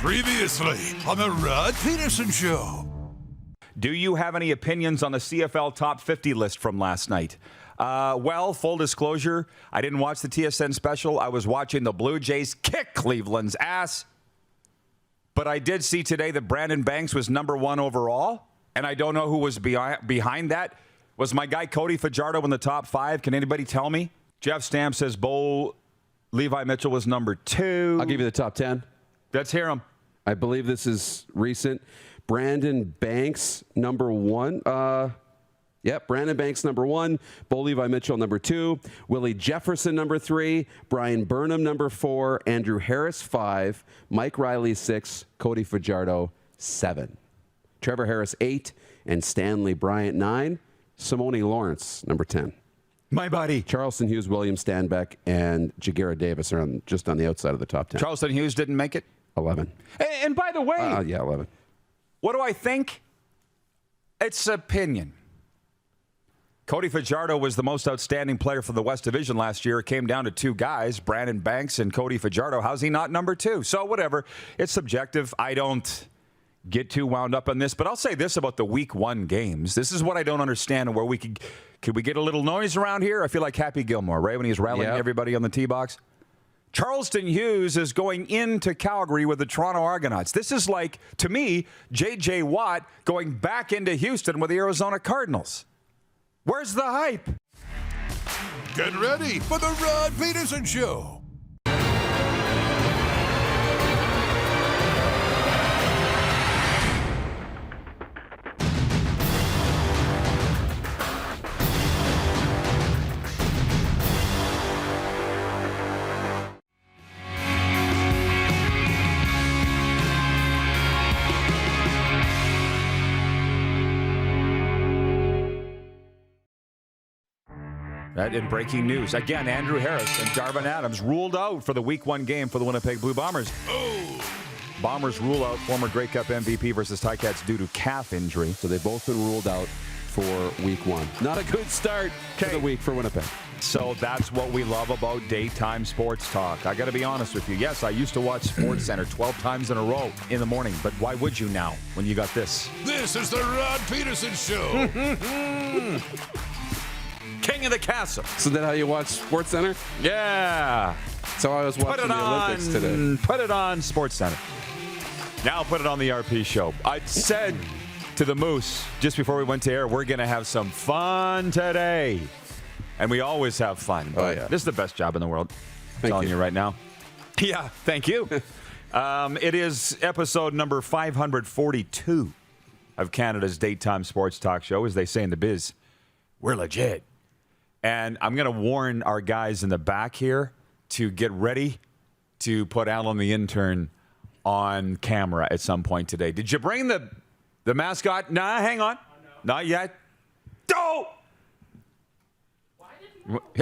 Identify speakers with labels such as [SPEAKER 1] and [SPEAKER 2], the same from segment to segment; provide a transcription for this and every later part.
[SPEAKER 1] Previously on the Rod Pedersen Show.
[SPEAKER 2] Do you have any opinions on the CFL Top 50 list from last night? Well, full disclosure, I didn't watch the TSN special. I was watching the Blue Jays kick Cleveland's ass. But I did see today that Brandon Banks was number 1 overall, and I don't know who was behind that. Was my guy Cody Fajardo in the top 5? Can anybody tell me? Jeff Stamp says Bo Levi Mitchell was number 2.
[SPEAKER 3] I'll give you the top 10.
[SPEAKER 2] Let's hear him.
[SPEAKER 3] I believe this is recent. Brandon Banks, number 1. Brandon Banks, number 1. Bo Levi Mitchell, number 2. Willie Jefferson, number 3. Brian Burnham, number 4. Andrew Harris, 5. Mike Riley, 6. Cody Fajardo, 7. Trevor Harris, 8. And Stanley Bryant, 9. Simone Lawrence, number 10.
[SPEAKER 2] My buddy.
[SPEAKER 3] Charleston Hughes, William Stanbeck, and Jagera Davis are just on the outside of the top 10.
[SPEAKER 2] Charleston Hughes didn't make it?
[SPEAKER 3] 11.
[SPEAKER 2] And by the way,
[SPEAKER 3] 11.
[SPEAKER 2] What do I think? It's opinion. Cody Fajardo was the most outstanding player for the West Division last year. It came down to 2 guys, Brandon Banks and Cody Fajardo. How's he not number 2? So whatever. It's subjective. I don't get too wound up on this. But I'll say this about the Week 1 games. This is what I don't understand and where we could we get a little noise around here? I feel like Happy Gilmore, right, when he's rallying everybody on the tee box. Charleston Hughes is going into Calgary with the Toronto Argonauts. This is like, to me, J.J. Watt going back into Houston with the Arizona Cardinals. Where's the hype?
[SPEAKER 1] Get ready for the Rod Pedersen Show.
[SPEAKER 2] In breaking news, again, Andrew Harris and Darvin Adams ruled out for the Week 1 game for the Winnipeg Blue Bombers.
[SPEAKER 1] Oh!
[SPEAKER 2] Bombers rule out former Grey Cup MVP versus Ticats due to calf injury.
[SPEAKER 3] So they've both been ruled out for Week 1. Not a good start to the week for Winnipeg.
[SPEAKER 2] So that's what we love about daytime sports talk. I got to be honest with you. Yes, I used to watch Sports Center 12 times in a row in the morning, but why would you now when you got this?
[SPEAKER 1] This is the Rod Pedersen Show.
[SPEAKER 2] King of the Castle.
[SPEAKER 3] So that how you watch Sports Center?
[SPEAKER 2] Yeah.
[SPEAKER 3] So I was watching the Olympics today.
[SPEAKER 2] Put it on Sports Center. Now put it on the RP show. I said to the Moose just before we went to air, we're going to have some fun today. And we always have fun.
[SPEAKER 3] Oh, yeah.
[SPEAKER 2] This is the best job in the world. I'm telling you right now. Yeah, thank you. It is episode number 542 of Canada's daytime sports talk show. As they say in the biz, we're legit. And I'm going to warn our guys in the back here to get ready to put Alan the intern on camera at some point today. Did you bring the mascot? Nah, hang on. Oh, no. Not yet. Don't!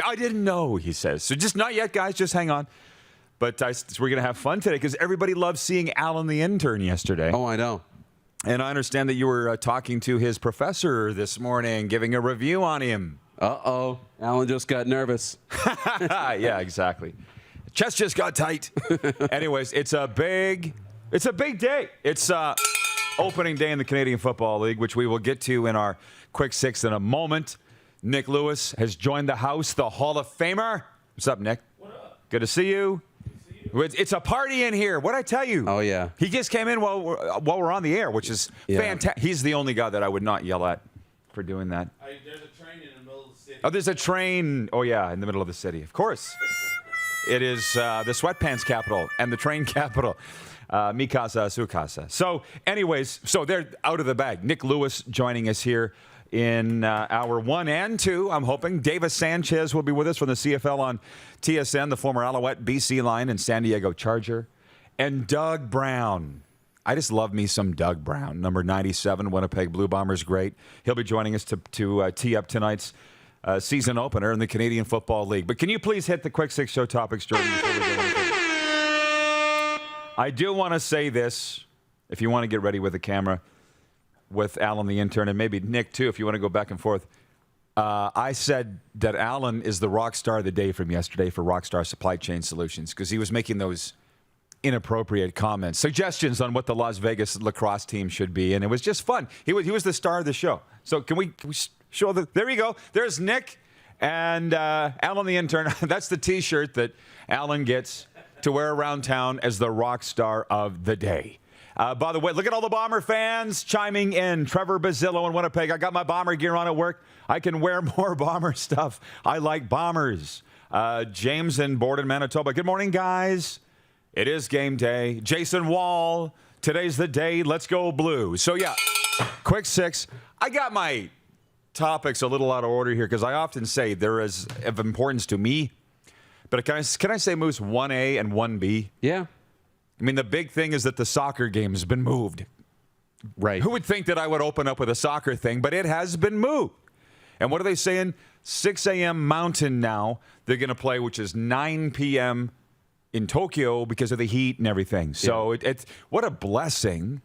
[SPEAKER 2] I didn't know, he says. So just not yet, guys. Just hang on. But we're going to have fun today because everybody loved seeing Alan the intern yesterday.
[SPEAKER 3] Oh, I know.
[SPEAKER 2] And I understand that you were talking to his professor this morning, giving a review on him.
[SPEAKER 3] Uh-oh. Alan just got nervous.
[SPEAKER 2] Yeah, exactly. Chest just got tight. Anyways, it's a big day. It's opening day in the Canadian Football League, which we will get to in our quick 6 in a moment. Nick Lewis has joined the house, the Hall of Famer. What's up, Nick?
[SPEAKER 4] What up?
[SPEAKER 2] Good to see you. It's a party in here. What'd I tell you?
[SPEAKER 3] Oh, yeah.
[SPEAKER 2] He just came in while we're on the air, which is fantastic. He's the only guy that I would not yell at for doing that.
[SPEAKER 4] There's a train in the middle of the city.
[SPEAKER 2] Oh, there's a train. Oh, yeah, in the middle of the city. Of course. It is the sweatpants capital and the train capital. Mikasa, Sukasa. So, anyways, they're out of the bag. Nick Lewis joining us here in hour 1 and 2. I'm hoping Davis Sanchez will be with us from the CFL on TSN, the former Alouette, BC Lion, and San Diego Charger. And Doug Brown. I just love me some Doug Brown, number 97, Winnipeg Blue Bombers great. He'll be joining us to tee up tonight's season opener in the Canadian Football League. But can you please hit the quick 6 show topics, Jordan, before we go on? I do want to say this, if you want to get ready with the camera, with Alan the intern, and maybe Nick too, if you want to go back and forth. I said that Alan is the rock star of the day from yesterday for Rockstar Supply Chain Solutions because he was making those inappropriate comments, suggestions on what the Las Vegas lacrosse team should be, and it was just fun. He was the star of the show. So can we show the? There you go. There's Nick and Alan the intern. That's the T-shirt that Alan gets to wear around town as the rock star of the day. By the way, look at all the Bomber fans chiming in. Trevor Basillo in Winnipeg. I got my Bomber gear on at work. I can wear more Bomber stuff. I like Bombers. James in Borden, Manitoba. Good morning, guys. It is game day. Jason Wall, today's the day. Let's go blue. So, yeah, quick six. I got my topics a little out of order here because I often say there is of importance to me. But can I say, Moose, 1A and 1B?
[SPEAKER 3] Yeah.
[SPEAKER 2] I mean, the big thing is that the soccer game has been moved.
[SPEAKER 3] Right.
[SPEAKER 2] Who would think that I would open up with a soccer thing? But it has been moved. And what are they saying? 6 a.m. Mountain now. They're going to play, which is 9 p.m. in Tokyo because of the heat and everything. So it's what a blessing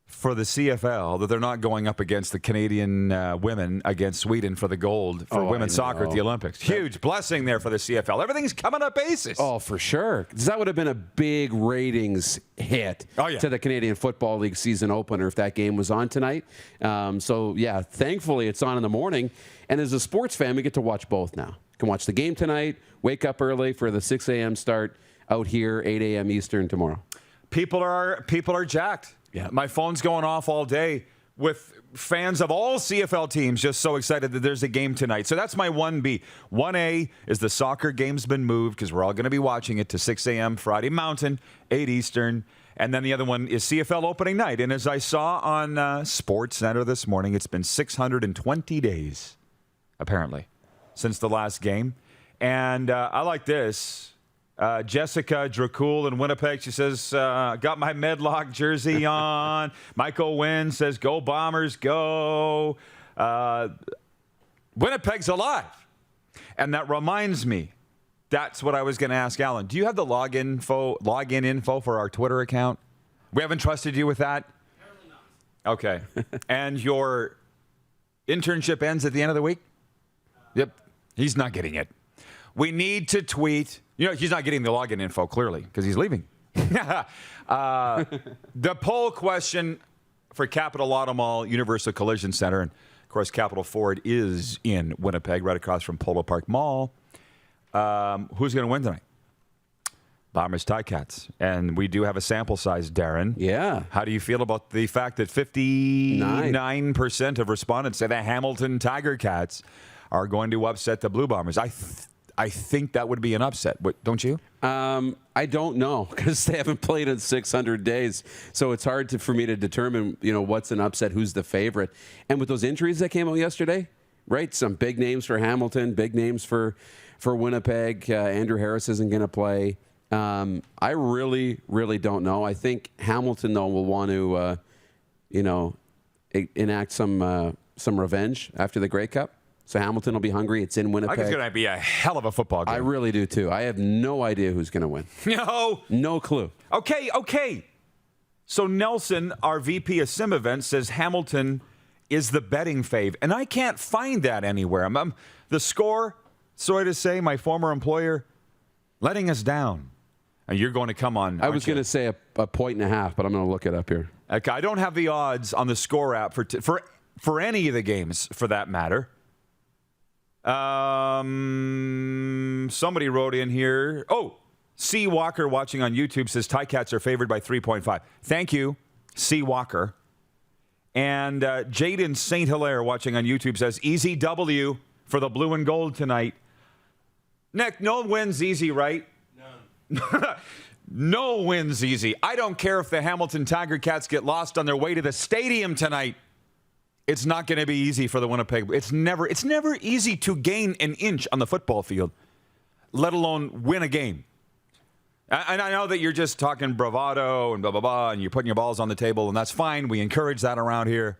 [SPEAKER 2] for the CFL that they're not going up against the Canadian women against Sweden for the gold for women's soccer at the Olympics. Huge blessing there for the CFL. Everything's coming up aces.
[SPEAKER 3] Oh, for sure. That would have been a big ratings hit to the Canadian Football League season opener if that game was on tonight. Thankfully it's on in the morning. And as a sports fan, we get to watch both now. You can watch the game tonight, wake up early for the 6 a.m. start out here, 8 a.m. Eastern tomorrow.
[SPEAKER 2] People are jacked. Yeah. My phone's going off all day with fans of all CFL teams just so excited that there's a game tonight. So that's my 1B. 1A is the soccer game's been moved because we're all going to be watching it to 6 a.m. Friday Mountain, 8 Eastern. And then the other one is CFL opening night. And as I saw on Sports Center this morning, it's been 620 days, apparently, since the last game. And I like this. Jessica Dracul in Winnipeg, she says, got my Medlock jersey on. Michael Wynn says, go Bombers, go. Winnipeg's alive. And that reminds me, that's what I was going to ask Alan. Do you have the login info for our Twitter account? We haven't trusted you with that?
[SPEAKER 4] Apparently not.
[SPEAKER 2] Okay. And your internship ends at the end of the week? Yep. He's not getting it. We need to tweet. You know, he's not getting the login info, clearly, because he's leaving. The poll question for Capital Auto Mall Universal Collision Center, and, of course, Capital Ford is in Winnipeg, right across from Polo Park Mall. Who's going to win tonight? Bombers Ticats. And we do have a sample size, Darren.
[SPEAKER 3] Yeah.
[SPEAKER 2] How do you feel about the fact that 59% of respondents say the Hamilton Tiger Cats are going to upset the Blue Bombers? I think that would be an upset. Don't you?
[SPEAKER 3] I don't know because they haven't played in 600 days. So it's hard for me to determine, what's an upset, who's the favorite. And with those injuries that came out yesterday, right? Some big names for Hamilton, big names for Winnipeg. Andrew Harris isn't going to play. I really, really don't know. I think Hamilton, though, will want to, enact some revenge after the Grey Cup. So Hamilton will be hungry. It's in Winnipeg.
[SPEAKER 2] I think it's going to be a hell of a football game.
[SPEAKER 3] I really do, too. I have no idea who's going to win. No clue.
[SPEAKER 2] Okay. So Nelson, our VP of Sim Events, says Hamilton is the betting fave. And I can't find that anywhere. The score, sorry to say, my former employer, letting us down. And you're going to come on.
[SPEAKER 3] I was going to say a 1.5, but I'm going to look it up here.
[SPEAKER 2] Okay, I don't have the odds on the score app for any of the games, for that matter. Somebody wrote in here. Oh, C. Walker watching on YouTube says Ticats are favored by 3.5. Thank you, C. Walker. And Jaden St. Hilaire watching on YouTube says easy W for the blue and gold tonight. Nick, no wins easy, right?
[SPEAKER 4] None.
[SPEAKER 2] No wins easy. I don't care if the Hamilton Tiger Cats get lost on their way to the stadium tonight. It's not going to be easy for the Winnipeg. It's never easy to gain an inch on the football field, let alone win a game. And I know that you're just talking bravado and blah, blah, blah, and you're putting your balls on the table, and that's fine. We encourage that around here.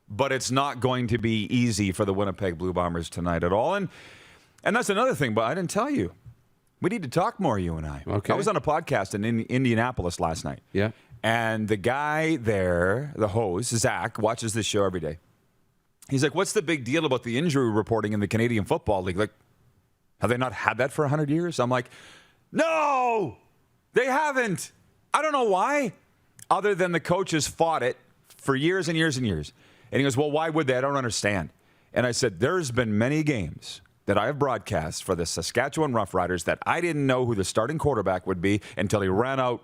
[SPEAKER 2] But it's not going to be easy for the Winnipeg Blue Bombers tonight at all. And that's another thing, but I didn't tell you. We need to talk more, you and I.
[SPEAKER 3] Okay.
[SPEAKER 2] I was on a podcast in Indianapolis last night.
[SPEAKER 3] Yeah.
[SPEAKER 2] And the guy there, the host, Zach, watches this show every day. He's like, what's the big deal about the injury reporting in the Canadian Football League? Like, have they not had that for 100 years? I'm like, no! They haven't. I don't know why, other than the coaches fought it for years and years and years. And he goes, well, why would they? I don't understand. And I said, there's been many games that I have broadcast for the Saskatchewan Roughriders that I didn't know who the starting quarterback would be until he ran out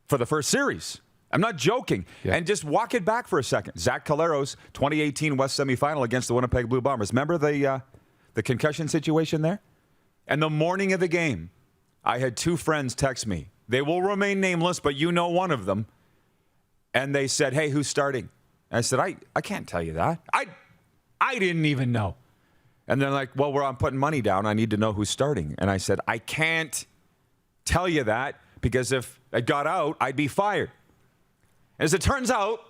[SPEAKER 2] for the first series. I'm not joking. Yeah. And just walk it back for a second. Zach Calero's 2018 West semifinal against the Winnipeg Blue Bombers. Remember the concussion situation there? And the morning of the game, I had two friends text me. They will remain nameless, but you know one of them. And they said, hey, who's starting? And I said, I can't tell you that. I didn't even know. And they're like, well, I'm putting money down. I need to know who's starting. And I said, I can't tell you that because if it got out, I'd be fired. As it turns out,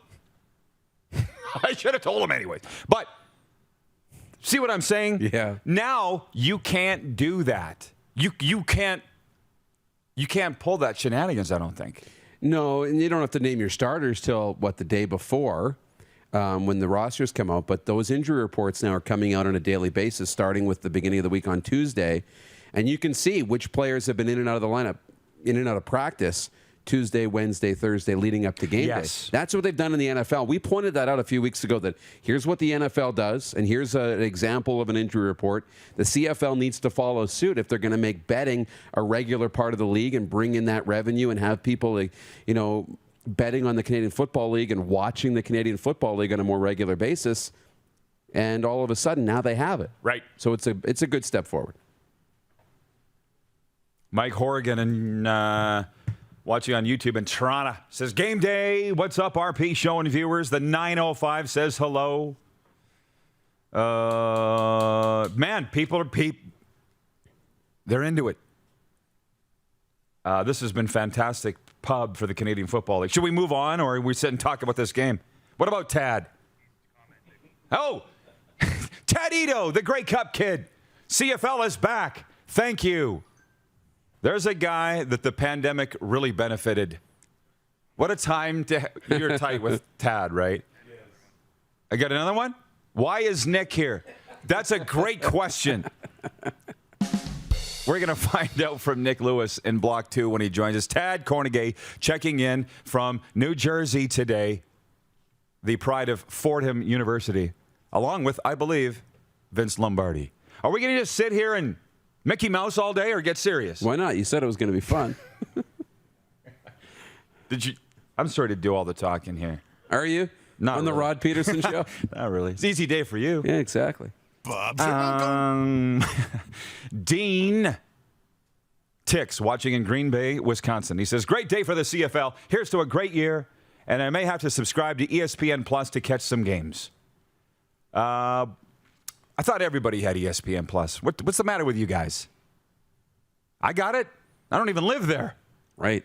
[SPEAKER 2] I should have told him anyways. But see what I'm saying?
[SPEAKER 3] Yeah.
[SPEAKER 2] Now you can't do that. You can't pull that shenanigans, I don't think.
[SPEAKER 3] No, and you don't have to name your starters till, the day before when the rosters come out. But those injury reports now are coming out on a daily basis, starting with the beginning of the week on Tuesday. And you can see which players have been in and out of the lineup, in and out of practice, Tuesday, Wednesday, Thursday, leading up to game day. That's what they've done in the NFL. We pointed that out a few weeks ago, that here's what the NFL does, and here's an example of an injury report. The CFL needs to follow suit if they're going to make betting a regular part of the league and bring in that revenue and have people, betting on the Canadian Football League and watching the Canadian Football League on a more regular basis. And all of a sudden, now they have it.
[SPEAKER 2] Right.
[SPEAKER 3] So it's a good step forward.
[SPEAKER 2] Mike Horrigan and watching on YouTube in Toronto says, game day. What's up, RP show and viewers? The 905 says hello. Man, people are they're into it. This has been fantastic pub for the Canadian Football League. Should we move on, or are we sit and talk about this game? What about Tad? Oh, Tadito, the Grey Cup kid. CFL is back. Thank you. There's a guy that the pandemic really benefited. What a time to... You're tight with Tad, right? Yes. I got another one? Why is Nick here? That's a great question. We're going to find out from Nick Lewis in Block 2 when he joins us. Tad Cornegay checking in from New Jersey today, the pride of Fordham University, along with, I believe, Vince Lombardi. Are we going to just sit here and Mickey Mouse all day or get serious?
[SPEAKER 3] Why not? You said it was going to be fun.
[SPEAKER 2] I'm sorry to do all the talking here.
[SPEAKER 3] Are you?
[SPEAKER 2] Not
[SPEAKER 3] on
[SPEAKER 2] really.
[SPEAKER 3] The Rod Pedersen Show?
[SPEAKER 2] Not really. It's an easy day for you.
[SPEAKER 3] Yeah, exactly.
[SPEAKER 2] Dean Tix, watching in Green Bay, Wisconsin. He says, great day for the CFL. Here's to a great year, and I may have to subscribe to ESPN Plus to catch some games. I thought everybody had ESPN Plus. What's the matter with you guys? I got it. I don't even live there.
[SPEAKER 3] Right.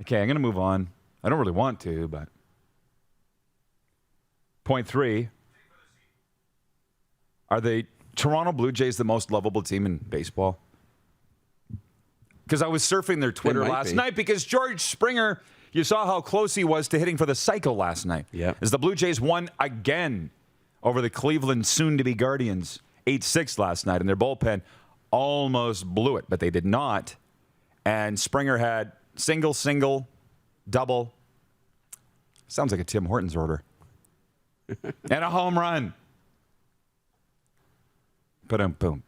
[SPEAKER 2] Okay, I'm going to move on. I don't really want to, but. Point 3. Are the Toronto Blue Jays the most lovable team in baseball? Because I was surfing their Twitter last night because George Springer, you saw how close he was to hitting for the cycle last night.
[SPEAKER 3] Yeah.
[SPEAKER 2] As the Blue Jays won again over the Cleveland soon-to-be Guardians 8-6 last night, and their bullpen almost blew it, but they did not. And Springer had single, double. Sounds like a Tim Hortons order. And a home run. Boom.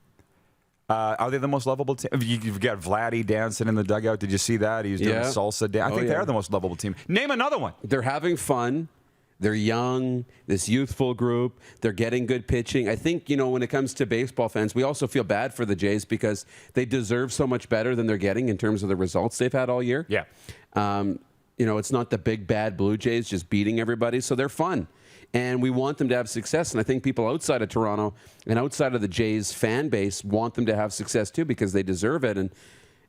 [SPEAKER 2] Are they the most lovable team? You've got Vladdy dancing in the dugout. Did you see that? He was doing a salsa dance. I think they're the most lovable team. Name another one.
[SPEAKER 3] They're having fun. They're young, this youthful group. They're getting good pitching. I think, when it comes to baseball fans, we also feel bad for the Jays because they deserve so much better than they're getting in terms of the results they've had all year.
[SPEAKER 2] Yeah.
[SPEAKER 3] It's not the big, bad Blue Jays just beating everybody, so they're fun. And we want them to have success. And I think people outside of Toronto and outside of the Jays fan base want them to have success too because they deserve it.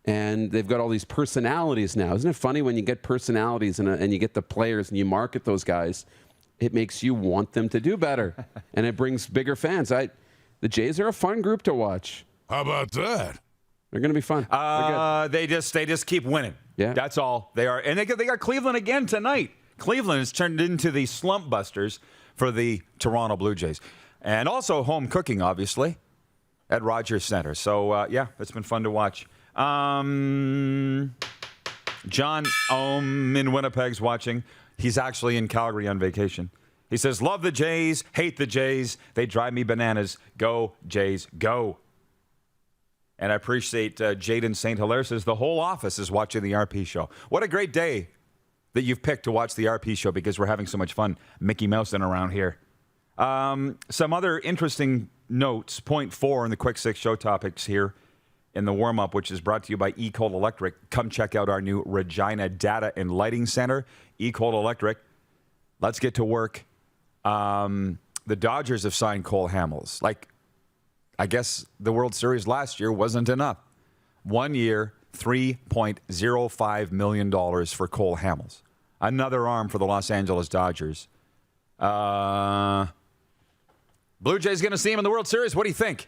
[SPEAKER 3] And they've got all these personalities now. Isn't it funny when you get personalities and you get the players and you market those guys, it makes you want them to do better. And it brings bigger fans. The Jays are a fun group to watch.
[SPEAKER 1] How about that?
[SPEAKER 3] They're going to be fun.
[SPEAKER 2] They just keep winning.
[SPEAKER 3] Yeah.
[SPEAKER 2] That's all they are. And they got Cleveland again tonight. Cleveland has turned into the slump busters for the Toronto Blue Jays. And also home cooking, obviously, at Rogers Center. So, it's been fun to watch. John Ohm in Winnipeg's watching. He's actually in Calgary on vacation. He says, love the Jays, hate the Jays. They drive me bananas. Go, Jays, go. And I appreciate Jaden St. Hilaire says, the whole office is watching the RP show. What a great day that you've picked to watch the RP show because we're having so much fun Mickey Mousing around here. Some other interesting notes. Point 4 in the Quick 6 show topics here in the warm-up, which is brought to you by eCold Electric. Come check out our new Regina Data and Lighting Center. eCold Electric. Let's get to work. The Dodgers have signed Cole Hamels. Like, I guess the World Series last year wasn't enough. 1 year, $3.05 million for Cole Hamels. Another arm for the Los Angeles Dodgers. Blue Jays going to see him in the World Series. What do you think?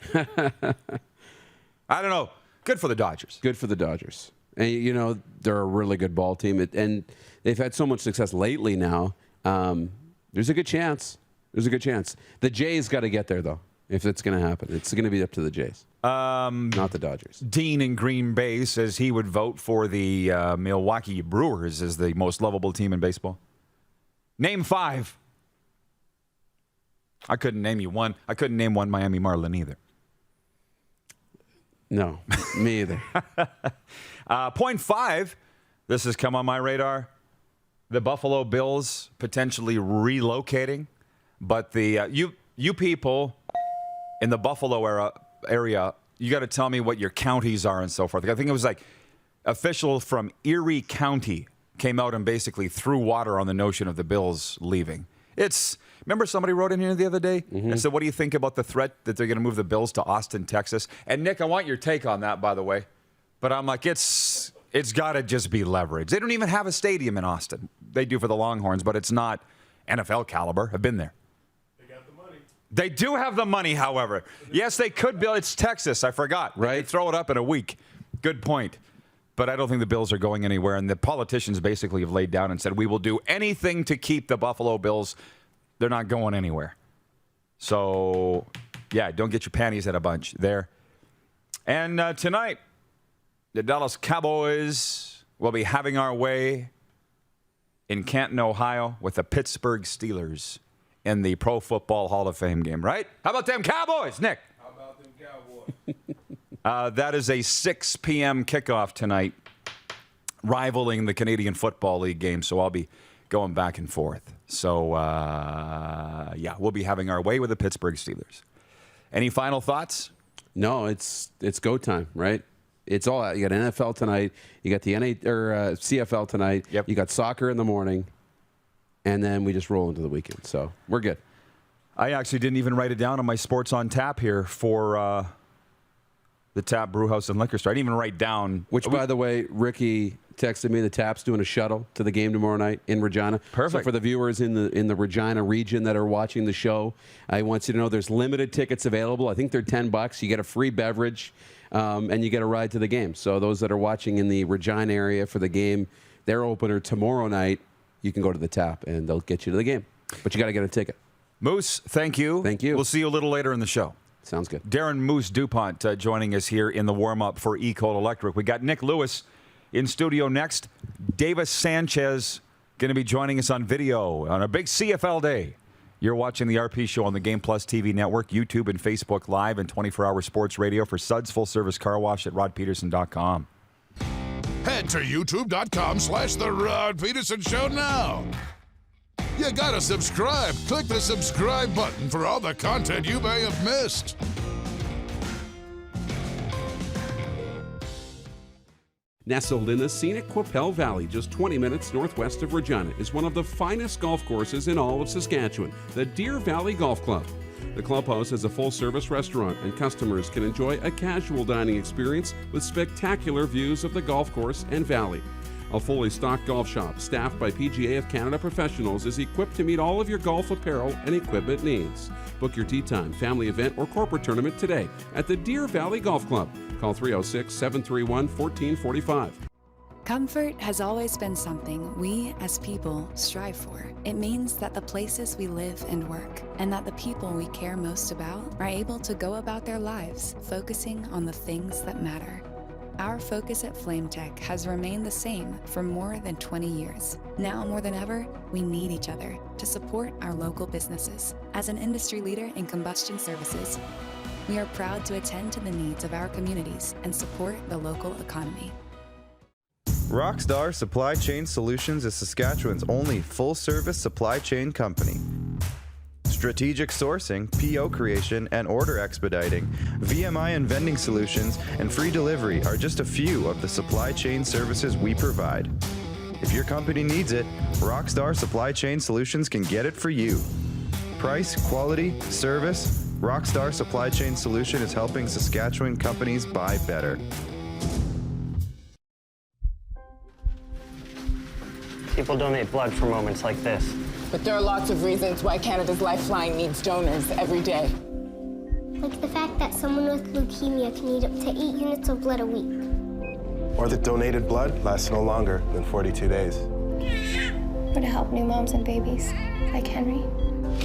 [SPEAKER 2] I don't know. Good for the Dodgers.
[SPEAKER 3] Good for the Dodgers. And, you know, they're a really good ball team. And they've had so much success lately now. There's a good chance. There's a good chance. The Jays got to get there, though, if it's going to happen. It's going to be up to the Jays, not the Dodgers.
[SPEAKER 2] Dean in Green Bay says he would vote for the Milwaukee Brewers as the most lovable team in baseball. Name 5. I couldn't name you one. I couldn't name one Miami Marlin either.
[SPEAKER 3] No, me either.
[SPEAKER 2] Point 5, this has come on my radar. The Buffalo Bills potentially relocating, but the you people in the Buffalo area, you got to tell me what your counties are and so forth. I think it was like official from Erie County came out and basically threw water on the notion of the Bills leaving. Remember somebody wrote in here the other day and said, what do you think about the threat that they're going to move the Bills to Austin, Texas? And Nick, I want your take on that, by the way. But I'm like, it's got to just be leverage. They don't even have a stadium in Austin. They do for the Longhorns, but it's not NFL caliber. I've been there.
[SPEAKER 4] They got the money.
[SPEAKER 2] They do have the money, however. Yes, they could build. It's Texas. I forgot.
[SPEAKER 3] Right.
[SPEAKER 2] They could throw it up in a week. Good point. But I don't think the Bills are going anywhere. And the politicians basically have laid down and said, we will do anything to keep the Buffalo Bills. They're not going anywhere. So, yeah, don't get your panties in a bunch there. And tonight, the Dallas Cowboys will be having our way in Canton, Ohio with the Pittsburgh Steelers in the Pro Football Hall of Fame game, right? How about them Cowboys, Nick?
[SPEAKER 4] How about them Cowboys?
[SPEAKER 2] That is a 6 p.m. kickoff tonight, rivaling the Canadian Football League game, so I'll be going back and forth. So, yeah, we'll be having our way with the Pittsburgh Steelers. Any final thoughts?
[SPEAKER 3] No, it's go time, right? It's all out. You got NFL tonight. You got the CFL tonight.
[SPEAKER 2] Yep.
[SPEAKER 3] You got soccer in the morning. And then we just roll into the weekend. So we're good.
[SPEAKER 2] I actually didn't even write it down on my Sports on Tap here for the Tap Brewhouse and Liquor Store. I didn't even write down.
[SPEAKER 3] Which, by the way, Ricky texted me the Tap's doing a shuttle to the game tomorrow night in Regina.
[SPEAKER 2] Perfect.
[SPEAKER 3] So for the viewers in the Regina region that are watching the show, I want you to know there's limited tickets available. I think they're $10. You get a free beverage, and you get a ride to the game. So those that are watching in the Regina area for the game, their opener tomorrow night, you can go to the Tap, and they'll get you to the game. But you got to get a ticket.
[SPEAKER 2] Moose, thank you.
[SPEAKER 3] Thank you.
[SPEAKER 2] We'll see you a little later in the show.
[SPEAKER 3] Sounds good.
[SPEAKER 2] Darren Moose DuPont joining us here in the warm-up for eCold Electric. We got Nick Lewis in studio next. Davis Sanchez going to be joining us on video on a big CFL day. You're watching the RP Show on the Game Plus TV network, YouTube and Facebook Live, and 24-hour sports radio for Suds Full Service Car Wash at rodpedersen.com.
[SPEAKER 1] Head to youtube.com/The Rod Pedersen Show now. You gotta subscribe. Click the subscribe button for all the content you may have missed.
[SPEAKER 3] Nestled in the scenic Qu'Appelle Valley, just 20 minutes northwest of Regina, is one of the finest golf courses in all of Saskatchewan, the Deer Valley Golf Club. The clubhouse has a full-service restaurant, and customers can enjoy a casual dining experience with spectacular views of the golf course and valley. A fully stocked golf shop, staffed by PGA of Canada professionals, is equipped to meet all of your golf apparel and equipment needs. Book your tee time, family event, or corporate tournament today at the Deer Valley Golf Club. Call 306-731-1445.
[SPEAKER 5] Comfort has always been something we as people strive for. It means that the places we live and work, and that the people we care most about, are able to go about their lives focusing on the things that matter. Our focus at FlameTech has remained the same for more than 20 years. Now more than ever, we need each other to support our local businesses. As an industry leader in combustion services, we are proud to attend to the needs of our communities and support the local economy.
[SPEAKER 6] Rockstar Supply Chain Solutions is Saskatchewan's only full-service supply chain company. Strategic sourcing, PO creation, and order expediting, VMI and vending solutions, and free delivery are just a few of the supply chain services we provide. If your company needs it, Rockstar Supply Chain Solutions can get it for you. Price, quality, service, Rockstar Supply Chain Solution is helping Saskatchewan companies buy better.
[SPEAKER 7] People donate blood for moments like this.
[SPEAKER 8] But there are lots of reasons why Canada's Lifeline needs donors every day.
[SPEAKER 9] Like the fact that someone with leukemia can need up to 8 units of blood a week.
[SPEAKER 10] Or that donated blood lasts no longer than 42 days.
[SPEAKER 9] Or to help new moms and babies, like Henry.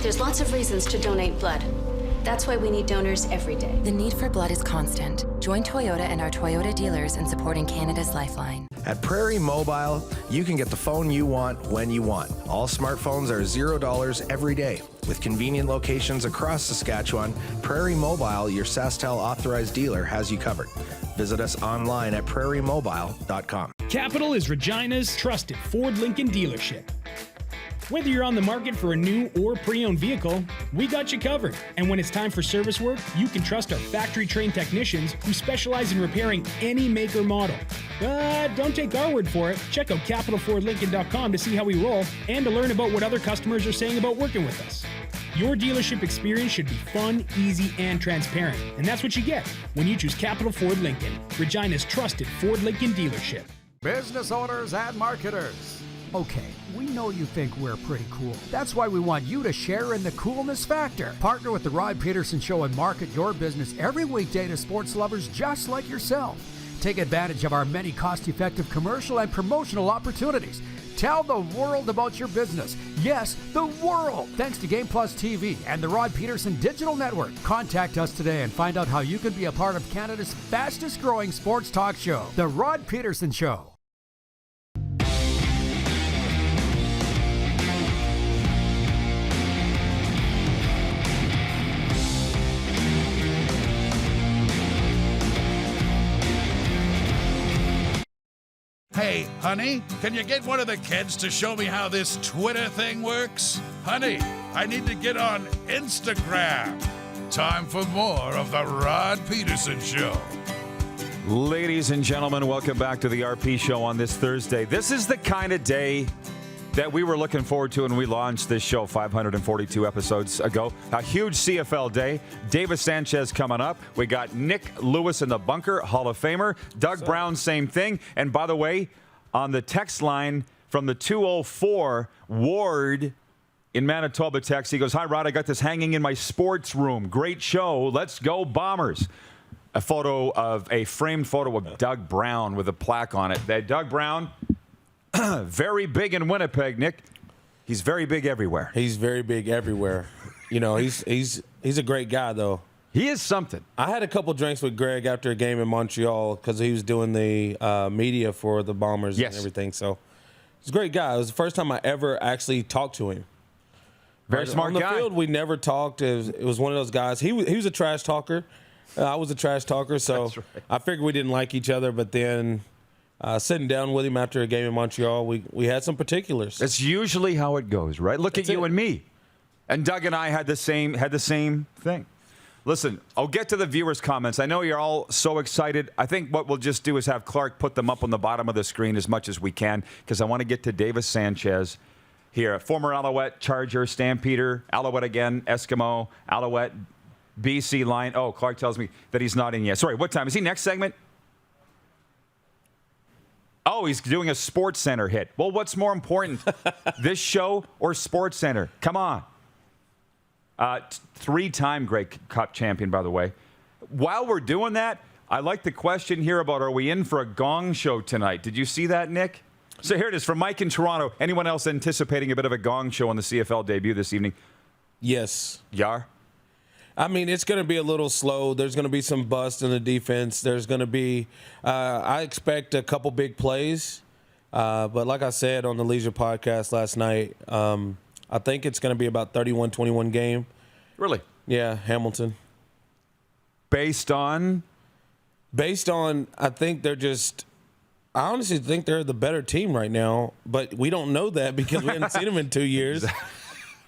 [SPEAKER 11] There's lots of reasons to donate blood. That's why we need donors every day.
[SPEAKER 12] The need for blood is constant. Join Toyota and our Toyota dealers in supporting Canada's Lifeline.
[SPEAKER 13] At Prairie Mobile, you can get the phone you want when you want. All smartphones are $0 every day. With convenient locations across Saskatchewan, Prairie Mobile, your SaskTel authorized dealer, has you covered. Visit us online at prairiemobile.com.
[SPEAKER 14] Capital is Regina's trusted Ford Lincoln dealership. Whether you're on the market for a new or pre-owned vehicle, we got you covered. And when it's time for service work, you can trust our factory-trained technicians who specialize in repairing any make or model. But don't take our word for it. Check out capitalfordlincoln.com to see how we roll and to learn about what other customers are saying about working with us. Your dealership experience should be fun, easy, and transparent. And that's what you get when you choose Capital Ford Lincoln, Regina's trusted Ford Lincoln dealership.
[SPEAKER 15] Business owners and marketers. Okay, we know you think we're pretty cool. That's why we want you to share in the coolness factor. Partner with the Rod Pedersen Show and market your business every weekday to sports lovers just like yourself. Take advantage of our many cost-effective commercial and promotional opportunities. Tell the world about your business. Yes, the world. Thanks to Game Plus TV and the Rod Pedersen Digital Network. Contact us today and find out how you can be a part of Canada's fastest growing sports talk show, The Rod Pedersen Show.
[SPEAKER 1] Hey, honey, can you get one of the kids to show me how this Twitter thing works? Honey, I need to get on Instagram. Time for more of the Rod Pedersen Show.
[SPEAKER 2] Ladies and gentlemen, welcome back to the RP Show on this Thursday. This is the kind of day that we were looking forward to when we launched this show 542 episodes ago. A huge CFL day. Davis Sanchez coming up. We got Nick Lewis in the bunker, Hall of Famer. Doug Brown, same thing. And by the way, on the text line from the 204, Ward in Manitoba text, he goes, "Hi, Rod, I got this hanging in my sports room. Great show. Let's go Bombers." A framed photo of Doug Brown with a plaque on it. Doug Brown, very big in Winnipeg, Nick. He's very big everywhere.
[SPEAKER 16] He's very big everywhere. You know, he's a great guy, though.
[SPEAKER 2] He is something.
[SPEAKER 16] I had a couple drinks with Greg after a game in Montreal because he was doing the media for the Bombers and everything. So he's a great guy. It was the first time I ever actually talked to him.
[SPEAKER 2] Very smart guy.
[SPEAKER 16] On the field, we never talked. It was one of those guys. He was a trash talker. I was a trash talker, so
[SPEAKER 2] That's right.
[SPEAKER 16] I figured we didn't like each other. But then sitting down with him after a game in Montreal, we had some particulars.
[SPEAKER 2] That's usually how it goes, right? Look at you and me. And Doug and I had the same thing. Listen, I'll get to the viewers' comments. I know you're all so excited. I think what we'll just do is have Clark put them up on the bottom of the screen as much as we can because I want to get to Davis Sanchez here. Former Alouette, Charger, Stampeder, Alouette again, Eskimo, Alouette, BC Lion. Oh, Clark tells me that he's not in yet. Sorry, what time? Is he next segment? Oh, he's doing a Sports Center hit. Well, what's more important, this show or Sports Center? Come on. Three-time Grey Cup champion, by the way. While we're doing that, I like the question here about are we in for a Gong show tonight? Did you see that, Nick? So here it is from Mike in Toronto. Anyone else anticipating a bit of a Gong show on the CFL debut this evening?
[SPEAKER 16] Yes.
[SPEAKER 2] Yar?
[SPEAKER 16] I mean, it's going to be a little slow. There's going to be some bust in the defense. There's going to be, I expect a couple big plays. But like I said on the Leisure podcast last night, I think it's going to be about 31-21 game.
[SPEAKER 2] Really?
[SPEAKER 16] Yeah, Hamilton.
[SPEAKER 2] Based on,
[SPEAKER 16] I think they're just, I honestly think they're the better team right now. But we don't know that because we haven't seen them in 2 years.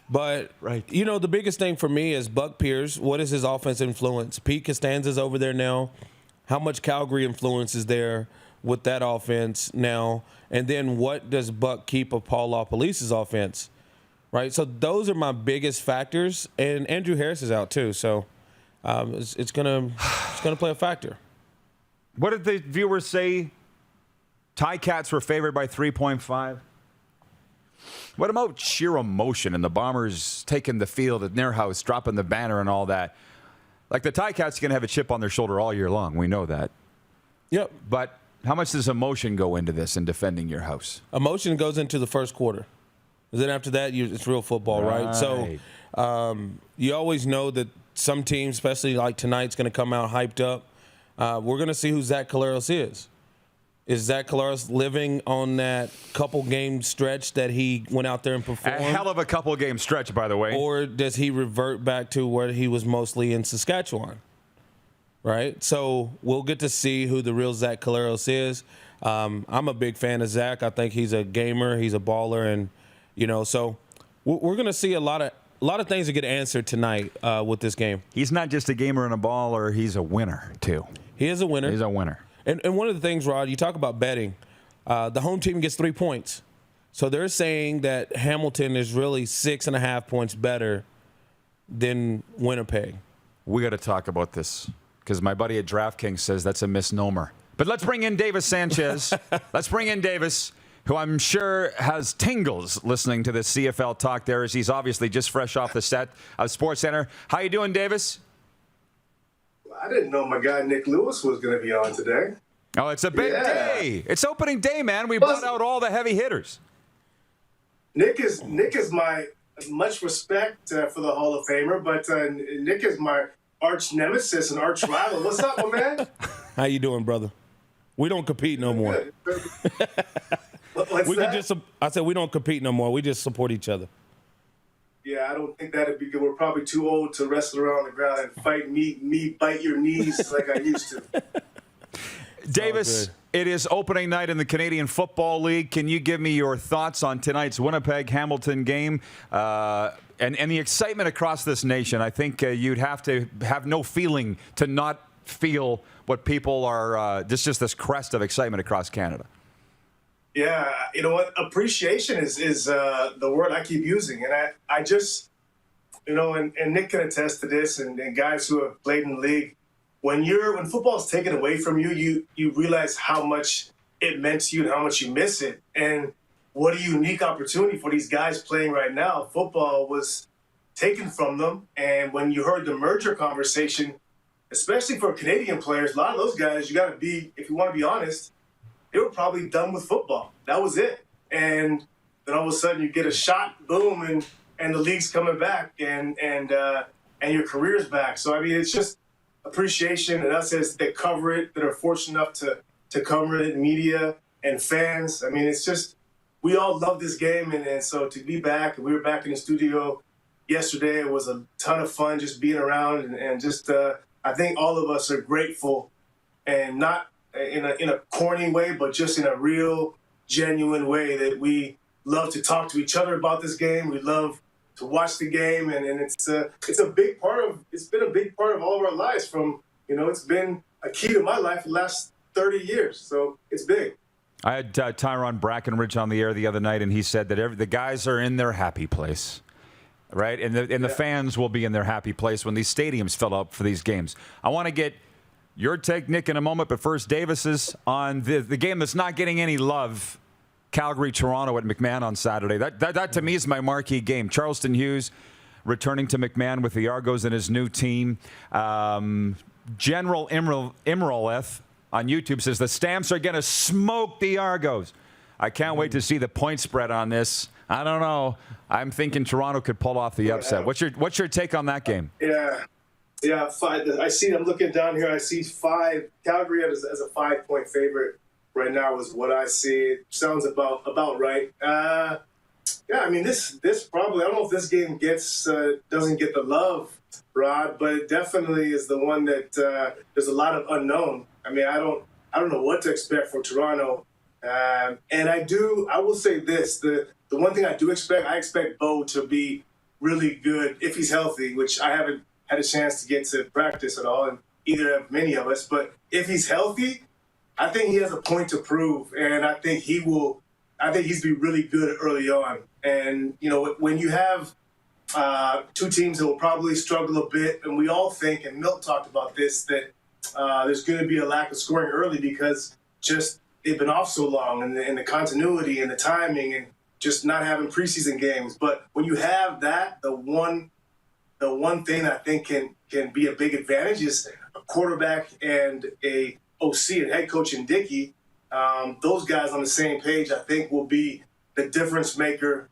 [SPEAKER 16] But, you know, the biggest thing for me is Buck Pierce. What is his offense influence? Pete Costanza's over there now. How much Calgary influence is there with that offense now? And then what does Buck keep of Paul LaPolice's offense? Right? So those are my biggest factors. And Andrew Harris is out too. So it's gonna play a factor.
[SPEAKER 2] What did the viewers say? Ticats were favored by 3.5. What about sheer emotion and the Bombers taking the field at their house, dropping the banner and all that? Like, the Ticats are going to have a chip on their shoulder all year long. We know that.
[SPEAKER 16] Yep.
[SPEAKER 2] But how much does emotion go into this in defending your house?
[SPEAKER 16] Emotion goes into the first quarter. And then after that, it's real football, right? So you always know that some teams, especially like tonight's going to come out hyped up. We're going to see who Zach Collaros is. Is Zach Collaros living on that couple-game stretch that he went out there and performed?
[SPEAKER 2] A hell of a couple-game stretch, by the way.
[SPEAKER 16] Or does he revert back to where he was mostly in Saskatchewan? Right? So we'll get to see who the real Zach Collaros is. I'm a big fan of Zach. I think he's a gamer. He's a baller. And, you know, so we're going to see a lot of things that get answered tonight with this game.
[SPEAKER 2] He's not just a gamer and a baller. He's a winner, too.
[SPEAKER 16] He is a winner.
[SPEAKER 2] He's a winner.
[SPEAKER 16] And one of the things, Rod, you talk about betting. The home team gets 3 points. So they're saying that Hamilton is really 6.5 points better than Winnipeg.
[SPEAKER 2] We got to talk about this because my buddy at DraftKings says that's a misnomer. But let's bring in Davis Sanchez. Let's bring in Davis, who I'm sure has tingles listening to this CFL talk there, as he's obviously just fresh off the set of SportsCenter. How you doing, Davis?
[SPEAKER 10] I didn't know my guy Nick Lewis was going to be on today.
[SPEAKER 2] Oh, it's a big day. It's opening day, man. We brought out all the heavy hitters.
[SPEAKER 10] Nick is my much respect for the Hall of Famer, but Nick is my arch nemesis and arch rival. What's up, my man?
[SPEAKER 16] How you doing, brother? We don't compete no more. I said we don't compete no more. We just support each other.
[SPEAKER 10] Yeah, I don't think that'd be good. We're probably too old to wrestle around the ground and fight me bite your knees like I used to.
[SPEAKER 2] Davis, it is opening night in the Canadian Football League. Can you give me your thoughts on tonight's Winnipeg-Hamilton game and the excitement across this nation? I think you'd have to have no feeling to not feel what people are, just this crest of excitement across Canada.
[SPEAKER 10] Yeah, you know what? Appreciation is the word I keep using. And I just, you know, and Nick can attest to this, and guys who have played in the league, when football is taken away from you, you realize how much it meant to you and how much you miss it. And what a unique opportunity for these guys playing right now. Football was taken from them. And when you heard the merger conversation, especially for Canadian players, a lot of those guys, you got to be, if you want to be honest, they were probably done with football. That was it. And then all of a sudden you get a shot, boom, and the league's coming back and your career's back. So, I mean, it's just appreciation and us as that cover it, that are fortunate enough to cover it, media and fans. I mean, it's just, we all love this game. And so to be back, we were back in the studio yesterday. It was a ton of fun just being around and just, I think all of us are grateful, and not in a corny way, but just in a real, genuine way, that we love to talk to each other about this game. We love to watch the game, and it's a big part of, it's been a big part of all of our lives. From, you know, it's been a key to my life the last 30 years, so it's big.
[SPEAKER 2] I had Tyrone Brackenridge on the air the other night, and he said that the guys are in their happy place. Right, and the fans will be in their happy place when these stadiums fill up for these games. I want to get your take, Nick, in a moment, but first, Davis's on the game that's not getting any love, Calgary-Toronto at McMahon on Saturday. That to me is my marquee game. Charleston Hughes returning to McMahon with the Argos and his new team. General Imroleth on YouTube says the Stamps are going to smoke the Argos. I can't wait to see the point spread on this. I don't know. I'm thinking Toronto could pull off the upset. What's your take on that game?
[SPEAKER 10] Yeah. Yeah, 5. I see. I'm looking down here. I see 5. Calgary as a 5-point favorite right now is what I see. It sounds about right. Yeah, I mean this probably. I don't know if this game doesn't get the love, Rod, but it definitely is the one that there's a lot of unknown. I mean, I don't know what to expect from Toronto, and I will say this: the one thing I expect Bo to be really good if he's healthy, which I haven't had a chance to get to practice at all, and either have many of us. But if he's healthy, I think he has a point to prove, and I think he's be really good early on. And when you have two teams that will probably struggle a bit, and we all think, and Milt talked about this, that there's going to be a lack of scoring early because just they've been off so long, and the continuity and the timing, and just not having preseason games. But when you have that, the one thing that I think can be a big advantage is a quarterback and a OC and head coach in Dickey. Those guys on the same page, I think, will be the difference maker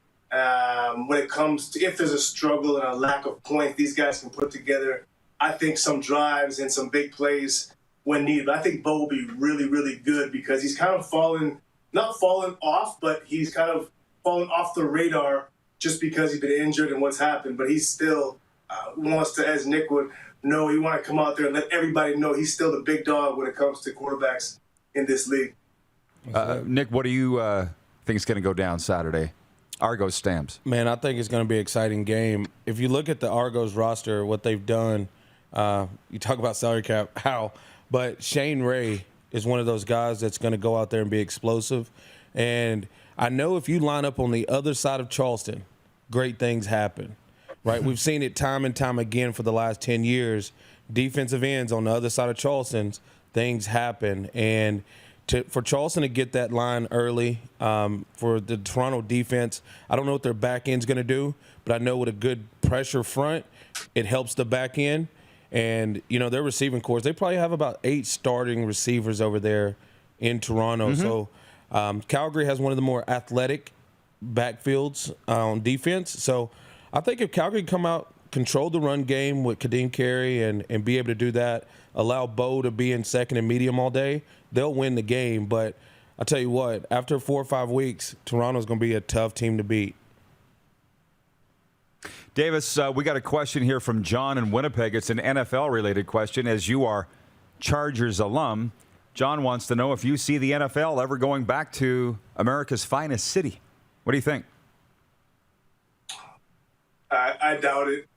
[SPEAKER 10] when it comes to if there's a struggle and a lack of points. These guys can put together, I think, some drives and some big plays when needed. But I think Bo will be really, really good because he's kind of not fallen off, but he's kind of fallen off the radar just because he's been injured and what's happened. But he's still wants to, as Nick would know, he want to come out there and let everybody know he's still the big dog when it comes to quarterbacks in this league.
[SPEAKER 2] Nick, what do you think is going to go down Saturday? Argos Stamps.
[SPEAKER 16] Man, I think it's going to be an exciting game. If you look at the Argos roster, what they've done, you talk about salary cap, but Shane Ray is one of those guys that's going to go out there and be explosive. And I know if you line up on the other side of Charleston, great things happen, right? We've seen it time and time again for the last 10 years. Defensive ends on the other side of Charleston's, things happen. And for Charleston to get that line early, for the Toronto defense, I don't know what their back end's going to do, but I know with a good pressure front, it helps the back end. And, their receiving corps, they probably have about 8 starting receivers over there in Toronto.
[SPEAKER 2] Mm-hmm.
[SPEAKER 16] So Calgary has one of the more athletic backfields on defense. So I think if Calgary come out, control the run game with Kadeem Carey and be able to do that, allow Bo to be in second and medium all day, they'll win the game. But I'll tell you what, after 4 or 5 weeks, Toronto's going to be a tough team to beat.
[SPEAKER 2] Davis, we got a question here from John in Winnipeg. It's an NFL-related question. As you are Chargers alum, John wants to know if you see the NFL ever going back to America's finest city. What do you think?
[SPEAKER 10] I doubt it.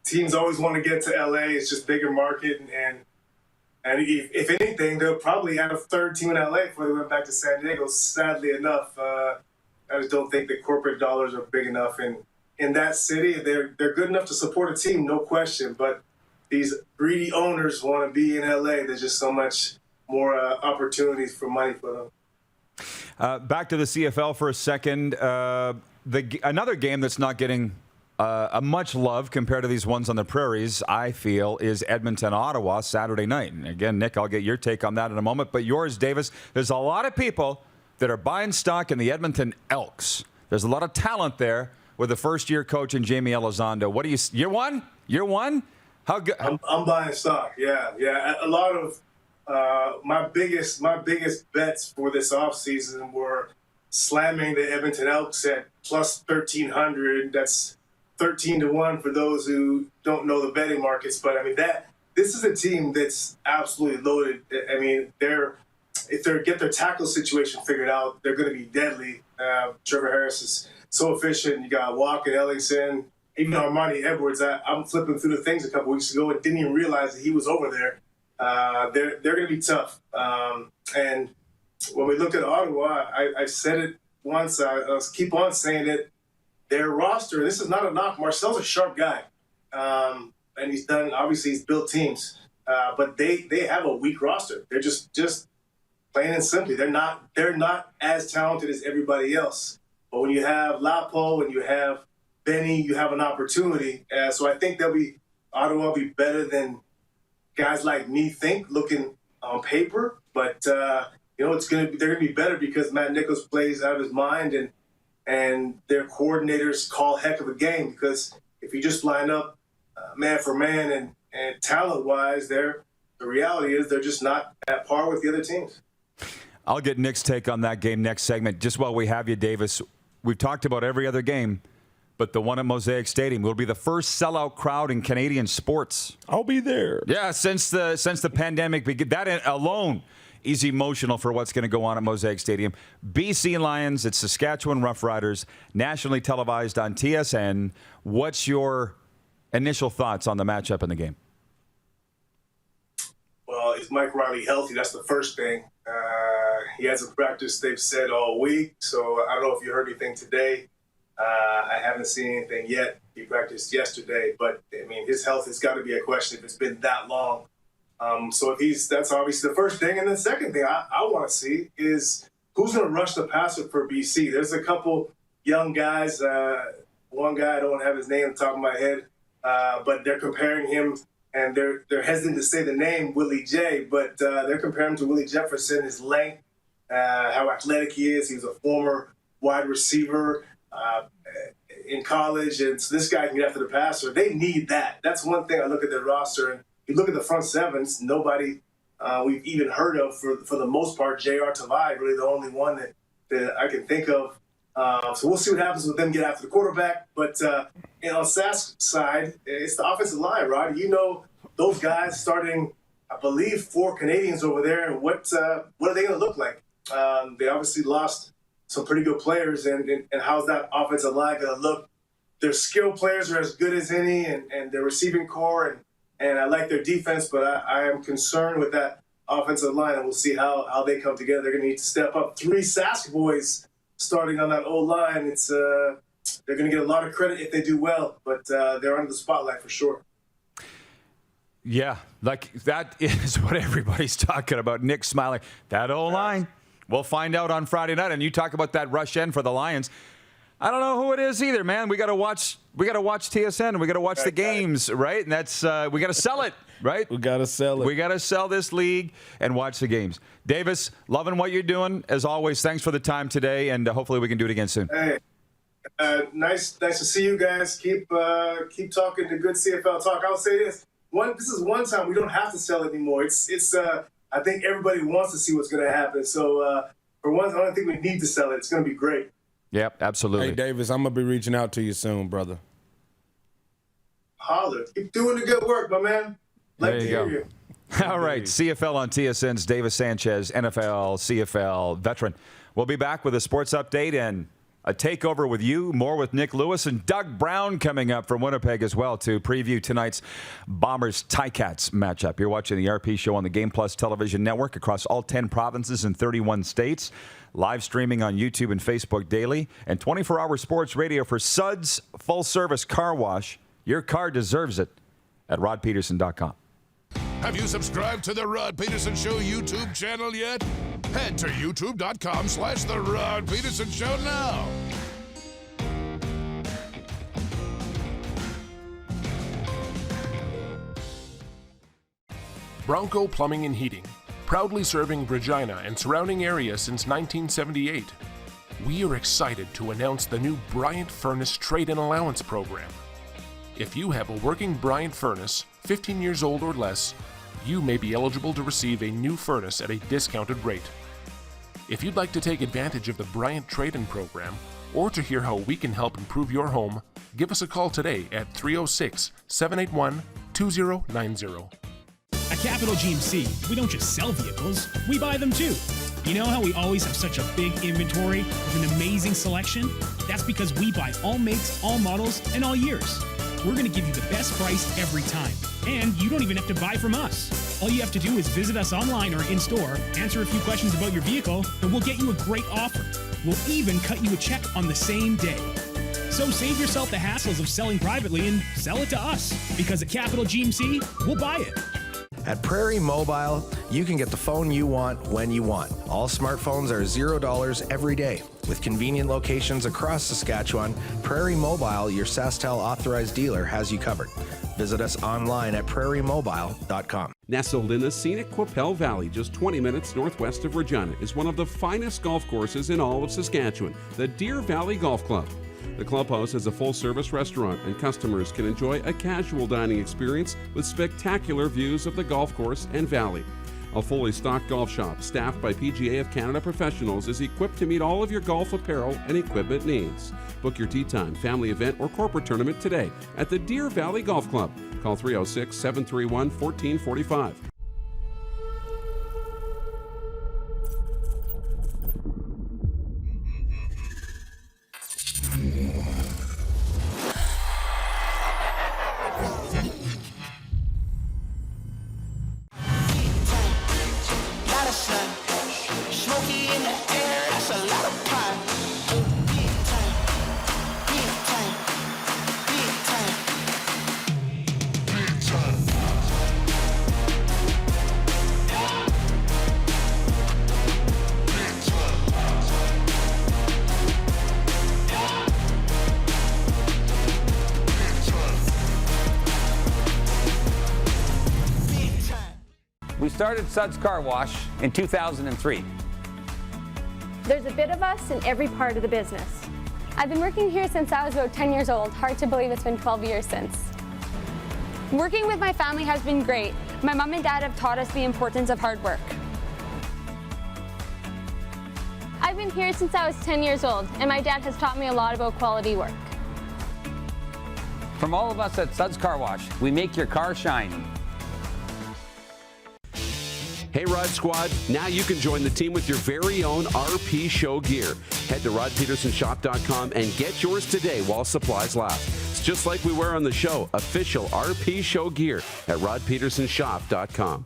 [SPEAKER 10] Teams always want to get to LA. It's just bigger market, and if anything, they'll probably have a third team in LA before they went back to San Diego. Sadly enough, I just don't think the corporate dollars are big enough in that city. They're good enough to support a team, no question. But these greedy owners want to be in LA. There's just so much more opportunities for money for them.
[SPEAKER 2] Back to the CFL for a second. Another game that's not getting a much love compared to these ones on the prairies, I feel, is Edmonton-Ottawa Saturday night. And again, Nick, I'll get your take on that in a moment. But yours, Davis, there's a lot of people that are buying stock in the Edmonton Elks. There's a lot of talent there with the first-year coach and Jamie Elizondo. What do you? Year one? How good?
[SPEAKER 10] I'm buying stock. Yeah. A lot of my biggest bets for this offseason were slamming the Edmonton Elks at plus 1,300. That's 13-1 for those who don't know the betting markets. But I mean this is a team that's absolutely loaded. I mean if they get their tackle situation figured out, they're going to be deadly. Trevor Harris is so efficient. You got Walker, Ellingson, even Armani Edwards. I'm flipping through the things a couple weeks ago and didn't even realize that he was over there. They're going to be tough. And when we look at Ottawa, I said it once. I'll keep on saying it. Their roster, this is not a knock. Marcel's a sharp guy. And he's built teams. But they have a weak roster. They're just plain and simply, they're not as talented as everybody else. But when you have Lapo, when you have Benny, you have an opportunity. So I think Ottawa will be better than guys like me think, looking on paper. But they're going to be better because Matt Nichols plays out of his mind, and their coordinators call heck of a game. Because if you just line up man for man and talent-wise, the reality is they're just not at par with the other teams.
[SPEAKER 2] I'll get Nick's take on that game next segment. Just while we have you, Davis, we've talked about every other game, but the one at Mosaic Stadium will be the first sellout crowd in Canadian sports.
[SPEAKER 16] I'll be there.
[SPEAKER 2] Yeah, since the pandemic began. That alone is emotional for what's going to go on at Mosaic Stadium. BC Lions, it's Saskatchewan Roughriders, nationally televised on TSN. What's your initial thoughts on the matchup in the game?
[SPEAKER 10] Well, is Mike Riley healthy? That's the first thing. He hasn't practiced, they've said, all week. So I don't know if you heard anything today. I haven't seen anything yet. He practiced yesterday. But, I mean, his health has got to be a question if it's been that long. So that's obviously the first thing. And the second thing I want to see is who's going to rush the passer for BC. There's a couple young guys. One guy, I don't have his name on the top of my head, but they're comparing him, and they're hesitant to say the name, Willie J, but they're comparing him to Willie Jefferson, his length, how athletic he is. He was a former wide receiver in college, and so this guy can get after the passer. They need that. That's one thing I look at their roster, and you look at the front sevens, nobody we've even heard of for the most part. J.R. Tavai, really the only one that I can think of. So we'll see what happens with them get after the quarterback. But on Sask's side, it's the offensive line, Roddy. You know those guys starting, I believe, 4 Canadians over there. And what are they going to look like? They obviously lost some pretty good players. And how's that offensive line going to look? Their skill players are as good as any, and their receiving core. And I like their defense, but I am concerned with that offensive line. And we'll see how they come together. They're going to need to step up. 3 Sask boys starting on that O-line. It's they're going to get a lot of credit if they do well, but they're under the spotlight for sure.
[SPEAKER 2] Yeah, like that is what everybody's talking about. Nick smiling. That O-line. We'll find out on Friday night. And you talk about that rush end for the Lions. I don't know who it is either, man. We got to watch TSN and we got to watch the games, right? And that's we got to sell it, right?
[SPEAKER 16] We got to sell it.
[SPEAKER 2] We got to sell this league and watch the games. Davis, loving what you're doing as always. Thanks for the time today, and hopefully we can do it again soon.
[SPEAKER 10] Hey, nice to see you guys. Keep talking to good CFL talk. I'll say this: this is one time we don't have to sell it anymore. It's I think everybody wants to see what's going to happen. So for once, I don't think we need to sell it. It's going to be great.
[SPEAKER 2] Yep, absolutely.
[SPEAKER 16] Hey, Davis, I'm going to be reaching out to you soon, brother.
[SPEAKER 10] Holler. Keep doing the good work, my man. Like to hear you.
[SPEAKER 2] All right, CFL on TSN's Davis Sanchez, NFL, CFL veteran. We'll be back with a sports update and a takeover with you. More with Nick Lewis and Doug Brown coming up from Winnipeg as well to preview tonight's Bombers Ticats matchup. You're watching the RP Show on the Game Plus television network across all 10 provinces and 31 states. Live streaming on YouTube and Facebook daily. And 24-hour sports radio for Suds Full Service Car Wash. Your car deserves it at rodpedersen.com.
[SPEAKER 1] Have you subscribed to the Rod Pedersen Show YouTube channel yet? Head to youtube.com/The Rod Pedersen Show now.
[SPEAKER 17] Bronco Plumbing and Heating, proudly serving Regina and surrounding areas since 1978. We are excited to announce the new Bryant Furnace Trade-in Allowance Program. If you have a working Bryant furnace, 15 years old or less, you may be eligible to receive a new furnace at a discounted rate. If you'd like to take advantage of the Bryant Trade-in Program, or to hear how we can help improve your home, give us a call today at 306-781-2090.
[SPEAKER 14] At Capital GMC, we don't just sell vehicles, we buy them too. You know how we always have such a big inventory with an amazing selection? That's because we buy all makes, all models, and all years. We're going to give you the best price every time. And you don't even have to buy from us. All you have to do is visit us online or in-store, answer a few questions about your vehicle, and we'll get you a great offer. We'll even cut you a check on the same day. So save yourself the hassles of selling privately and sell it to us. Because at Capital GMC, we'll buy it.
[SPEAKER 13] At Prairie Mobile, you can get the phone you want when you want. All smartphones are $0 every day. With convenient locations across Saskatchewan, Prairie Mobile, your SaskTel authorized dealer, has you covered. Visit us online at prairiemobile.com.
[SPEAKER 18] Nestled in the scenic Qu'Appelle Valley, just 20 minutes northwest of Regina, is one of the finest golf courses in all of Saskatchewan, the Deer Valley Golf Club. The clubhouse is a full-service restaurant, and customers can enjoy a casual dining experience with spectacular views of the golf course and valley. A fully stocked golf shop staffed by PGA of Canada professionals is equipped to meet all of your golf apparel and equipment needs. Book your tee time, family event, or corporate tournament today at the Deer Valley Golf Club. Call 306-731-1445.
[SPEAKER 19] We started Suds Car Wash in 2003.
[SPEAKER 20] There's a bit of us in every part of the business. I've been working here since I was about 10 years old. Hard to believe it's been 12 years since. Working with my family has been great. My mom and dad have taught us the importance of hard work. I've been here since I was 10 years old, and my dad has taught me a lot about quality work.
[SPEAKER 19] From all of us at Suds Car Wash, we make your car shine.
[SPEAKER 18] Hey Rod Squad, now you can join the team with your very own RP Show gear. Head to rodpedersenshop.com and get yours today while supplies last. It's just like we wear on the show, official RP Show gear at rodpedersenshop.com.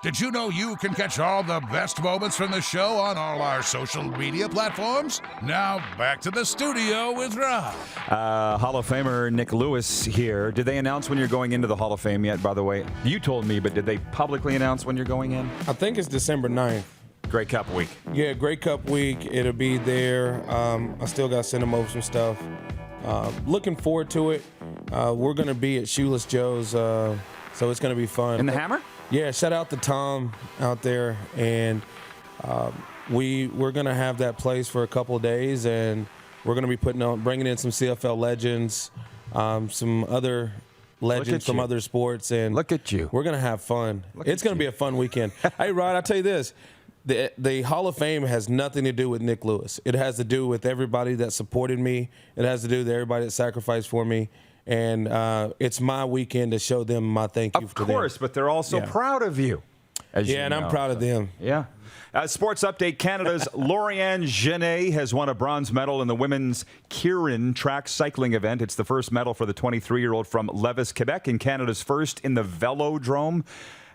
[SPEAKER 1] Did you know you can catch all the best moments from the show on all our social media platforms? Now, back to the studio with Rod.
[SPEAKER 2] Hall of Famer Nick Lewis here. Did they announce when you're going into the Hall of Fame yet, by the way? You told me, but did they publicly announce when you're going in?
[SPEAKER 16] I think it's December 9th.
[SPEAKER 2] Grey Cup week.
[SPEAKER 16] Yeah, Grey Cup week. It'll be there. I still got to send them over some stuff. Looking forward to it. We're going to be at Shoeless Joe's, so it's going to be fun.
[SPEAKER 2] In the Hammer?
[SPEAKER 16] Yeah, shout out to Tom out there, and we're gonna have that place for a couple of days, and we're gonna be bringing in some CFL legends, some other legends from other sports, and
[SPEAKER 2] look at you.
[SPEAKER 16] We're gonna have fun. It's gonna be a fun weekend. Hey, Rod, I'll tell you this: the Hall of Fame has nothing to do with Nick Lewis. It has to do with everybody that supported me. It has to do with everybody that sacrificed for me. And it's my weekend to show them my thank you to them.
[SPEAKER 2] Of course, but they're also proud of you.
[SPEAKER 16] And I'm proud of them.
[SPEAKER 2] Yeah. Sports update, Canada's Lauriane Genet has won a bronze medal in the women's Kirin track cycling event. It's the first medal for the 23-year-old from Lévis, Quebec, and Canada's first in the velodrome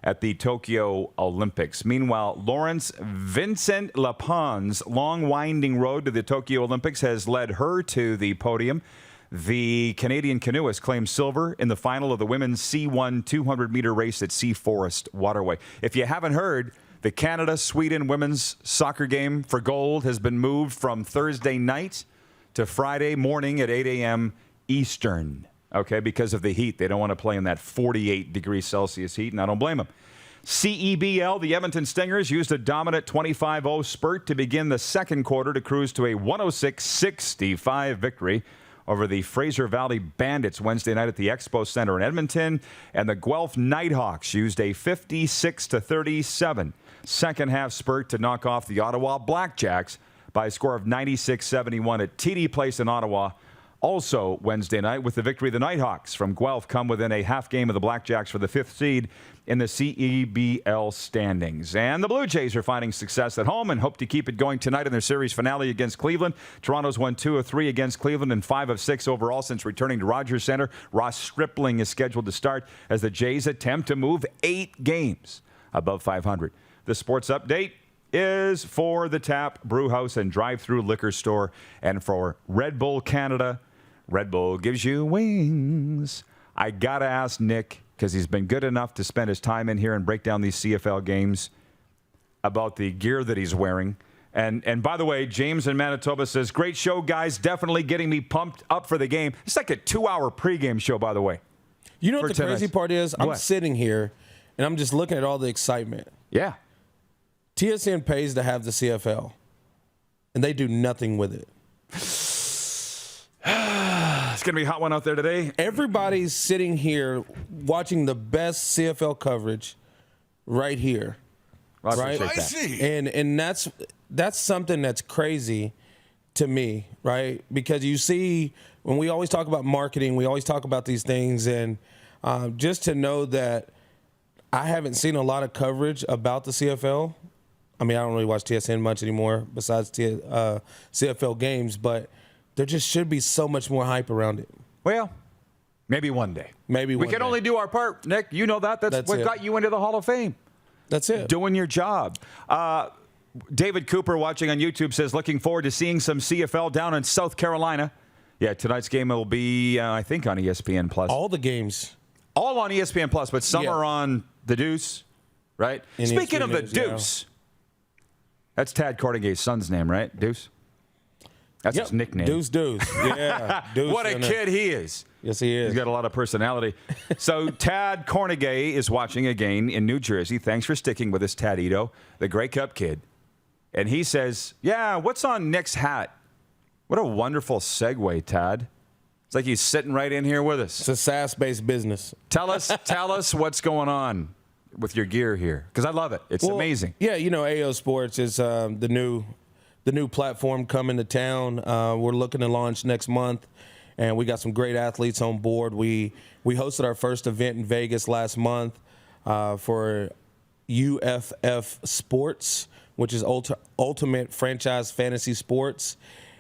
[SPEAKER 2] at the Tokyo Olympics. Meanwhile, Lawrence Vincent Lapon's long winding road to the Tokyo Olympics has led her to the podium. The Canadian canoeist claimed silver in the final of the women's C1 200-meter race at Sea Forest Waterway. If you haven't heard, the Canada-Sweden women's soccer game for gold has been moved from Thursday night to Friday morning at 8 a.m. Eastern, okay, because of the heat. They don't want to play in that 48 degrees Celsius heat, and I don't blame them. CEBL, the Edmonton Stingers, used a dominant 25-0 spurt to begin the second quarter to cruise to a 106-65 victory over the Fraser Valley Bandits Wednesday night at the Expo Center in Edmonton. And the Guelph Nighthawks used a 56-37 second-half spurt to knock off the Ottawa Blackjacks by a score of 96-71 at TD Place in Ottawa. Also Wednesday night, with the victory, the Nighthawks from Guelph come within a half game of the Blackjacks for the 5th seed in the CEBL standings. And the Blue Jays are finding success at home and hope to keep it going tonight in their series finale against Cleveland. Toronto's won 2 of 3 against Cleveland and 5 of 6 overall since returning to Rogers Centre. Ross Stripling is scheduled to start as the Jays attempt to move 8 games above 500. The sports update is for the Tap Brewhouse and Drive-Thru Liquor Store, and for Red Bull Canada. Red Bull gives you wings. I got to ask Nick, because he's been good enough to spend his time in here and break down these CFL games, about the gear that he's wearing. And by the way, James in Manitoba says, great show, guys. Definitely getting me pumped up for the game. It's like a 2-hour pregame show, by the way.
[SPEAKER 16] You know what the crazy part is? I'm
[SPEAKER 2] What?
[SPEAKER 16] sitting here, and I'm just looking at all the excitement.
[SPEAKER 2] Yeah.
[SPEAKER 16] TSN pays to have the CFL, and they do nothing with it.
[SPEAKER 2] It's going to be a hot one out there today.
[SPEAKER 16] Everybody's sitting here watching the best CFL coverage right here.
[SPEAKER 2] Well, I
[SPEAKER 16] right?
[SPEAKER 2] appreciate that.
[SPEAKER 1] I see.
[SPEAKER 16] And that's something that's crazy to me, right? Because you see, when we always talk about marketing, we always talk about these things, and just to know that I haven't seen a lot of coverage about the CFL. I mean, I don't really watch TSN much anymore besides CFL games, but there just should be so much more hype around it.
[SPEAKER 2] Well, maybe one day.
[SPEAKER 16] Maybe
[SPEAKER 2] we
[SPEAKER 16] one
[SPEAKER 2] can
[SPEAKER 16] day.
[SPEAKER 2] only do our part, Nick. You know that. That's what
[SPEAKER 16] it.
[SPEAKER 2] got you into the Hall of Fame.
[SPEAKER 16] That's it.
[SPEAKER 2] Doing your job. David Cooper watching on YouTube says, looking forward to seeing some CFL down in South Carolina. Yeah, tonight's game will be, I think, on ESPN+.
[SPEAKER 16] All the games.
[SPEAKER 2] All on ESPN+, but some are on The Deuce, right?
[SPEAKER 16] In
[SPEAKER 2] Speaking
[SPEAKER 16] ESPN
[SPEAKER 2] of The
[SPEAKER 16] News, yeah.
[SPEAKER 2] Deuce, that's Tad Cortingay's son's name, right? Deuce? That's his nickname.
[SPEAKER 16] Deuce. Yeah. Deuce.
[SPEAKER 2] What a kid he is.
[SPEAKER 16] Yes, he is.
[SPEAKER 2] He's got a lot of personality. So Tad Cornegay is watching a game in New Jersey. Thanks for sticking with us, Tadito, the Grey Cup kid. And he says, yeah, what's on Nick's hat? What a wonderful segue, Tad. It's like he's sitting right in here with us.
[SPEAKER 16] It's a SaaS-based business.
[SPEAKER 2] Tell us what's going on with your gear here, because I love it. It's amazing.
[SPEAKER 16] Yeah, you know, AO Sports is the new platform coming to town. We're looking to launch next month, and we got some great athletes on board. We hosted our first event in Vegas last month for UFF Sports, which is Ultimate Franchise Fantasy Sports.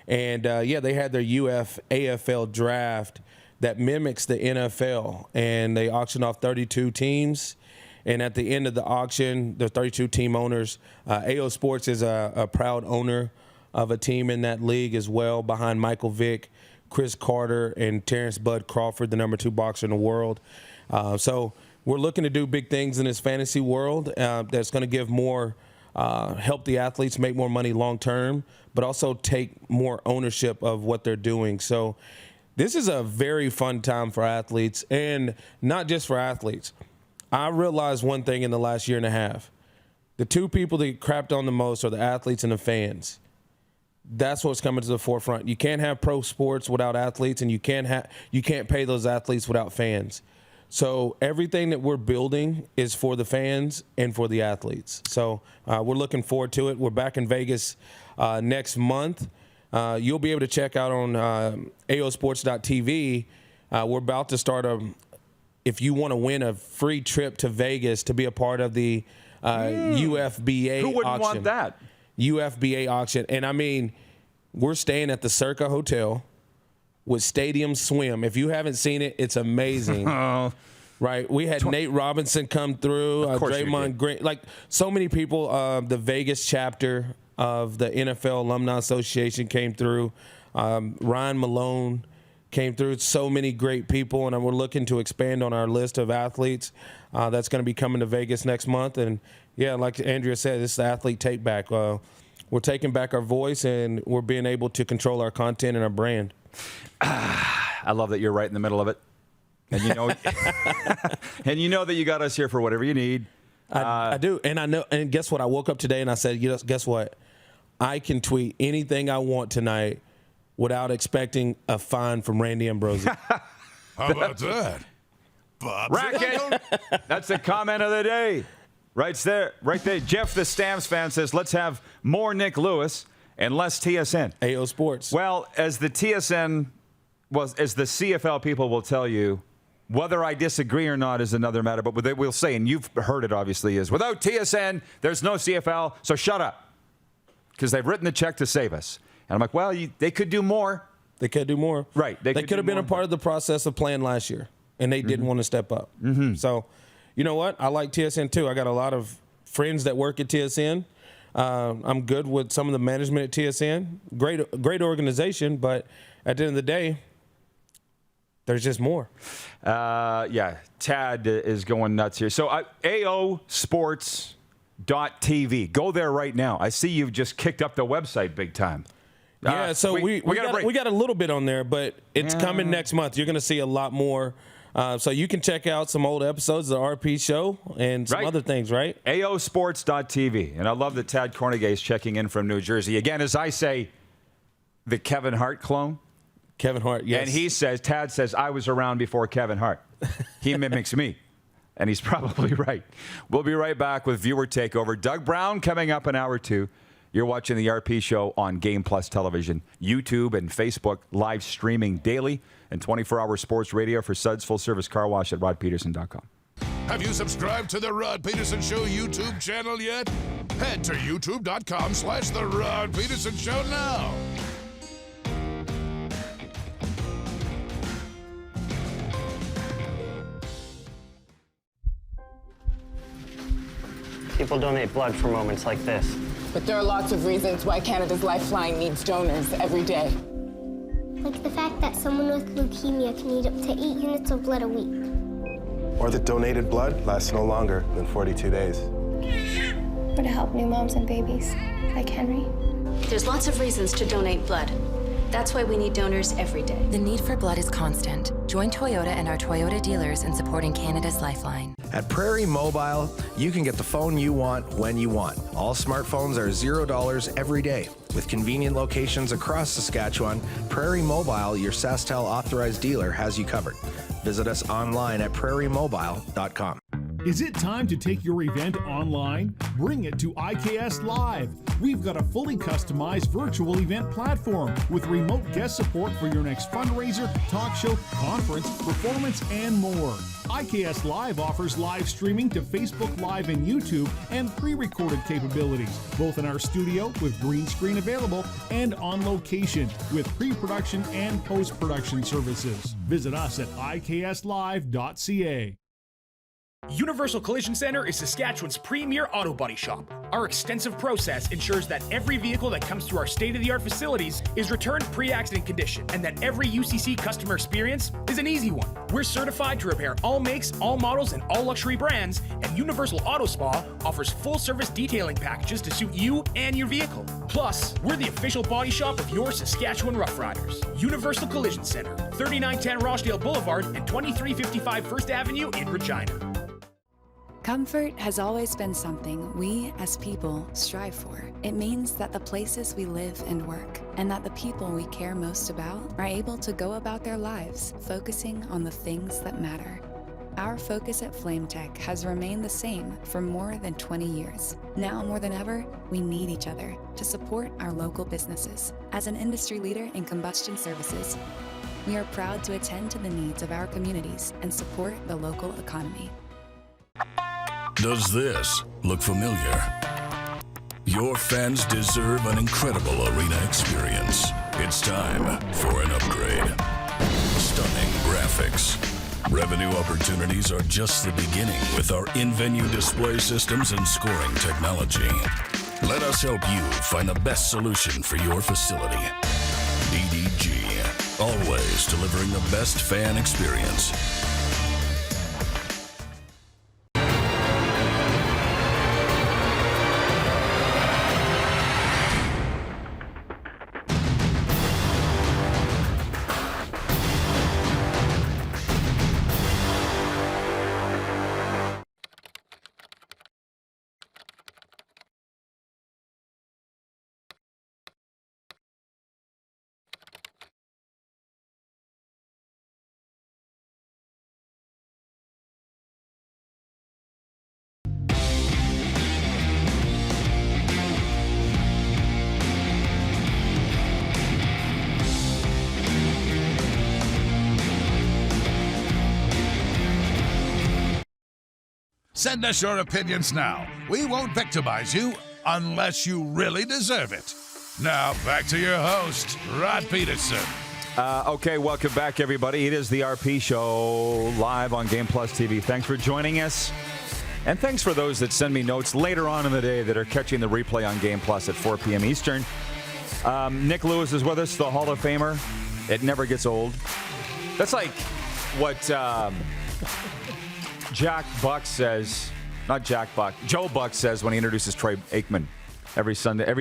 [SPEAKER 16] And, they had their AFL draft that mimics the NFL. And they auctioned off 32 teams. And at the end of the auction, the 32 team owners, AO Sports is a proud owner of a team in that league as well, behind Michael Vick, Chris Carter, and Terrence Bud Crawford, the number 2 boxer in the world. So we're looking to do big things in this fantasy world that's going to give more help the athletes make more money long term, but also take more ownership of what they're doing. So this is a very fun time for athletes, and not just for athletes. I realized one thing in the last year and a half. The two people that crapped on the most are the athletes and the fans. That's what's coming to the forefront. You can't have pro sports without athletes, and you can't pay those athletes without fans. So everything that we're building is for the fans and for the athletes. So we're looking forward to it. We're back in Vegas next month. You'll be able to check out on aosports.tv. We're about to start if you want to win a free trip to Vegas to be a part of the UFBA auction.
[SPEAKER 2] Who wouldn't want that?
[SPEAKER 16] UFBA auction. And, I mean, we're staying at the Circa Hotel with Stadium Swim. If you haven't seen it, it's amazing. Right? We had Nate Robinson come through, Draymond Green, like so many people. The Vegas chapter of the NFL Alumni Association came through. Ryan Malone came through. So many great people, and we're looking to expand on our list of athletes that's going to be coming to Vegas next month. And, yeah, like Andrea said, this is the athlete take back. We're taking back our voice, and we're being able to control our content and our brand.
[SPEAKER 2] I love that you're right in the middle of it, and you know, and you know that you got us here for whatever you need.
[SPEAKER 16] I do, and I know. And guess what? I woke up today and I said, guess what? I can tweet anything I want tonight without expecting a fine from Randy Ambrosi.
[SPEAKER 1] How about that?
[SPEAKER 2] Racket. That's the comment of the day. Right there. Jeff, the Stamps fan, says, let's have more Nick Lewis and less TSN.
[SPEAKER 16] AO Sports.
[SPEAKER 2] Well, as the CFL people will tell you, whether I disagree or not is another matter. But what they will say, and you've heard it obviously, is without TSN, there's no CFL, so shut up. Because they've written the check to save us. And I'm like, well, they could do more.
[SPEAKER 16] They could do more.
[SPEAKER 2] Right.
[SPEAKER 16] They could have been a part of the process of playing last year, and they didn't want to step up. Mm-hmm. So, you know what? I like TSN too. I got a lot of friends that work at TSN. I'm good with some of the management at TSN. Great organization, but at the end of the day, there's just more.
[SPEAKER 2] Yeah, Tad is going nuts here. So AO Sports TV. Go there right now. I see you've just kicked up the website big time.
[SPEAKER 16] Yeah, so we got a little bit on there, but it's coming next month. You're going to see a lot more. So you can check out some old episodes of the RP show and some other things, right?
[SPEAKER 2] AOsports.tv. And I love that Tad Cornegay is checking in from New Jersey. Again, as I say, the Kevin Hart clone.
[SPEAKER 16] Kevin Hart, yes.
[SPEAKER 2] And he says, Tad says, I was around before Kevin Hart. He mimics me. And he's probably right. We'll be right back with Viewer Takeover. Doug Brown coming up in hour 2. You're watching the RP Show on Game Plus Television, YouTube, and Facebook, live streaming daily, and 24-hour sports radio for Suds Full Service Car Wash at rodpedersen.com.
[SPEAKER 1] Have you subscribed to the Rod Pedersen Show YouTube channel yet? Head to youtube.com/The Rod Pedersen Show now.
[SPEAKER 7] People donate blood for moments like this.
[SPEAKER 8] But there are lots of reasons why Canada's Lifeline needs donors every day.
[SPEAKER 9] Like the fact that someone with leukemia can need up to 8 units of blood a week.
[SPEAKER 4] Or that donated blood lasts no longer than 42 days.
[SPEAKER 20] Or to help new moms and babies, like Henry.
[SPEAKER 11] There's lots of reasons to donate blood. That's why we need donors every day.
[SPEAKER 12] The need for blood is constant. Join Toyota and our Toyota dealers in supporting Canada's Lifeline.
[SPEAKER 13] At Prairie Mobile, you can get the phone you want when you want. All smartphones are $0 every day. With convenient locations across Saskatchewan, Prairie Mobile, your SaskTel authorized dealer, has you covered. Visit us online at prairiemobile.com.
[SPEAKER 14] Is it time to take your event online? Bring it to IKS Live. We've got a fully customized virtual event platform with remote guest support for your next fundraiser, talk show, conference, performance, and more. IKS Live offers live streaming to Facebook Live and YouTube and pre-recorded capabilities, both in our studio with green screen available and on location with pre-production and post-production services. Visit us at ikslive.ca.
[SPEAKER 21] Universal Collision Center is Saskatchewan's premier auto body shop. Our extensive process ensures that every vehicle that comes through our state-of-the-art facilities is returned pre-accident condition and that every UCC customer experience is an easy one. We're certified to repair all makes, all models, and all luxury brands, and Universal Auto Spa offers full-service detailing packages to suit you and your vehicle. Plus, we're the official body shop of your Saskatchewan Rough Riders. Universal Collision Center, 3910 Rochdale Boulevard and 2355 First Avenue in Regina.
[SPEAKER 5] Comfort has always been something we, as people, strive for. It means that the places we live and work, and that the people we care most about, are able to go about their lives, focusing on the things that matter. Our focus at FlameTech has remained the same for more than 20 years. Now more than ever, we need each other to support our local businesses. As an industry leader in combustion services, we are proud to attend to the needs of our communities and support the local economy.
[SPEAKER 1] Does this look familiar? Your fans deserve an incredible arena experience. It's time for an upgrade. Stunning graphics. Revenue opportunities are just the beginning with our in-venue display systems and scoring technology. Let us help you find the best solution for your facility. DDG, always delivering the best fan experience. Send us your opinions now. We won't victimize you unless you really deserve it. Now, back to your host, Rod Pedersen.
[SPEAKER 2] Okay, welcome back, everybody. It is the RP Show live on Game Plus TV. Thanks for joining us. And thanks for those that send me notes later on in the day that are catching the replay on Game Plus at 4 p.m. Eastern. Nick Lewis is with us, the Hall of Famer. It never gets old. That's like what Jack Buck says not Jack Buck. Joe Buck says when he introduces Troy Aikman every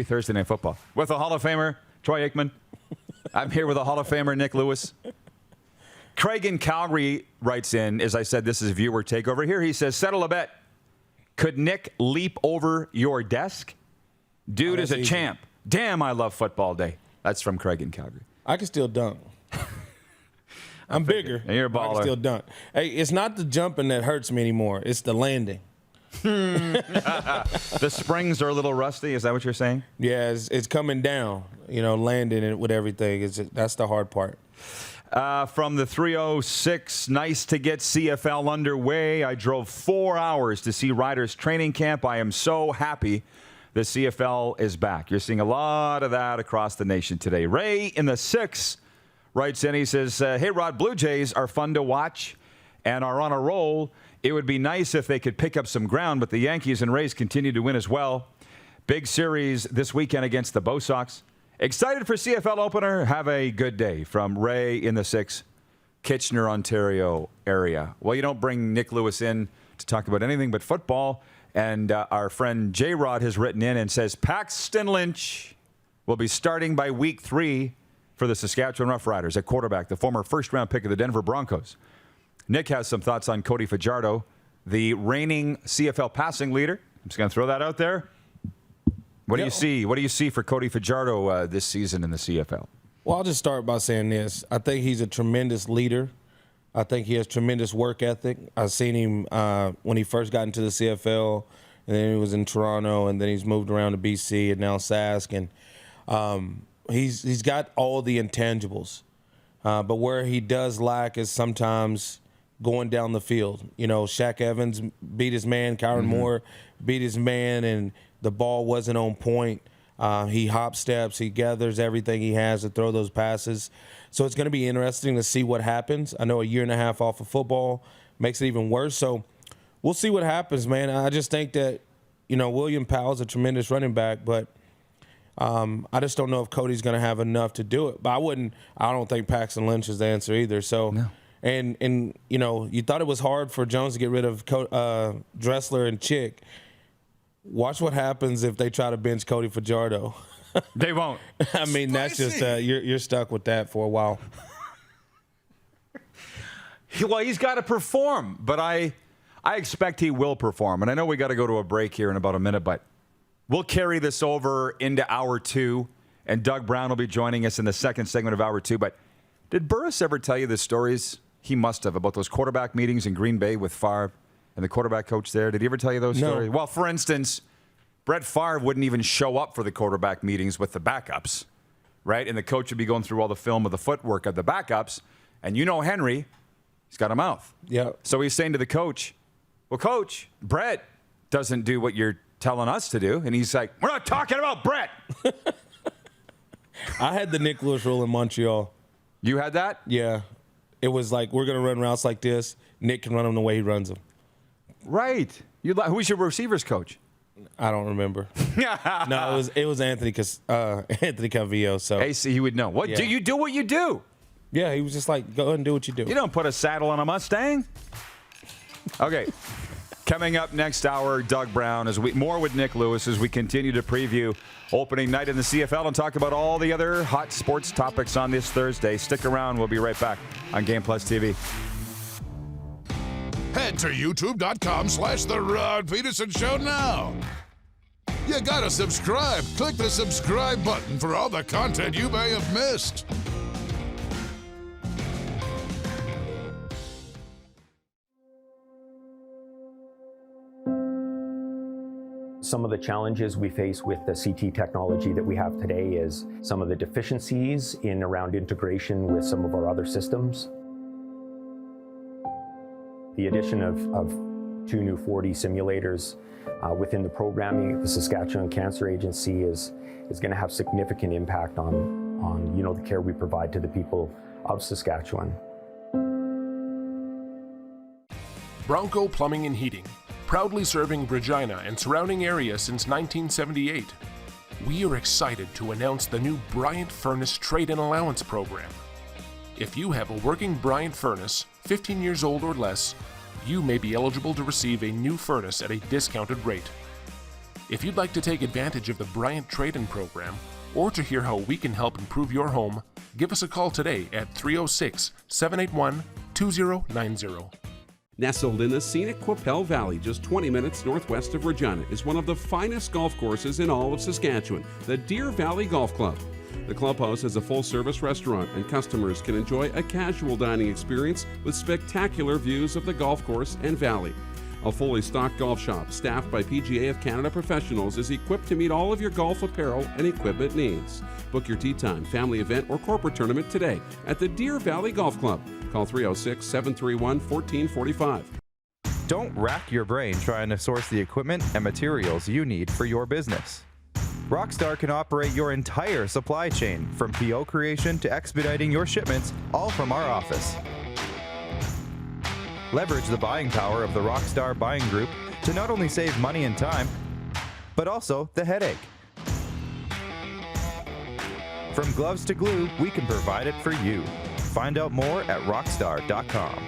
[SPEAKER 2] Thursday Night Football. With a Hall of Famer, Troy Aikman. I'm here with a Hall of Famer, Nick Lewis. Craig in Calgary writes in, as I said, this is viewer takeover here. He says, settle a bet. Could Nick leap over your desk? Dude is a champ. Damn, I love football day. That's from Craig in Calgary.
[SPEAKER 16] I can still dunk. I'm bigger.
[SPEAKER 2] And you're a baller.
[SPEAKER 16] I can still dunk. Hey, it's not the jumping that hurts me anymore. It's the landing.
[SPEAKER 2] The springs are a little rusty. Is that what you're saying?
[SPEAKER 16] Yeah, it's coming down. Landing it with everything. That's the hard part.
[SPEAKER 2] From the 306, nice to get CFL underway. I drove 4 hours to see Riders training camp. I am so happy the CFL is back. You're seeing a lot of that across the nation today. Ray in the 6 writes in, he says, hey, Rod, Blue Jays are fun to watch and are on a roll. It would be nice if they could pick up some ground, but the Yankees and Rays continue to win as well. Big series this weekend against the Bo Sox. Excited for CFL opener? Have a good day. From Ray in the 6, Kitchener, Ontario area. Well, you don't bring Nick Lewis in to talk about anything but football. And our friend J-Rod has written in and says, Paxton Lynch will be starting by week 3 for the Saskatchewan Roughriders at quarterback, the former first-round pick of the Denver Broncos. Nick has some thoughts on Cody Fajardo, the reigning CFL passing leader. I'm just going to throw that out there. What do you see? What do you see for Cody Fajardo this season in the CFL?
[SPEAKER 16] Well, I'll just start by saying this. I think he's a tremendous leader. I think he has tremendous work ethic. I've seen him when he first got into the CFL, and then he was in Toronto, and then he's moved around to BC and now Sask. And he's got all the intangibles. But where he does lack is sometimes going down the field. Shaq Evans beat his man. Kyron Moore beat his man, and the ball wasn't on point. He hop steps. He gathers everything he has to throw those passes. So it's going to be interesting to see what happens. I know a year and a half off of football makes it even worse. So we'll see what happens, man. I just think that, William Powell's a tremendous running back, but I just don't know if Cody's going to have enough to do it. But I don't think Paxton Lynch is the answer either. So, no. And you thought it was hard for Jones to get rid of Dressler and Chick. Watch what happens if they try to bench Cody Fajardo.
[SPEAKER 2] They won't.
[SPEAKER 16] I mean, that's just you're stuck with that for a while.
[SPEAKER 2] Well, he's got to perform, but I expect he will perform. And I know we got to go to a break here in about a minute, but we'll carry this over into hour 2, and Doug Brown will be joining us in the second segment of hour 2. But did Burris ever tell you the stories? He must have, about those quarterback meetings in Green Bay with Favre and the quarterback coach there. Did he ever tell you those stories? Well, for instance, Brett Favre wouldn't even show up for the quarterback meetings with the backups, right? And the coach would be going through all the film of the footwork of the backups. And Henry, he's got a mouth.
[SPEAKER 16] Yeah.
[SPEAKER 2] So he's saying to the coach, well, Coach, Brett doesn't do what you're telling us to do. And he's like, we're not talking about Brett.
[SPEAKER 16] I had the Nick Lewis rule in Montreal.
[SPEAKER 2] You had that?
[SPEAKER 16] Yeah. It was like, we're going to run routes like this. Nick can run them the way he runs them.
[SPEAKER 2] Right. Who's your receivers coach?
[SPEAKER 16] I don't remember. No, it was Anthony Calvillo. So
[SPEAKER 2] AC, he would know. What do you do? What you do?
[SPEAKER 16] Yeah, he was just like, go ahead and do what you do.
[SPEAKER 2] You don't put a saddle on a Mustang. Okay. Coming up next hour, Doug Brown, more with Nick Lewis as we continue to preview opening night in the CFL and talk about all the other hot sports topics on this Thursday. Stick around. We'll be right back on Game Plus TV.
[SPEAKER 1] Head to youtube.com/The Rod Pedersen Show now. You gotta subscribe. Click the subscribe button for all the content you may have missed.
[SPEAKER 3] Some of the challenges we face with the CT technology that we have today is some of the deficiencies around integration with some of our other systems. The addition of 2 new 4D simulators within the programming of the Saskatchewan Cancer Agency is going to have significant impact on the care we provide to the people of Saskatchewan.
[SPEAKER 17] Bronco Plumbing and Heating, proudly serving Regina and surrounding areas since 1978. We are excited to announce the new Bryant Furnace Trade-in Allowance Program. If you have a working Bryant furnace, 15 years old or less, you may be eligible to receive a new furnace at a discounted rate. If you'd like to take advantage of the Bryant Trade-In Program, or to hear how we can help improve your home, give us a call today at 306-781-2090.
[SPEAKER 18] Nestled in the scenic Qu'Appelle Valley, just 20 minutes northwest of Regina, is one of the finest golf courses in all of Saskatchewan, the Deer Valley Golf Club. The clubhouse has a full-service restaurant, and customers can enjoy a casual dining experience with spectacular views of the golf course and valley. A fully stocked golf shop, staffed by PGA of Canada professionals, is equipped to meet all of your golf apparel and equipment needs. Book your tee time, family event, or corporate tournament today at the Deer Valley Golf Club. Call 306-731-1445.
[SPEAKER 6] Don't rack your brain trying to source the equipment and materials you need for your business. Rockstar can operate your entire supply chain, from PO creation to expediting your shipments, all from our office. Leverage the buying power of the Rockstar Buying Group to not only save money and time, but also the headache. From gloves to glue, we can provide it for you. Find out more at rockstar.com.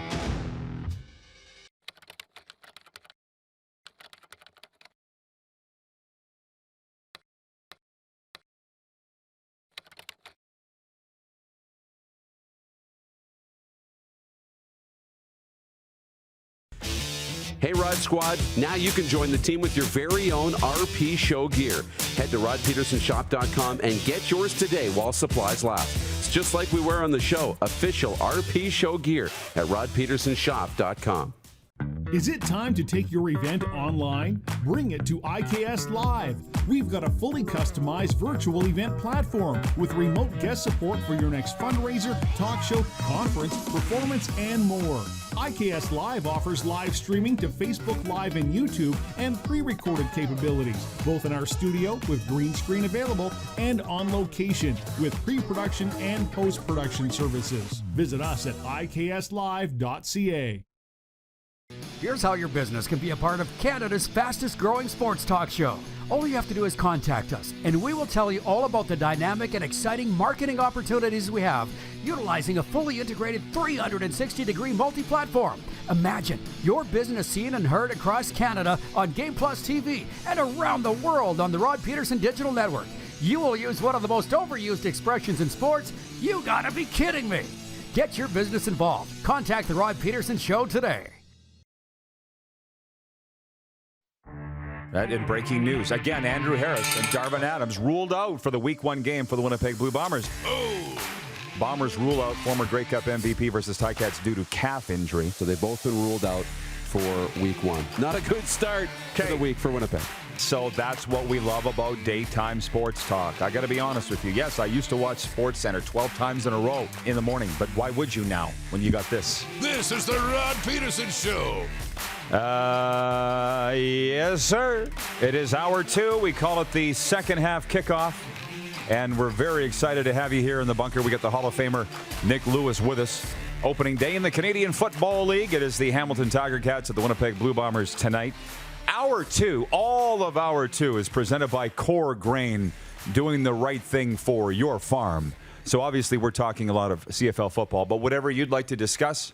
[SPEAKER 18] Hey Rod Squad, now you can join the team with your very own RP Show gear. Head to rodpedersenshop.com and get yours today while supplies last. It's just like we wear on the show, official RP Show gear at rodpedersenshop.com.
[SPEAKER 22] Is it time to take your event online? Bring it to IKS Live. We've got a fully customized virtual event platform with remote guest support for your next fundraiser, talk show, conference, performance, and more. IKS Live offers live streaming to Facebook Live and YouTube and pre-recorded capabilities, both in our studio with green screen available and on location with pre-production and post-production services. Visit us at ikslive.ca.
[SPEAKER 15] Here's how your business can be a part of Canada's fastest growing sports talk show. All you have to do is contact us, and we will tell you all about the dynamic and exciting marketing opportunities we have, utilizing a fully integrated 360-degree multi-platform. Imagine your business seen and heard across Canada on Game Plus TV and around the world on the Rod Pedersen Digital Network. You will use one of the most overused expressions in sports. You gotta be kidding me. Get your business involved. Contact the Rod Pedersen Show today.
[SPEAKER 2] In breaking news, again, Andrew Harris and Darvin Adams ruled out for the Week 1 game for the Winnipeg Blue Bombers. Bombers rule out former Grey Cup MVP versus Ticats due to calf injury.
[SPEAKER 18] So they've both been ruled out for Week 1. Not a good start to the week for Winnipeg.
[SPEAKER 2] So that's what we love about daytime sports talk. I got to be honest with you. Yes, I used to watch Sports Center 12 times in a row in the morning, but why would you now when you got this?
[SPEAKER 1] This is the Rod Pedersen Show.
[SPEAKER 2] Yes, sir. It is hour 2. We call it the second half kickoff. And we're very excited to have you here in the bunker. We got the Hall of Famer Nick Lewis with us. Opening day in the Canadian Football League. It is the Hamilton Tiger Cats at the Winnipeg Blue Bombers tonight. Hour 2, all of hour 2 is presented by Core Grain, doing the right thing for your farm. So obviously we're talking a lot of CFL football, but whatever you'd like to discuss,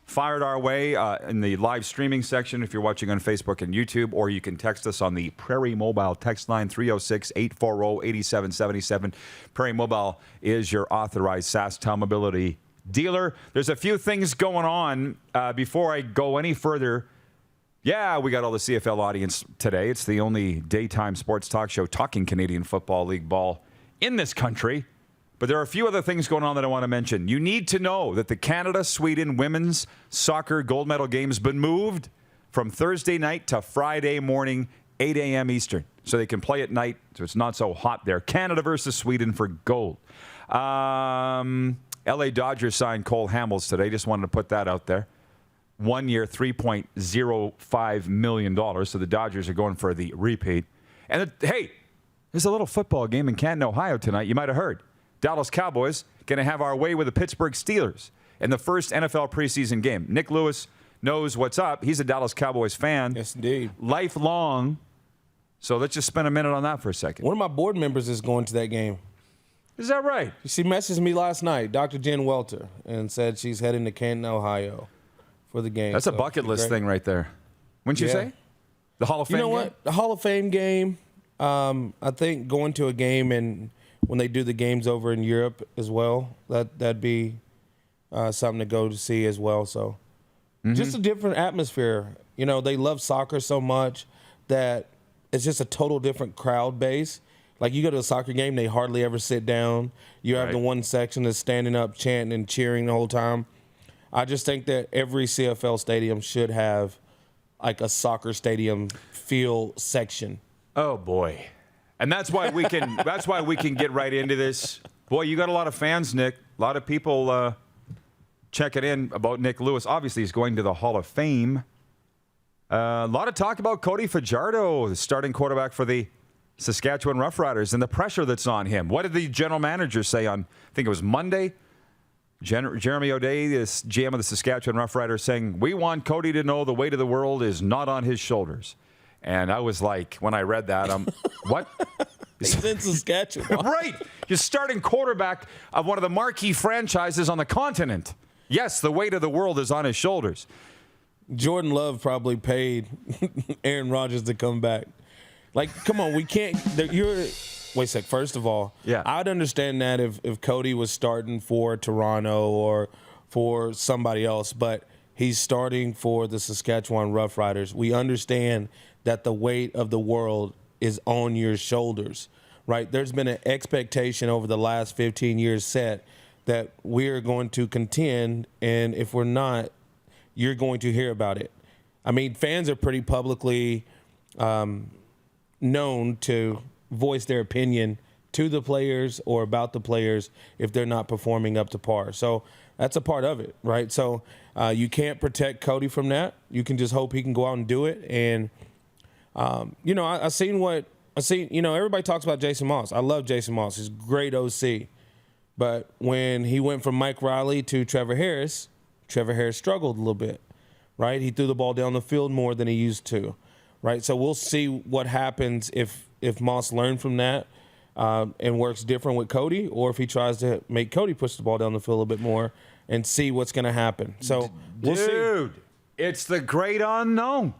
[SPEAKER 2] fire it our way in the live streaming section if you're watching on Facebook and YouTube, or you can text us on the Prairie Mobile text line 306-840-8777. Prairie Mobile is your authorized SaskTel Mobility dealer. There's a few things going on before I go any further. Yeah, we got all the CFL audience today. It's the only daytime sports talk show talking Canadian Football League ball in this country. But there are a few other things going on that I want to mention. You need to know that the Canada-Sweden women's soccer gold medal game has been moved from Thursday night to Friday morning, 8 a.m. Eastern. So they can play at night, so it's not so hot there. Canada versus Sweden for gold. LA Dodgers signed Cole Hamels today. Just wanted to put that out there. 1 year, $3.05 million. So the Dodgers are going for the repeat. And hey, there's a little football game in Canton, Ohio tonight. You might have heard. Dallas Cowboys going to have our way with the Pittsburgh Steelers in the first NFL preseason game. Nick Lewis knows what's up. He's a Dallas Cowboys fan.
[SPEAKER 16] Yes, indeed.
[SPEAKER 2] Lifelong. So let's just spend a minute on that for a second.
[SPEAKER 16] One of my board members is going to that game.
[SPEAKER 2] Is that right?
[SPEAKER 16] She messaged me last night, Dr. Jen Welter, and said she's heading to Canton, Ohio for the game.
[SPEAKER 2] That's a bucket list thing right there. Wouldn't you say? The Hall of Fame game?
[SPEAKER 16] What? The Hall of Fame game, I think going to a game and when they do the games over in Europe as well, that'd be something to go to see as well. So just a different atmosphere. They love soccer so much that it's just a total different crowd base. Like you go to a soccer game, they hardly ever sit down. You have the one section that's standing up, chanting and cheering the whole time. I just think that every CFL stadium should have like a soccer stadium feel section.
[SPEAKER 2] Oh boy. And that's why we can get right into this. Boy, you got a lot of fans, Nick. A lot of people checking in about Nick Lewis. Obviously, he's going to the Hall of Fame. A lot of talk about Cody Fajardo, the starting quarterback for the Saskatchewan Roughriders, and the pressure that's on him. What did the general manager say on, I think it was Monday? Jeremy O'Day, this GM of the Saskatchewan Roughriders, saying, we want Cody to know the weight of the world is not on his shoulders. And I was like, when I read that, what?
[SPEAKER 16] He's in Saskatchewan.
[SPEAKER 2] Right. You're starting quarterback of one of the marquee franchises on the continent. Yes, the weight of the world is on his shoulders.
[SPEAKER 16] Jordan Love probably paid Aaron Rodgers to come back. Like, come on, we can't. Wait a sec. First of all, I'd understand that if Cody was starting for Toronto or for somebody else, but he's starting for the Saskatchewan Roughriders. We understand that the weight of the world is on your shoulders, right? There's been an expectation over the last 15 years set that we're going to contend, and if we're not, you're going to hear about it. I mean, fans are pretty publicly known to voice their opinion to the players or about the players if they're not performing up to par. So that's a part of it, right? So you can't protect Cody from that. You can just hope he can go out and do it. And, I seen, everybody talks about Jason Moss. I love Jason Moss. He's a great OC. But when he went from Mike Riley to Trevor Harris struggled a little bit, right? He threw the ball down the field more than he used to, right? So we'll see what happens if Moss learned from that and works different with Cody, or if he tries to make Cody push the ball down the field a little bit more and see what's going to happen. So we'll see.
[SPEAKER 2] Dude, it's the great unknown.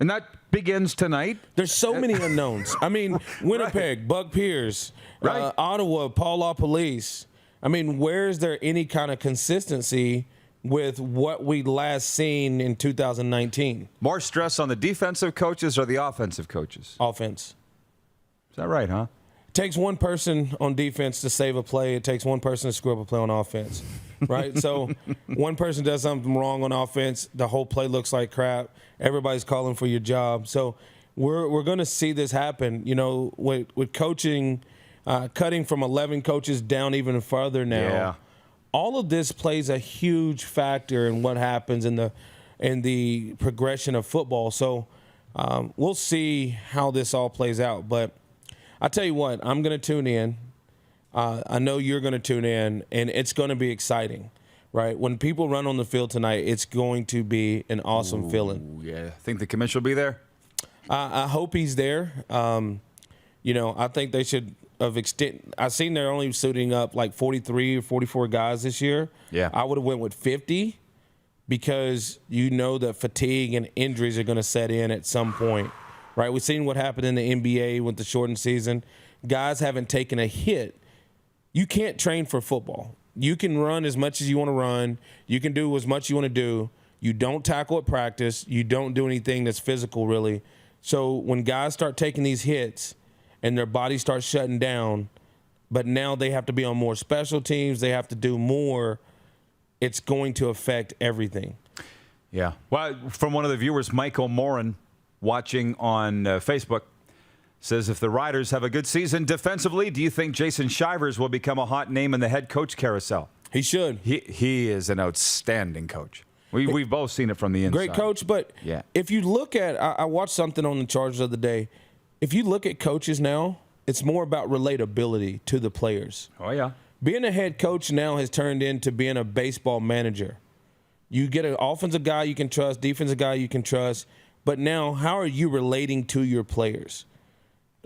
[SPEAKER 2] And that begins tonight.
[SPEAKER 16] There's so many unknowns. I mean, Winnipeg, Buck Pierce, Ottawa, Paul LaPolice. I mean, where is there any kind of consistency with what we last seen in 2019?
[SPEAKER 2] More stress on the defensive coaches or the offensive coaches?
[SPEAKER 16] Offense.
[SPEAKER 2] Is that right, huh?
[SPEAKER 16] It takes one person on defense to save a play. It takes one person to screw up a play on offense, right? So one person does something wrong on offense, the whole play looks like crap. Everybody's calling for your job. So we're going to see this happen, with coaching, cutting from 11 coaches down even further now.
[SPEAKER 2] Yeah.
[SPEAKER 16] All of this plays a huge factor in what happens in the progression of football. So we'll see how this all plays out. But I tell you what, I'm going to tune in. I know you're going to tune in, and it's going to be exciting, right? When people run on the field tonight, it's going to be an awesome feeling.
[SPEAKER 2] Yeah, think the commissioner will be there?
[SPEAKER 16] I hope he's there. I think they should have extended. I've seen they're only suiting up like 43 or 44 guys this year.
[SPEAKER 2] Yeah.
[SPEAKER 16] I would have went with 50 because that fatigue and injuries are going to set in at some point, right? We've seen what happened in the NBA with the shortened season. Guys haven't taken a hit. You can't train for football. You can run as much as you want to run. You can do as much as you want to do. You don't tackle at practice. You don't do anything that's physical, really. So when guys start taking these hits and their body starts shutting down, but now they have to be on more special teams, they have to do more, it's going to affect everything.
[SPEAKER 2] Yeah. Well, from one of the viewers, Michael Morin, watching on Facebook, says, if the Riders have a good season defensively, do you think Jason Shivers will become a hot name in the head coach carousel?
[SPEAKER 16] He should.
[SPEAKER 2] He is an outstanding coach. We've both seen it from the inside.
[SPEAKER 16] Great coach, but if you look at, I watched something on the Chargers the other day. If you look at coaches now, it's more about relatability to the players.
[SPEAKER 2] Oh, yeah.
[SPEAKER 16] Being a head coach now has turned into being a baseball manager. You get an offensive guy you can trust, defensive guy you can trust, but now how are you relating to your players?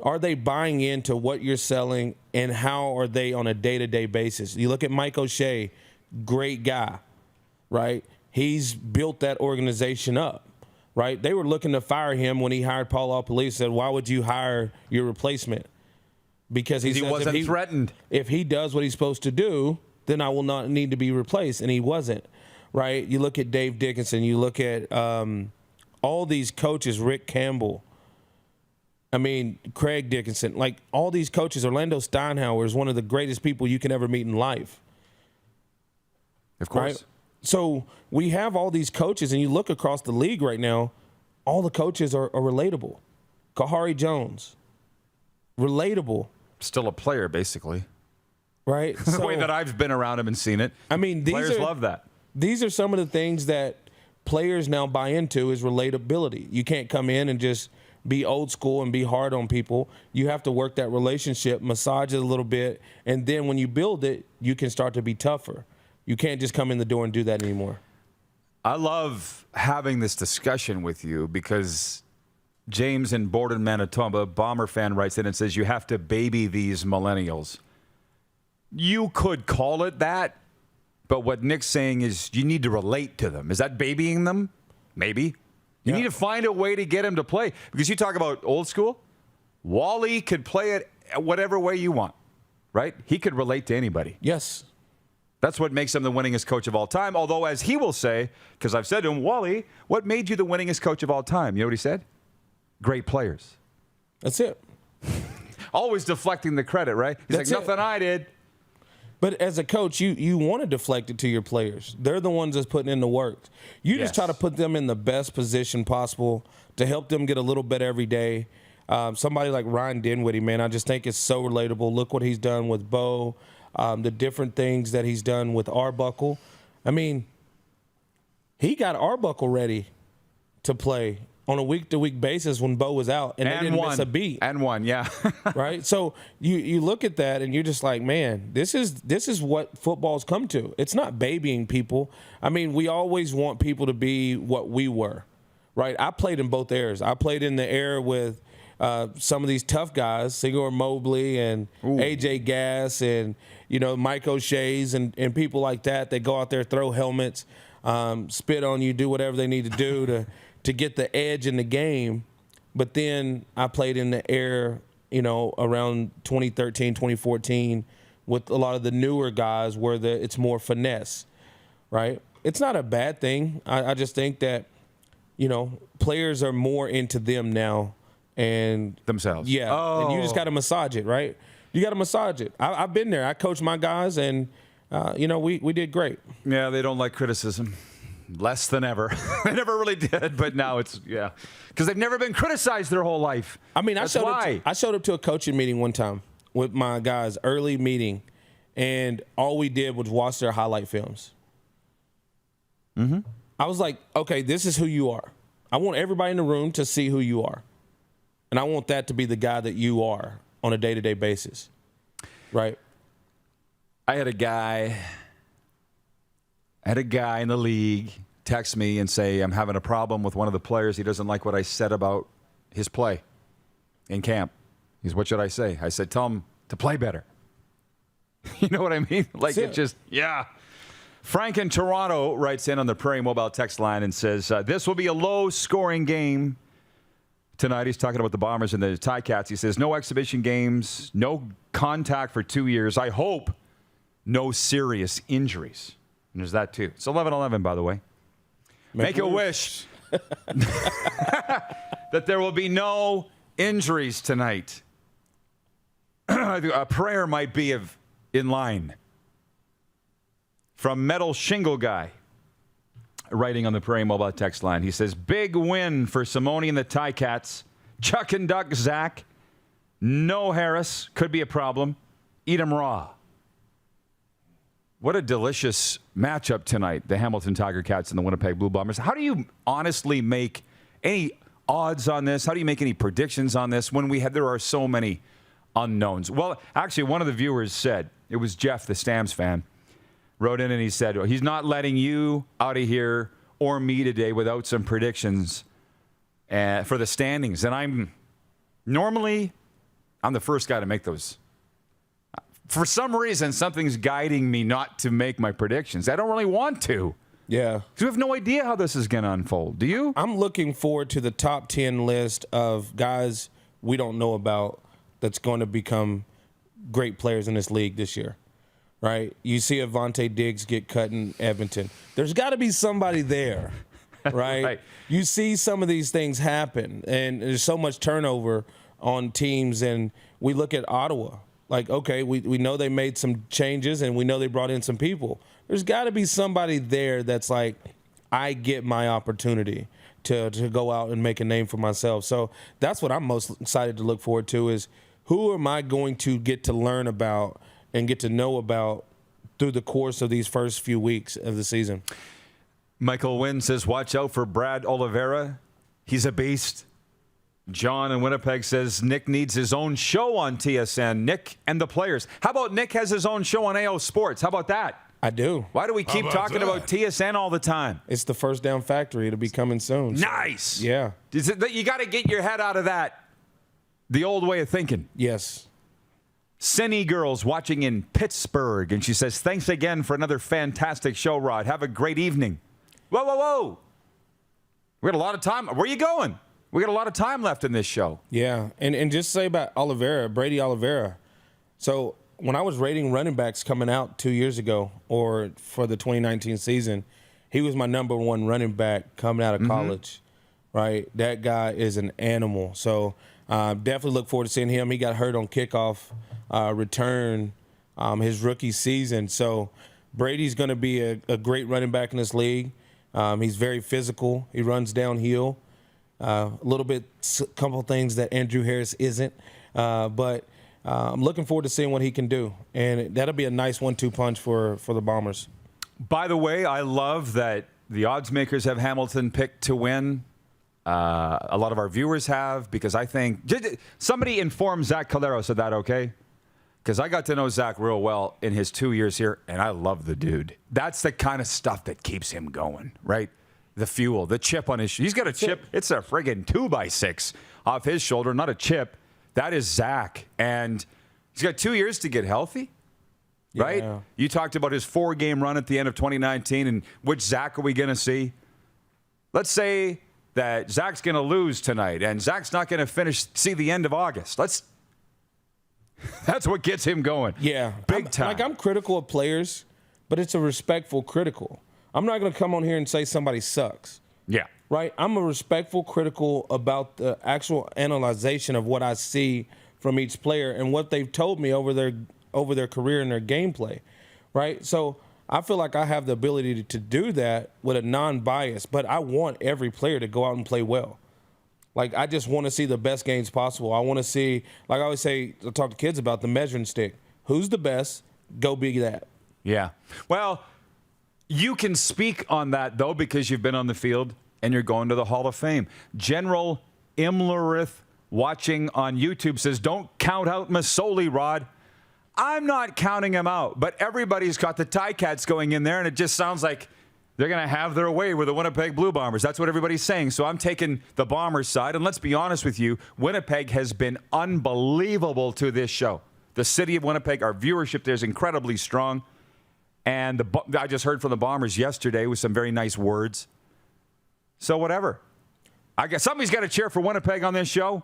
[SPEAKER 16] Are they buying into what you're selling, and how are they on a day-to-day basis? You look at Mike O'Shea, great guy, right? he's built that organization up, right? They were looking to fire him when he hired Paul Alpolice. Said, why would you hire your replacement? Because he
[SPEAKER 2] wasn't threatened.
[SPEAKER 16] If he does what he's supposed to do, then I will not need to be replaced. And he wasn't, right? You look at Dave Dickinson. You look at all these coaches, Rick Campbell. I mean, Craig Dickinson. Like, all these coaches, Orlando Steinhauer is one of the greatest people you can ever meet in life.
[SPEAKER 2] Of course.
[SPEAKER 16] Right? So we have all these coaches, and you look across the league right now, all the coaches are relatable. Kahari Jones, relatable.
[SPEAKER 2] Still a player, basically.
[SPEAKER 16] Right?
[SPEAKER 2] The way that I've been around him and seen it.
[SPEAKER 16] I mean,
[SPEAKER 2] players love that.
[SPEAKER 16] These are some of the things that players now buy into is relatability. You can't come in and just be old school and be hard on people. You have to work that relationship, massage it a little bit, and then when you build it, you can start to be tougher. You can't just come in the door and do that anymore.
[SPEAKER 2] I love having this discussion with you because James in Borden, Manitoba, Bomber fan, writes in and says, you have to baby these millennials. You could call it that, but what Nick's saying is you need to relate to them. Is that babying them? Maybe. You need to find a way to get him to play. Because you talk about old school, Wally could play it whatever way you want, right? He could relate to anybody.
[SPEAKER 16] Yes.
[SPEAKER 2] That's what makes him the winningest coach of all time. Although, as he will say, because I've said to him, Wally, what made you the winningest coach of all time? You know what he said? Great players.
[SPEAKER 16] That's it.
[SPEAKER 2] Always deflecting the credit, right? He's like, nothing I did.
[SPEAKER 16] But as a coach, you want to deflect it to your players. They're the ones that's putting in the work. You just try to put them in the best position possible to help them get a little better every day. Somebody like Ryan Dinwiddie, man, I just think it's so relatable. Look what he's done with Bo, the different things that he's done with Arbuckle. I mean, he got Arbuckle ready to play on a week-to-week basis when Bo was out, and they didn't miss a beat.
[SPEAKER 2] And won, yeah.
[SPEAKER 16] Right? So you look at that, and you're just like, man, this is what football's come to. It's not babying people. I mean, we always want people to be what we were, right? I played in both eras. I played in the era with some of these tough guys, Sigour Mobley and A.J. Gass and, Mike O'Shea's and people like that. They go out there, throw helmets, spit on you, do whatever they need to do to get the edge in the game. But then I played in the era, around 2013, 2014 with a lot of the newer guys where it's more finesse, right? It's not a bad thing. I just think that, players are more into them now and
[SPEAKER 2] themselves.
[SPEAKER 16] Yeah. Oh. And you just got to massage it, right? You got to massage it. I've been there. I coached my guys and, we did great.
[SPEAKER 2] Yeah, they don't like criticism. Less than ever. They never really did, but now it's, because they've never been criticized their whole life.
[SPEAKER 16] I mean, I showed up to a coaching meeting one time with my guys, early meeting, and all we did was watch their highlight films.
[SPEAKER 2] Mm-hmm.
[SPEAKER 16] I was like, okay, this is who you are. I want everybody in the room to see who you are. And I want that to be the guy that you are on a day-to-day basis, right?
[SPEAKER 2] I had a guy in the league text me and say, I'm having a problem with one of the players. He doesn't like what I said about his play in camp. He's, what should I say? I said, tell him to play better. You know what I mean? Like, it just, Frank in Toronto writes in on the Prairie Mobile text line and says, this will be a low-scoring game tonight. He's talking about the Bombers and the Ticats. He says, no exhibition games, no contact for 2 years. I hope no serious injuries. And there's that, too. It's 11-11, by the way. Make a wish that there will be no injuries tonight. A prayer might be in line. From Metal Shingle Guy, writing on the Prairie Mobile text line. He says, big win for Simone and the Ticats. Chuck and Duck Zach. No Harris. Could be a problem. Eat 'em raw. What a delicious matchup tonight, the Hamilton Tiger Cats and the Winnipeg Blue Bombers. How do you honestly make any odds on this? How do you make any predictions on this when there are so many unknowns? Well, actually, one of the viewers said, it was Jeff, the Stamps fan, wrote in and he said, he's not letting you out of here or me today without some predictions for the standings. And I'm the first guy to make those. For some reason, something's guiding me not to make my predictions. I don't really want to.
[SPEAKER 16] Yeah.
[SPEAKER 2] We have no idea how this is going to unfold. Do you?
[SPEAKER 16] I'm looking forward to the top 10 list of guys we don't know about that's going to become great players in this league this year, right? You see Avonte Diggs get cut in Edmonton. There's got to be somebody there, right?
[SPEAKER 2] Right.
[SPEAKER 16] You see some of these things happen, and there's so much turnover on teams, and we look at Ottawa. Like, okay, we know they made some changes, and we know they brought in some people. There's got to be somebody there that's like, I get my opportunity to go out and make a name for myself. So that's what I'm most excited to look forward to is who am I going to get to learn about and get to know about through the course of these first few weeks of the season.
[SPEAKER 2] Michael Wynn says, watch out for Brad Oliveira. He's a beast. John in Winnipeg says Nick needs his own show on TSN. Nick and the players. How about Nick has his own show on AO Sports? How about that?
[SPEAKER 16] I do.
[SPEAKER 2] Why do we keep talking about TSN all the time?
[SPEAKER 16] It's the First Down Factory. It'll be coming soon. So.
[SPEAKER 2] Nice.
[SPEAKER 16] Yeah.
[SPEAKER 2] You got to get your head out of that. The old way of thinking.
[SPEAKER 16] Yes.
[SPEAKER 2] Cindy Girls watching in Pittsburgh. And she says, thanks again for another fantastic show, Rod. Have a great evening. Whoa, whoa, whoa. We got a lot of time. Where are you going? We got a lot of time left in this show.
[SPEAKER 16] Yeah. And just say about Oliveira, Brady Oliveira. So when I was rating running backs coming out 2 years ago or for the 2019 season, he was my number one running back coming out of college, right? That guy is an animal. So definitely look forward to seeing him. He got hurt on kickoff return his rookie season. So Brady's going to be a great running back in this league. He's very physical. He runs downhill. A little bit, a couple things that Andrew Harris isn't. But I'm looking forward to seeing what he can do. And that'll be a nice 1-2 punch for the Bombers.
[SPEAKER 2] By the way, I love that the odds makers have Hamilton picked to win. A lot of our viewers have, because I think somebody informed Zach Calero, said that okay? Because I got to know Zach real well in his 2 years here, and I love the dude. That's the kind of stuff that keeps him going, right? The fuel, the chip on his shoulder. He's got a chip. It's a friggin' 2x6 off his shoulder, not a chip. That is Zach. And he's got 2 years to get healthy, right?
[SPEAKER 16] Yeah.
[SPEAKER 2] You talked about his 4-game run at the end of 2019, and which Zach are we going to see? Let's say that Zach's going to lose tonight, and Zach's not going to see the end of August. That's what gets him going.
[SPEAKER 16] Yeah.
[SPEAKER 2] Big time.
[SPEAKER 16] I'm critical of players, but it's a respectful critical. I'm not going to come on here and say somebody sucks.
[SPEAKER 2] Yeah.
[SPEAKER 16] Right? I'm a respectful critical about the actual analyzation of what I see from each player and what they've told me over their career and their gameplay. Right? So I feel like I have the ability to do that with a non-bias, but I want every player to go out and play well. Like, I just want to see the best games possible. I want to see, like I always say, I talk to kids about the measuring stick. Who's the best? Go be that.
[SPEAKER 2] Yeah. Well, you can speak on that, though, because you've been on the field and you're going to the Hall of Fame. General Imlerith watching on YouTube says, don't count out Masoli, Rod. I'm not counting him out, but everybody's got the Ticats going in there, and it just sounds like they're going to have their way with the Winnipeg Blue Bombers. That's what everybody's saying. So I'm taking the Bombers side, and let's be honest with you, Winnipeg has been unbelievable to this show. The city of Winnipeg, our viewership there is incredibly strong. And I just heard from the Bombers yesterday with some very nice words. So whatever. I guess somebody's got to cheer for Winnipeg on this show.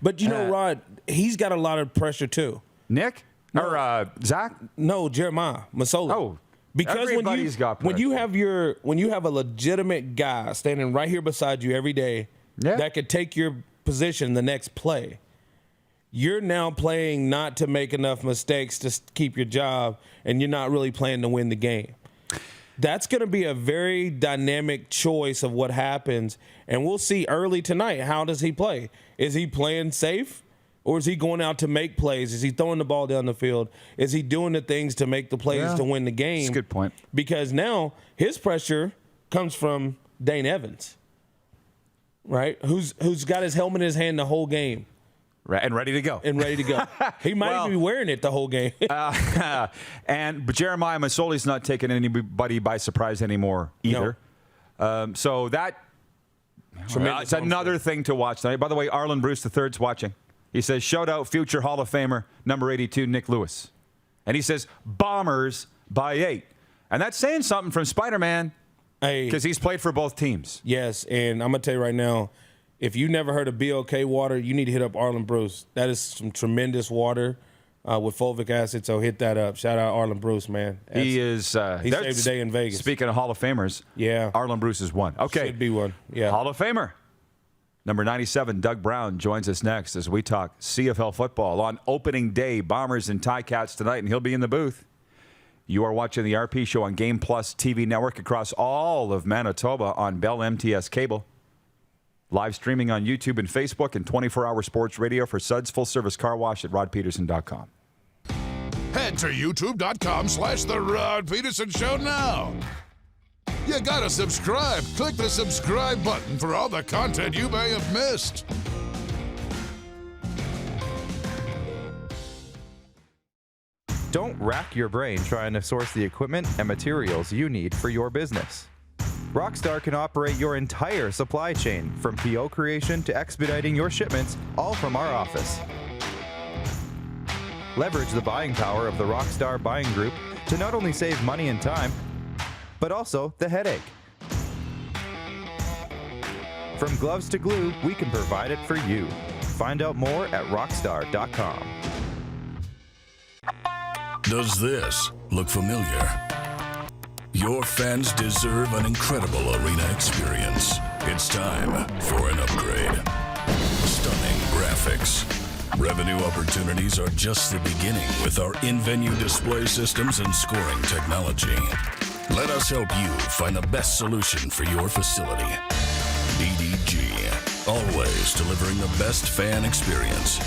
[SPEAKER 16] But you know, Rod, he's got a lot of pressure too.
[SPEAKER 2] Nick?
[SPEAKER 16] No.
[SPEAKER 2] Or Zach?
[SPEAKER 16] No, Jeremiah Masoli.
[SPEAKER 2] Oh,
[SPEAKER 16] because when you have a legitimate guy standing right here beside you every day that could take your position the next play, you're now playing not to make enough mistakes to keep your job, and you're not really playing to win the game. That's going to be a very dynamic choice of what happens, and we'll see early tonight. How does he play? Is he playing safe, or is he going out to make plays? Is he throwing the ball down the field? Is he doing the things to make the plays to win the game?
[SPEAKER 2] That's a good point.
[SPEAKER 16] Because now his pressure comes from Dane Evans, right? Who's got his helmet in his hand the whole game.
[SPEAKER 2] Right, and ready to go.
[SPEAKER 16] He might even be wearing it the whole game.
[SPEAKER 2] But Jeremiah Masoli's not taking anybody by surprise anymore either.
[SPEAKER 16] No.
[SPEAKER 2] So that it's another thing to watch tonight. By the way, Arlen Bruce III's watching. He says, shout out future Hall of Famer, number 82, Nick Lewis. And he says, Bombers by 8. And that's saying something from Spider-Man. Because he's played for both teams.
[SPEAKER 16] Yes, and I'm going to tell you right now, if you never heard of BOK water, you need to hit up Arlen Bruce. That is some tremendous water with fulvic acid, so hit that up. Shout out Arlen Bruce, man.
[SPEAKER 2] He
[SPEAKER 16] saved the day in Vegas.
[SPEAKER 2] Speaking of Hall of Famers,
[SPEAKER 16] yeah,
[SPEAKER 2] Arlen Bruce is one. Okay.
[SPEAKER 16] Should be one, yeah.
[SPEAKER 2] Hall of Famer. Number 97, Doug Brown, joins us next as we talk CFL football on opening day. Bombers and Ticats tonight, and he'll be in the booth. You are watching the RP Show on Game Plus TV network across all of Manitoba on Bell MTS Cable. Live streaming on YouTube and Facebook, and 24-hour sports radio for Suds Full Service Car Wash at rodpedersen.com.
[SPEAKER 1] Head to youtube.com/The Rod Pedersen Show now. You gotta subscribe. Click the subscribe button for all the content you may have missed.
[SPEAKER 6] Don't rack your brain trying to source the equipment and materials you need for your business. Rockstar can operate your entire supply chain, from PO creation to expediting your shipments, all from our office. Leverage the buying power of the Rockstar buying group to not only save money and time, but also the headache. From gloves to glue, we can provide it for you. Find out more at rockstar.com.
[SPEAKER 10] Does this look familiar? Your fans deserve an incredible arena experience. It's time for an upgrade. Stunning graphics. Revenue opportunities are just the beginning with our in-venue display systems and scoring technology. Let us help you find the best solution for your facility. DDG, always delivering the best fan experience.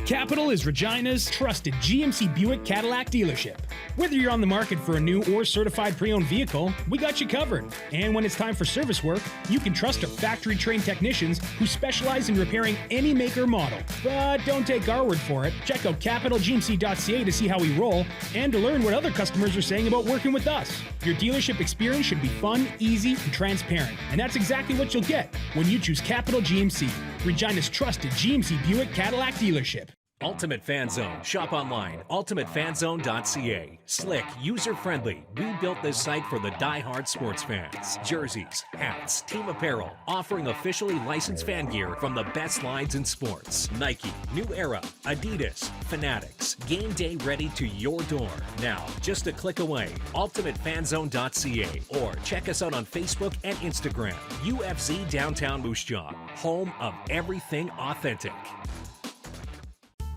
[SPEAKER 14] Capital is Regina's trusted GMC Buick Cadillac dealership. Whether you're on the market for a new or certified pre-owned vehicle, we got you covered. And when it's time for service work, you can trust our factory-trained technicians who specialize in repairing any make or model. But don't take our word for it. Check out capitalgmc.ca to see how we roll and to learn what other customers are saying about working with us. Your dealership experience should be fun, easy, and transparent. And that's exactly what you'll get when you choose Capital GMC, Regina's trusted GMC Buick Cadillac dealership.
[SPEAKER 19] Ultimate Fan Zone. Shop online. UltimateFanZone.ca. Slick, user-friendly. We built this site for the die-hard sports fans. Jerseys, hats, team apparel, offering officially licensed fan gear from the best lines in sports. Nike, New Era, Adidas, Fanatics. Game day ready to your door. Now, just a click away. UltimateFanZone.ca, or check us out on Facebook and Instagram. UFC Downtown Moose Jaw, home of everything authentic.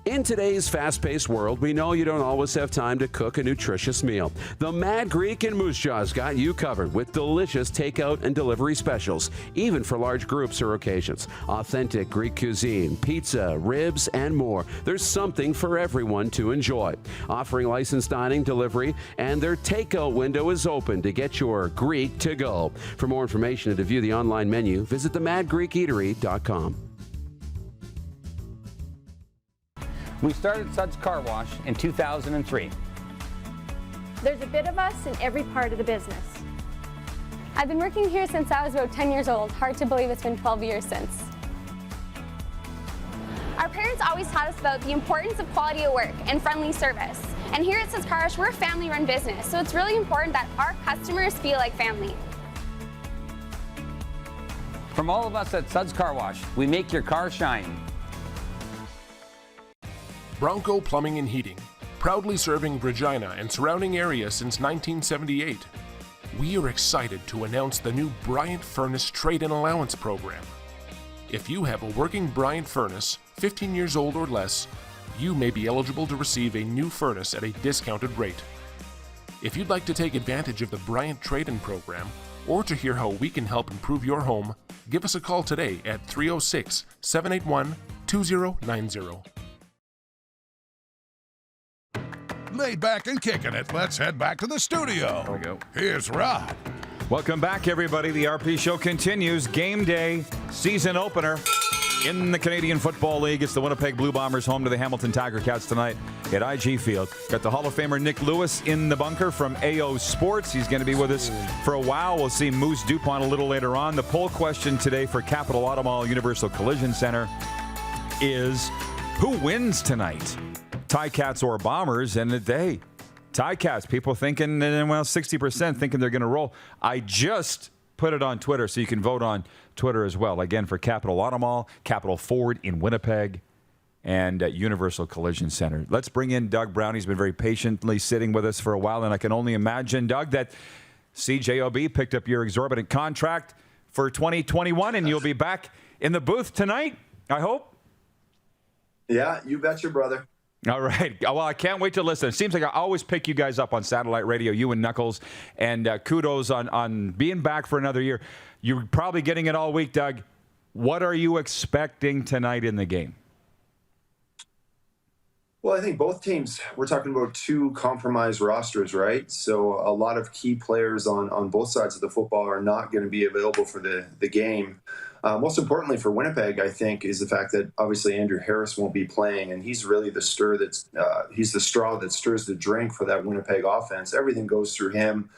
[SPEAKER 18] In today's fast-paced world, we know you don't always have time to cook a nutritious meal. The Mad Greek in Moose Jaw's got you covered with delicious takeout and delivery specials, even for large groups or occasions. Authentic Greek cuisine, pizza, ribs, and more. There's something for everyone to enjoy. Offering licensed dining, delivery, and their takeout window is open to get your Greek to go. For more information and to view the online menu, visit themadgreekeatery.com.
[SPEAKER 23] We started Suds Car Wash in 2003.
[SPEAKER 20] There's a bit of us in every part of the business. I've been working here since I was about 10 years old. Hard to believe it's been 12 years since. Our parents always taught us about the importance of quality of work and friendly service. And here at Suds Car Wash, we're a family-run business, so it's really important that our customers feel like family.
[SPEAKER 23] From all of us at Suds Car Wash, we make your car shine.
[SPEAKER 17] Bronco Plumbing and Heating, proudly serving Regina and surrounding areas since 1978. We are excited to announce the new Bryant Furnace Trade-in Allowance Program. If you have a working Bryant furnace, 15 years old or less, you may be eligible to receive a new furnace at a discounted rate. If you'd like to take advantage of the Bryant Trade-in Program, or to hear how we can help improve your home, give us a call today at 306-781-2090.
[SPEAKER 1] Laid back and kicking it. Let's head back to the studio.
[SPEAKER 2] There we go.
[SPEAKER 1] Here's Rod.
[SPEAKER 2] Welcome back, everybody. The RP Show continues. Game day, season opener in the Canadian Football League. It's the Winnipeg Blue Bombers home to the Hamilton Tiger Cats tonight at IG Field. Got the Hall of Famer Nick Lewis in the bunker from AO Sports. He's going to be with us for a while. We'll see Moose Dupont a little later on. The poll question today for Capital Automall Universal Collision Center is, who wins tonight? Ticats or Bombers? And Ticats, people thinking, well, 60% thinking they're going to roll. I just put it on Twitter, so you can vote on Twitter as well. Again, for Capital Auto Mall, Capital Ford in Winnipeg, and Universal Collision Center. Let's bring in Doug Brown. He's been very patiently sitting with us for a while, and I can only imagine, Doug, that CJOB picked up your exorbitant contract for 2021, and you'll be back in the booth tonight, I hope.
[SPEAKER 7] Yeah, you betcha, brother.
[SPEAKER 2] All right. Well, I can't wait to listen. It seems like I always pick you guys up on satellite radio, you and Knuckles, and kudos on being back for another year. You're probably getting it all week, Doug. What are you expecting tonight in the game?
[SPEAKER 7] Well, I think both teams, we're talking about two compromised rosters, right? So a lot of key players on both sides of the football are not going to be available for the game. Most importantly for Winnipeg, I think, is the fact that obviously Andrew Harris won't be playing, and he's really the he's the straw that stirs the drink for that Winnipeg offense. Everything goes through him.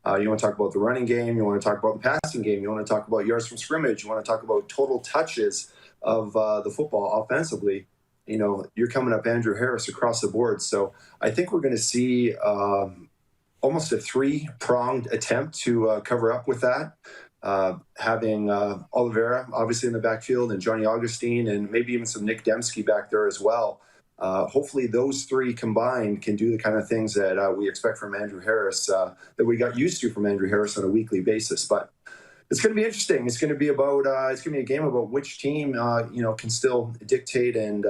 [SPEAKER 7] You want to talk about the running game, you want to talk about the passing game, you want to talk about yards from scrimmage, you want to talk about total touches of the football offensively. You know, you're coming up Andrew Harris across the board. So I think we're going to see almost a three-pronged attempt to cover up with that. Having Oliveira obviously in the backfield and Johnny Augustine and maybe even some Nick Dembski back there as well. Hopefully those three combined can do the kind of things that we expect from Andrew Harris, that we got used to from Andrew Harris on a weekly basis. But it's going to be interesting. It's going to be about it's going to be a game about which team can still dictate and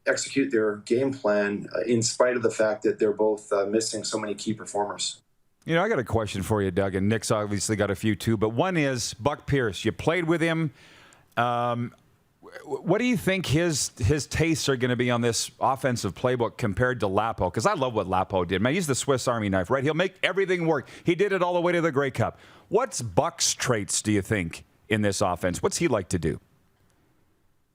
[SPEAKER 7] execute their game plan in spite of the fact that they're both missing so many key performers.
[SPEAKER 2] You know, I got a question for you, Doug, and Nick's obviously got a few too, but one is Buck Pierce. You played with him. What do you think his tastes are going to be on this offensive playbook compared to Lapo? Because I love what Lapo did. Man, he's the Swiss Army knife, right? He'll make everything work. He did it all the way to the Grey Cup. What's Buck's traits, do you think, in this offense? What's he like to do?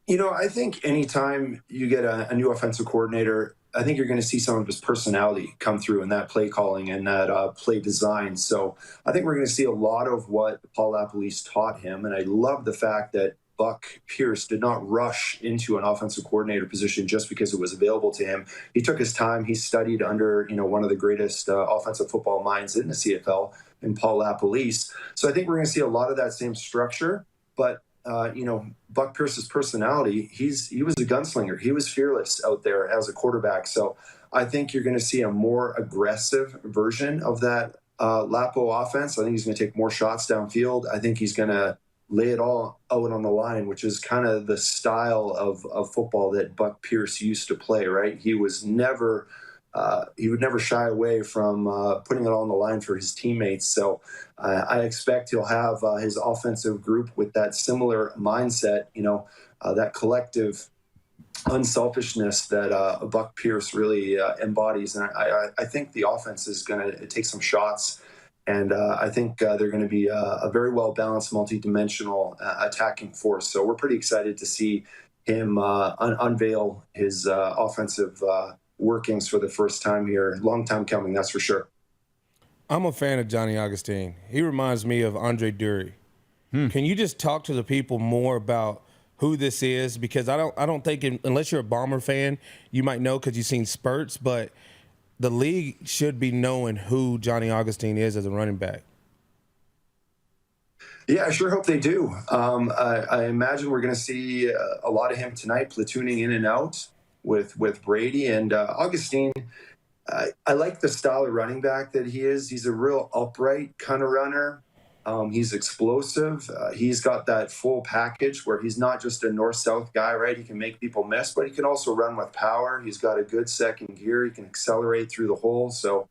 [SPEAKER 7] You know, I think anytime you get a new offensive coordinator, I think you're going to see some of his personality come through in that play calling and that play design. So I think we're going to see a lot of what Paul LaPolice taught him. And I love the fact that Buck Pierce did not rush into an offensive coordinator position just because it was available to him. He took his time. He studied under, one of the greatest offensive football minds in the CFL, in Paul LaPolice. So I think we're going to see a lot of that same structure. But Buck Pierce's personality, he was a gunslinger. He was fearless out there as a quarterback. So I think you're going to see a more aggressive version of that Lapo offense. I think he's going to take more shots downfield. I think he's going to lay it all out on the line, which is kind of the style of football that Buck Pierce used to play, right? He was never he would never shy away from putting it all on the line for his teammates. So I expect he'll have his offensive group with that similar mindset, that collective unselfishness that Buck Pierce really embodies. And I think the offense is going to take some shots. And I think they're going to be a very well-balanced, multi-dimensional attacking force. So we're pretty excited to see him unveil his offensive workings for the first time here. Long time coming, that's for sure.
[SPEAKER 16] I'm a fan of Johnny Augustine. He reminds me of Andre Dury. Can you just talk to the people more about who this is? Because I don't think, unless you're a Bomber fan, you might know because you've seen spurts, but the league should be knowing who Johnny Augustine is as a running back.
[SPEAKER 7] Yeah, I sure hope they do. I imagine we're going to see a lot of him tonight, platooning in and out with Brady. And Augustine, I like the style of running back that he is. He's a real upright kind of runner. He's explosive. He's got that full package where he's not just a north-south guy, right? He can make people miss, but he can also run with power. He's got a good second gear. He can accelerate through the hole. So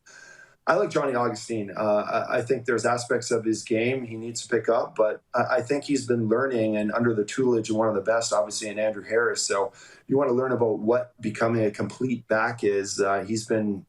[SPEAKER 7] I like Johnny Augustine. I think there's aspects of his game he needs to pick up, but I think he's been learning and under the tutelage of one of the best, obviously, in Andrew Harris. So you want to learn about what becoming a complete back is. He's been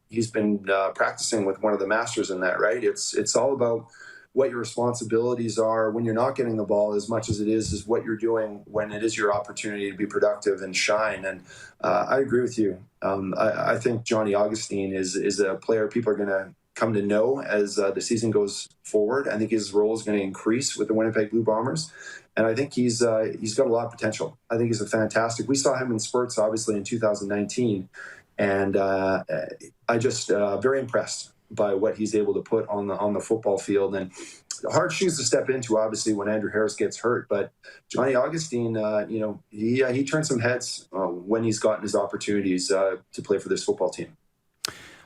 [SPEAKER 7] practicing with one of the masters in that, right? It's all about what your responsibilities are when you're not getting the ball as much as it is what you're doing when it is your opportunity to be productive and shine. And I agree with you. I think Johnny Augustine is a player people are going to come to know as the season goes forward. I think his role is going to increase with the Winnipeg Blue Bombers. And I think he's got a lot of potential. I think he's a fantastic. We saw him in spurts, obviously, in 2019. And I just very impressed by what he's able to put on the football field. And hard shoes to step into, obviously, when Andrew Harris gets hurt. But Johnny Augustine, he turned some heads when he's gotten his opportunities to play for this football team.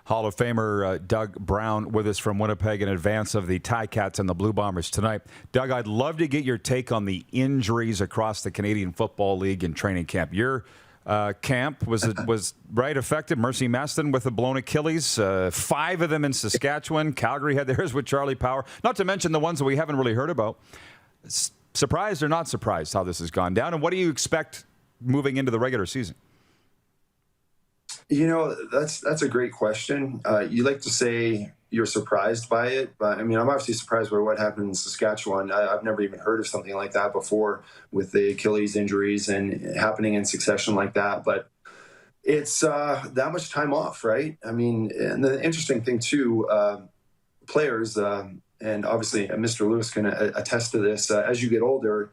[SPEAKER 2] Hall of Famer Doug Brown with us from Winnipeg in advance of the Ticats and the Blue Bombers tonight. Doug, I'd love to get your take on the injuries across the Canadian Football League in training camp. Your camp was right affected. Mercy Maston with a blown Achilles. 5 of them in Saskatchewan. Calgary had theirs with Charlie Power. Not to mention the ones that we haven't really heard about. Surprised or not surprised how this has gone down? And what do you expect moving into the regular season?
[SPEAKER 7] That's a great question. You like to say you're surprised by it, but I mean, I'm obviously surprised by what happened in Saskatchewan. I've never even heard of something like that before, with the Achilles injuries and happening in succession like that. But it's that much time off, right? I mean, and the interesting thing too, players, and obviously Mr. Lewis can attest to this, as you get older,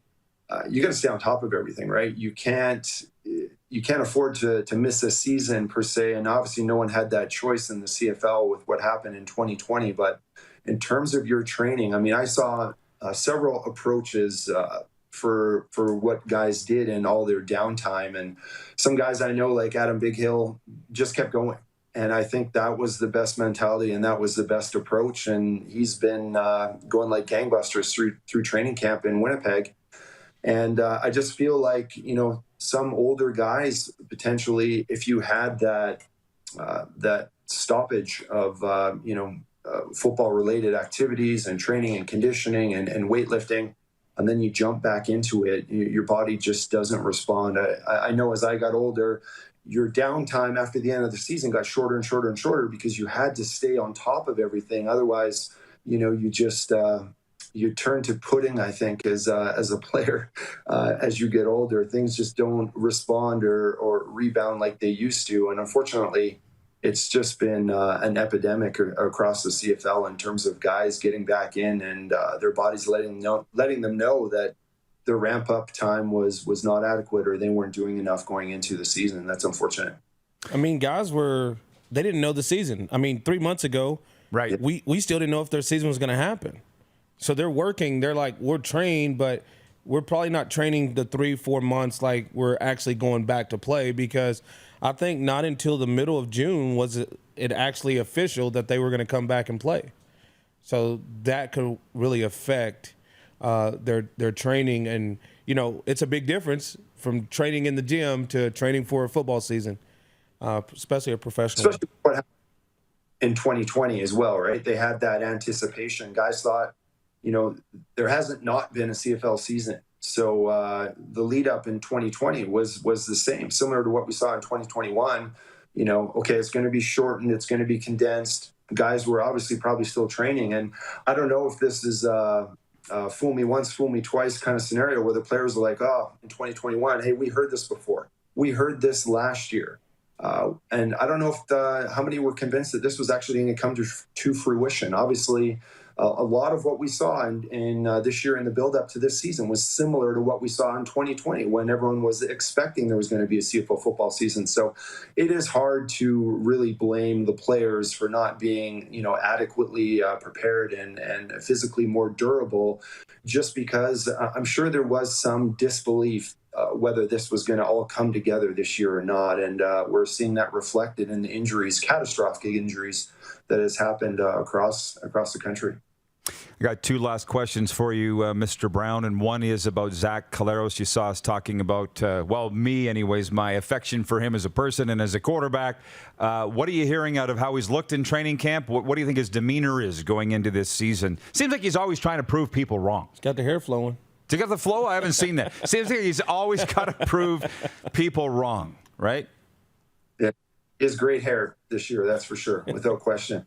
[SPEAKER 7] you got to stay on top of everything, right? You can't afford to miss a season per se, and obviously no one had that choice in the CFL with what happened in 2020. But in terms of your training, I mean, I saw several approaches for what guys did in all their downtime, and some guys I know, like Adam Bighill, just kept going. And I think that was the best mentality, and that was the best approach. And he's been going like gangbusters through training camp in Winnipeg. And I just feel like, some older guys, potentially, if you had that stoppage of, football-related activities and training and conditioning and weightlifting, and then you jump back into it, your body just doesn't respond. I know as I got older, your downtime after the end of the season got shorter and shorter and shorter because you had to stay on top of everything. Otherwise, you just you turn to pudding, I think, as a player. As you get older, things just don't respond or rebound like they used to. And unfortunately, it's just been an epidemic across the CFL in terms of guys getting back in and their bodies letting them know that their ramp-up time was not adequate, or they weren't doing enough going into the season. That's unfortunate.
[SPEAKER 16] I mean, guys they didn't know the season. I mean, 3 months ago,
[SPEAKER 2] right?
[SPEAKER 16] We still didn't know if their season was going to happen. So they're working. They're like, we're trained, but we're probably not training the 3-4 months like we're actually going back to play, because I think not until the middle of June was it actually official that they were going to come back and play. So that could really affect their training. And, it's a big difference from training in the gym to training for a football season, especially a professional.
[SPEAKER 7] Especially what happened in 2020 as well, right? They had that anticipation. Guys thought, there hasn't not been a CFL season. So the lead up in 2020 was the same, similar to what we saw in 2021. Okay, it's going to be shortened. It's going to be condensed. Guys were obviously probably still training. And I don't know if this is fool me once, fool me twice kind of scenario where the players are like, oh, in 2021, hey, we heard this before. We heard this last year. And I don't know if how many were convinced that this was actually going to come to fruition. Obviously, a lot of what we saw in this year in the build-up to this season was similar to what we saw in 2020 when everyone was expecting there was going to be a CFL football season. So it is hard to really blame the players for not being, adequately prepared and physically more durable, just because I'm sure there was some disbelief whether this was going to all come together this year or not. And we're seeing that reflected in the injuries, catastrophic injuries that has happened across the country.
[SPEAKER 2] I got 2 last questions for you, Mr. Brown, and one is about Zach Collaros. You saw us talking about, me anyways, my affection for him as a person and as a quarterback. What are you hearing out of how he's looked in training camp? What do you think his demeanor is going into this season? Seems like he's always trying to prove people wrong.
[SPEAKER 16] He's got the hair flowing.
[SPEAKER 2] Does he got the flow? I haven't seen that. Seems like he's always got to prove people wrong, right?
[SPEAKER 7] Yeah. He has great hair this year, that's for sure, without question.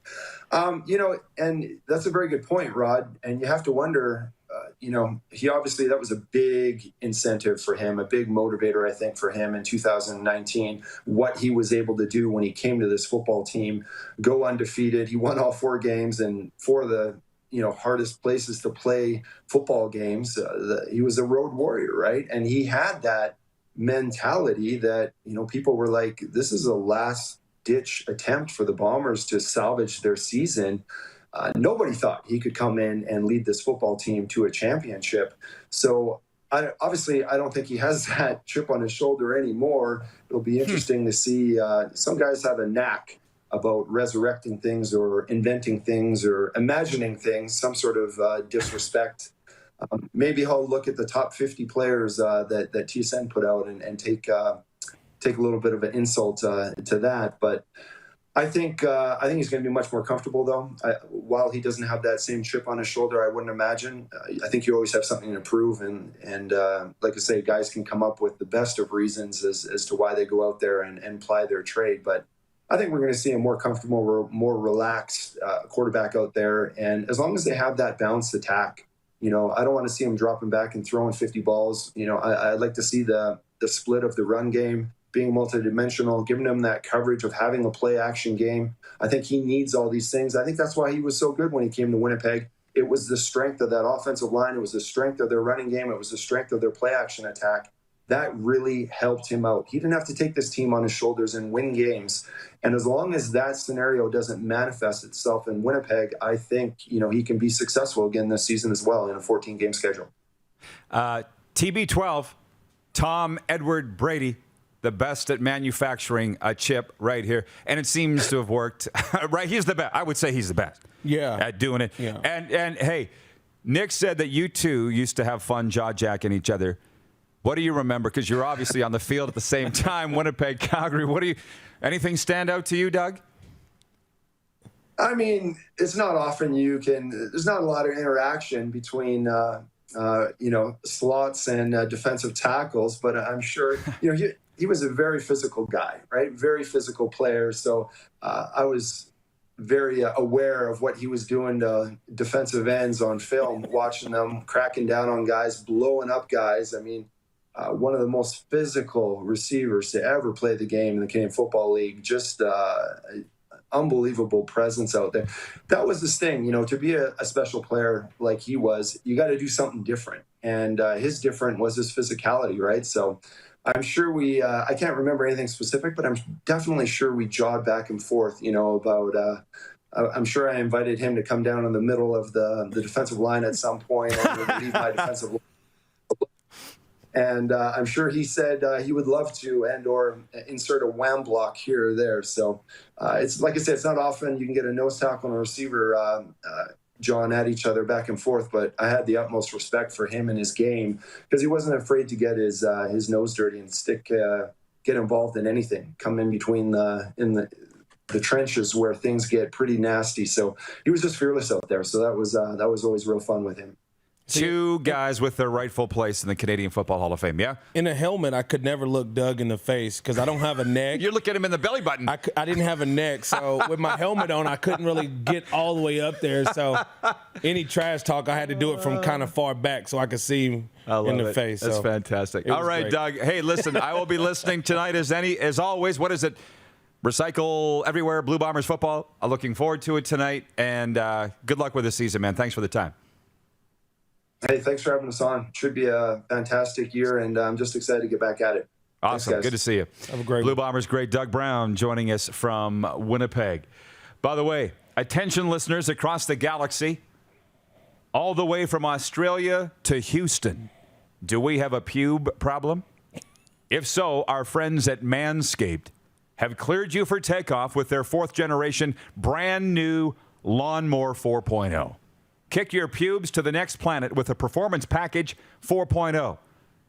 [SPEAKER 7] And that's a very good point, Rod. And you have to wonder, he obviously, that was a big incentive for him, a big motivator, I think, for him in 2019, what he was able to do when he came to this football team, go undefeated. He won all 4 games, and 4 of the hardest places to play football games. He was a road warrior, right? And he had that mentality that, people were like, this is the last last-ditch attempt for the Bombers to salvage their season. Nobody thought he could come in and lead this football team to a championship. So obviously, I don't think he has that chip on his shoulder anymore. It'll be interesting to see. Some guys have a knack about resurrecting things or inventing things or imagining things, some sort of disrespect. Maybe he'll look at the top 50 players that TSN put out and take a little bit of an insult to that. But I think he's going to be much more comfortable, though. While he doesn't have that same chip on his shoulder, I wouldn't imagine. I think you always have something to prove. And like I say, guys can come up with the best of reasons as to why they go out there and ply their trade. But I think we're going to see a more comfortable, more relaxed quarterback out there. And as long as they have that balanced attack, I don't want to see him dropping back and throwing 50 balls. I'd like to see the split of the run game being multidimensional, giving him that coverage of having a play-action game. I think he needs all these things. I think that's why he was so good when he came to Winnipeg. It was the strength of that offensive line. It was the strength of their running game. It was the strength of their play-action attack. That really helped him out. He didn't have to take this team on his shoulders and win games. And as long as that scenario doesn't manifest itself in Winnipeg, I think, he can be successful again this season as well in a 14-game schedule.
[SPEAKER 2] TB12, Tom Edward Brady, the best at manufacturing a chip right here. And it seems to have worked. Right? He's the best. I would say he's the best at doing it.
[SPEAKER 16] Yeah.
[SPEAKER 2] And hey, Nick said that you two used to have fun jaw-jacking each other. What do you remember? Because you're obviously on the field at the same time, Winnipeg, Calgary. Anything stand out to you, Doug?
[SPEAKER 7] I mean, it's not often there's not a lot of interaction between, slots and defensive tackles, but I'm sure, he was a very physical guy, right? Very physical player. So I was very aware of what he was doing to defensive ends on film, watching them cracking down on guys, blowing up guys. I mean, one of the most physical receivers to ever play the game in the Canadian Football League. Just unbelievable presence out there. That was this thing, to be a special player like he was, you got to do something different. And his different was his physicality, right? So I'm sure I can't remember anything specific, but I'm definitely sure we jawed back and forth, about I'm sure I invited him to come down in the middle of the defensive line at some point and leave my defensive line. And I'm sure he said he would love to or insert a wham block here or there. So it's like I said, it's not often you can get a nose tackle and a receiver jawing at each other back and forth. But I had the utmost respect for him and his game because he wasn't afraid to get his nose dirty and get involved in anything, come in between the trenches where things get pretty nasty. So he was just fearless out there. So that was always real fun with him.
[SPEAKER 2] Two guys with their rightful place in the Canadian Football Hall of Fame, yeah?
[SPEAKER 16] In a helmet, I could never look Doug in the face because I don't have a neck.
[SPEAKER 2] You look at him in the belly button.
[SPEAKER 16] I didn't have a neck, so with my helmet on, I couldn't really get all the way up there. So any trash talk, I had to do it from kind of far back so I could see him in the face.
[SPEAKER 2] That's
[SPEAKER 16] so
[SPEAKER 2] fantastic. All right, great. Doug. Hey, listen, I will be listening tonight as always. What is it? Recycle Everywhere, Blue Bombers football. I'm looking forward to it tonight, and good luck with the season, man. Thanks for the time.
[SPEAKER 7] Hey, thanks for having us on. Should be a fantastic year, and I'm just excited to get back at it.
[SPEAKER 2] Awesome.
[SPEAKER 7] Thanks,
[SPEAKER 2] good to see you.
[SPEAKER 16] Have a great
[SPEAKER 2] Blue Bombers great Doug Brown joining us from Winnipeg. By the way, attention listeners across the galaxy, all the way from Australia to Houston. Do we have a pube problem? If so, our friends at Manscaped have cleared you for takeoff with their 4th generation brand new Lawnmower 4.0. Kick your pubes to the next planet with a Performance Package 4.0.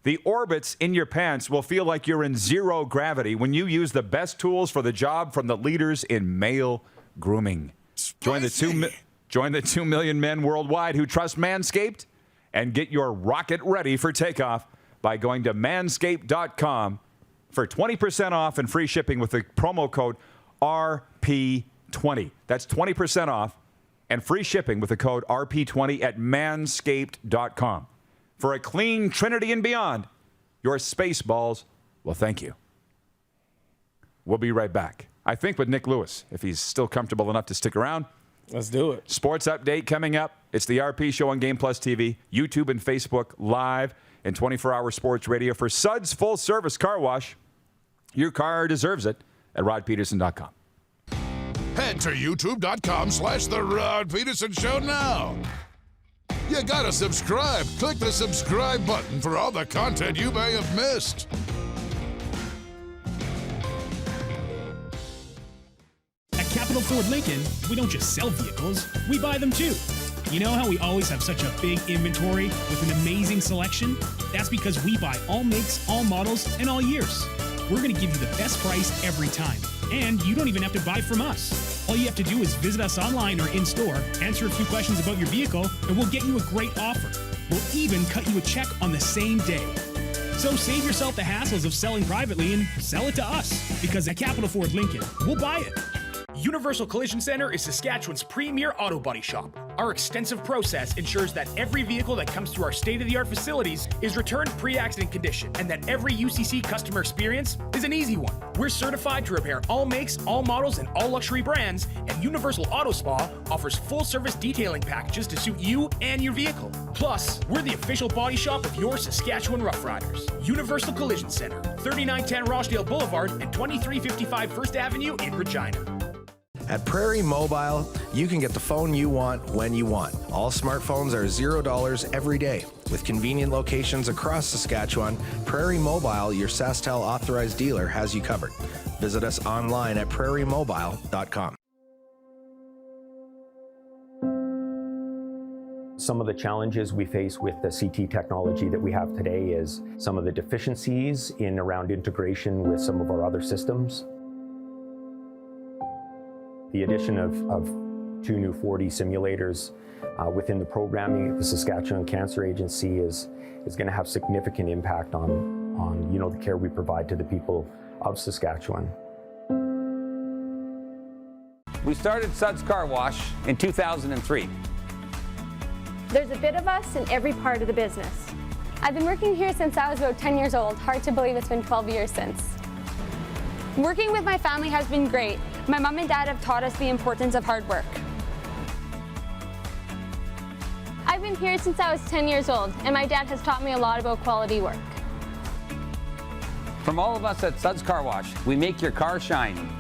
[SPEAKER 2] The orbits in your pants will feel like you're in zero gravity when you use the best tools for the job from the leaders in male grooming. Join the 2 million men worldwide who trust Manscaped and get your rocket ready for takeoff by going to manscaped.com for 20% off and free shipping with the promo code RP20. That's 20% off and free shipping with the code RP20 at manscaped.com. For a clean Trinity and beyond, your space balls will thank you. We'll be right back. I think with Nick Lewis, if he's still comfortable enough to stick around.
[SPEAKER 16] Let's do it.
[SPEAKER 2] Sports update coming up. It's the RP Show on Game Plus TV, YouTube and Facebook live, and 24-hour sports radio for Suds Full Service Car Wash. Your car deserves it at rodpedersen.com.
[SPEAKER 1] Head to youtube.com/The Rod Pedersen Show now. You gotta subscribe. Click the subscribe button for all the content you may have missed.
[SPEAKER 14] At Capital Ford Lincoln, we don't just sell vehicles, we buy them too. You know how we always have such a big inventory with an amazing selection? That's because we buy all makes, all models, and all years. We're going to give you the best price every time. And you don't even have to buy from us. All you have to do is visit us online or in-store, answer a few questions about your vehicle, and we'll get you a great offer. We'll even cut you a check on the same day. So save yourself the hassles of selling privately and sell it to us. Because at Capital Ford Lincoln, we'll buy it. Universal Collision Center is Saskatchewan's premier auto body shop. Our extensive process ensures that every vehicle that comes through our state-of-the-art facilities is returned pre-accident condition, and that every UCC customer experience is an easy one. We're certified to repair all makes, all models, and all luxury brands, and Universal Auto Spa offers full-service detailing packages to suit you and your vehicle. Plus, we're the official body shop of your Saskatchewan Rough Riders. Universal Collision Center, 3910 Rochdale Boulevard and 2355 First Avenue in Regina.
[SPEAKER 13] At Prairie Mobile, you can get the phone you want when you want. All smartphones are $0 every day. With convenient locations across Saskatchewan, Prairie Mobile, your SaskTel authorized dealer, has you covered. Visit us online at prairiemobile.com.
[SPEAKER 3] Some of the challenges we face with the CT technology that we have today is some of the deficiencies in around integration with some of our other systems. The addition of 2 new 4D simulators within the programming, the Saskatchewan Cancer Agency is going to have significant impact on the care we provide to the people of Saskatchewan.
[SPEAKER 23] We started Suds Car Wash in 2003.
[SPEAKER 20] There's a bit of us in every part of the business. I've been working here since I was about 10 years old. Hard to believe it's been 12 years since. Working with my family has been great. My mom and dad have taught us the importance of hard work. I've been here since I was 10 years old, and my dad has taught me a lot about quality work.
[SPEAKER 23] From all of us at Suds Car Wash, we make your car shine.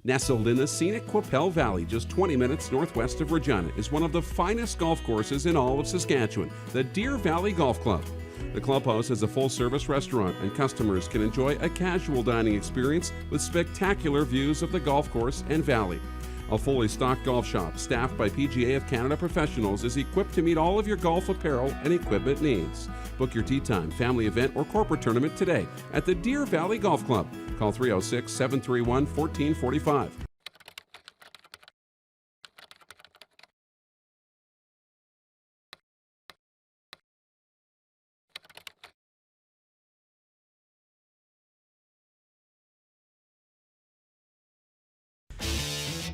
[SPEAKER 18] Nestled in the scenic Qu'Appelle Valley, just 20 minutes northwest of Regina, is one of the finest golf courses in all of Saskatchewan, the Deer Valley Golf Club. The clubhouse has a full-service restaurant, and customers can enjoy a casual dining experience with spectacular views of the golf course and valley. A fully stocked golf shop, staffed by PGA of Canada professionals, is equipped to meet all of your golf apparel and equipment needs. Book your tee time, family event, or corporate tournament today at the Deer Valley Golf Club. Call 306-731-1445.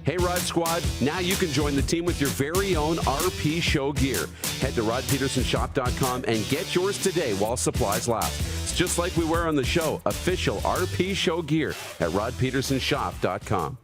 [SPEAKER 18] Hey Rod Squad, now you can join the team with your very own RP Show gear. Head to rodpedersenshop.com and get yours today while supplies last. It's just like we wear on the show, official RP Show gear at rodpedersenshop.com.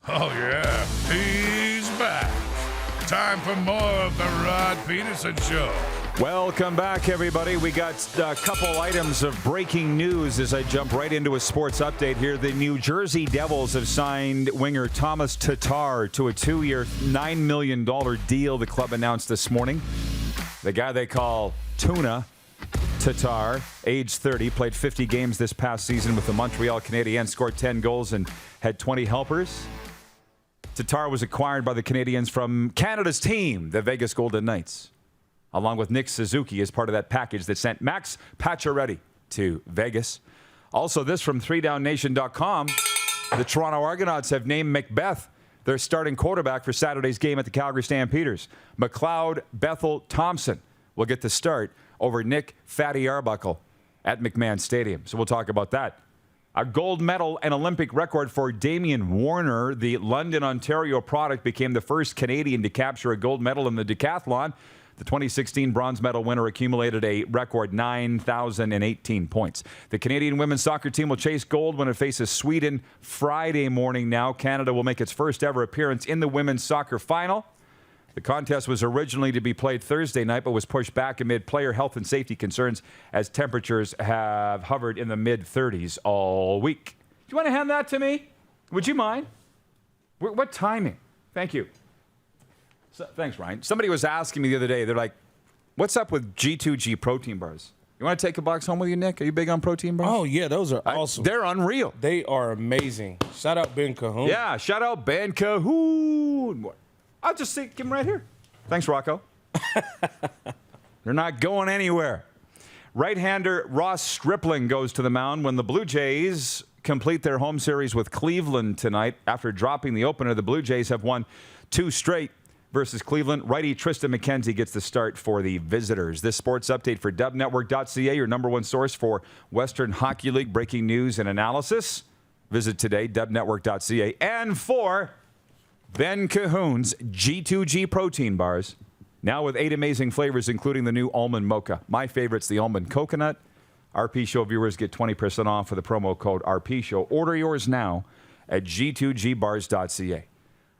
[SPEAKER 1] Oh, yeah, he's back. Time for more of the Rod Pedersen Show.
[SPEAKER 2] Welcome back, everybody. We got a couple items of breaking news as I jump right into a sports update here. The New Jersey Devils have signed winger Thomas Tatar to a 2-year, $9 million deal the club announced this morning. The guy they call Tuna Tatar, age 30, played 50 games this past season with the Montreal Canadiens, scored 10 goals and had 20 helpers. Tatar was acquired by the Canadiens from Canada's team, the Vegas Golden Knights, along with Nick Suzuki as part of that package that sent Max Pacioretty to Vegas. Also, this from 3downnation.com. The Toronto Argonauts have named Macbeth their starting quarterback for Saturday's game at the Calgary Stampeders. McLeod Bethel Thompson will get the start over Nick Fatty Arbuckle at McMahon Stadium. So we'll talk about that. A gold medal and Olympic record for Damian Warner. The London, Ontario product became the first Canadian to capture a gold medal in the decathlon. The 2016 bronze medal winner accumulated a record 9,018 points. The Canadian women's soccer team will chase gold when it faces Sweden Friday morning now. Canada will make its first ever appearance in the women's soccer final. The contest was originally to be played Thursday night, but was pushed back amid player health and safety concerns as temperatures have hovered in the mid-30s all week. Do you want to hand that to me? Would you mind? What timing? Thank you. Thanks, Ryan. Somebody was asking me the other day, they're like, what's up with G2G protein bars? You want to take a box home with you, Nick? Are you big on protein bars?
[SPEAKER 16] Oh, yeah, those are awesome.
[SPEAKER 2] They're unreal.
[SPEAKER 16] They are amazing. Shout out Ben Cahoon.
[SPEAKER 2] Yeah, shout out Ben Cahoon. I'll just give them right here. Thanks, Rocco. They're not going anywhere. Right-hander Ross Stripling goes to the mound when the Blue Jays complete their home series with Cleveland tonight. After dropping the opener, the Blue Jays have won 2 straight versus Cleveland. Righty Tristan McKenzie gets the start for the visitors. This sports update for dubnetwork.ca, your number one source for Western Hockey League breaking news and analysis. Visit today, dubnetwork.ca. And for Ben Cahoon's G2G protein bars, now with 8 amazing flavors, including the new almond mocha. My favorite's the almond coconut. RP Show viewers get 20% off with the promo code RP Show. Order yours now at g2gbars.ca.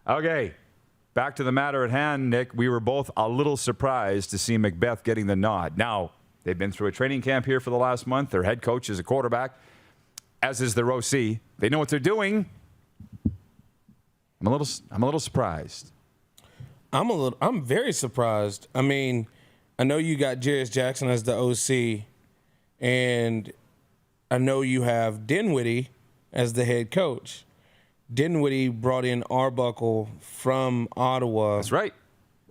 [SPEAKER 2] Okay. Back to the matter at hand, Nick. We were both a little surprised to see Macbeth getting the nod. Now, they've been through a training camp here for the last month. Their head coach is a quarterback, as is their OC. They know what they're doing. I'm a little surprised.
[SPEAKER 16] I'm very surprised. I mean, I know you got Jarius Jackson as the OC, and I know you have Dinwiddie as the head coach. Dinwiddie brought in Arbuckle from Ottawa.
[SPEAKER 2] That's right.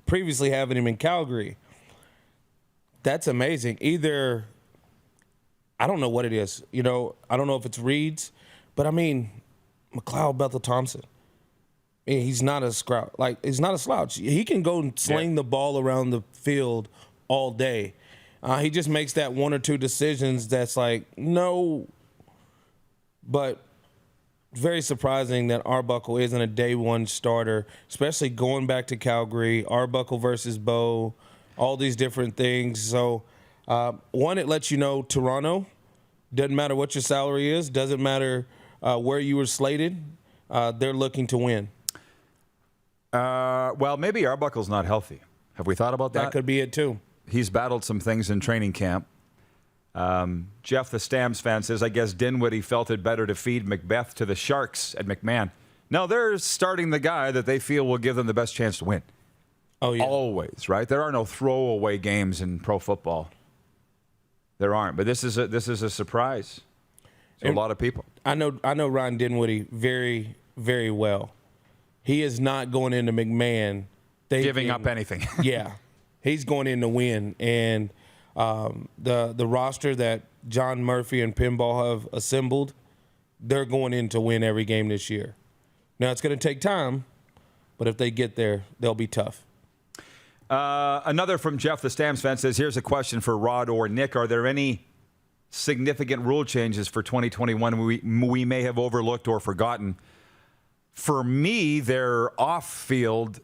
[SPEAKER 16] Previously having him in Calgary. That's amazing. Either, I don't know what it is. I don't know if it's Reeds, but I mean, McLeod Bethel-Thompson. He's not a he's not a slouch. He can go and sling the ball around the field all day. He just makes that 1 or 2 decisions that's like, no. But very surprising that Arbuckle isn't a day one starter, especially going back to Calgary, Arbuckle versus Bo, all these different things. So, one, it lets you know Toronto, doesn't matter what your salary is, doesn't matter where you were slated, they're looking to win.
[SPEAKER 2] Well, maybe Arbuckle's not healthy. Have we thought about that?
[SPEAKER 16] That could be it, too.
[SPEAKER 2] He's battled some things in training camp. Jeff, the Stamps fan, says, I guess Dinwiddie felt it better to feed Macbeth to the Sharks at McMahon. No, they're starting the guy that they feel will give them the best chance to win.
[SPEAKER 16] Oh, yeah.
[SPEAKER 2] Always, right? There are no throwaway games in pro football. There aren't. But this is a surprise to a lot of people.
[SPEAKER 16] I know Ryan Dinwiddie very, very well. He is not going into McMahon
[SPEAKER 2] giving up anything.
[SPEAKER 16] Yeah. He's going in to win. And the roster that John Murphy and Pinball have assembled, they're going in to win every game this year. Now, it's going to take time, but if they get there, they'll be tough.
[SPEAKER 2] Another from Jeff, the Stamps fan, says, here's a question for Rod or Nick. Are there any significant rule changes for 2021 we may have overlooked or forgotten? For me, they're off-field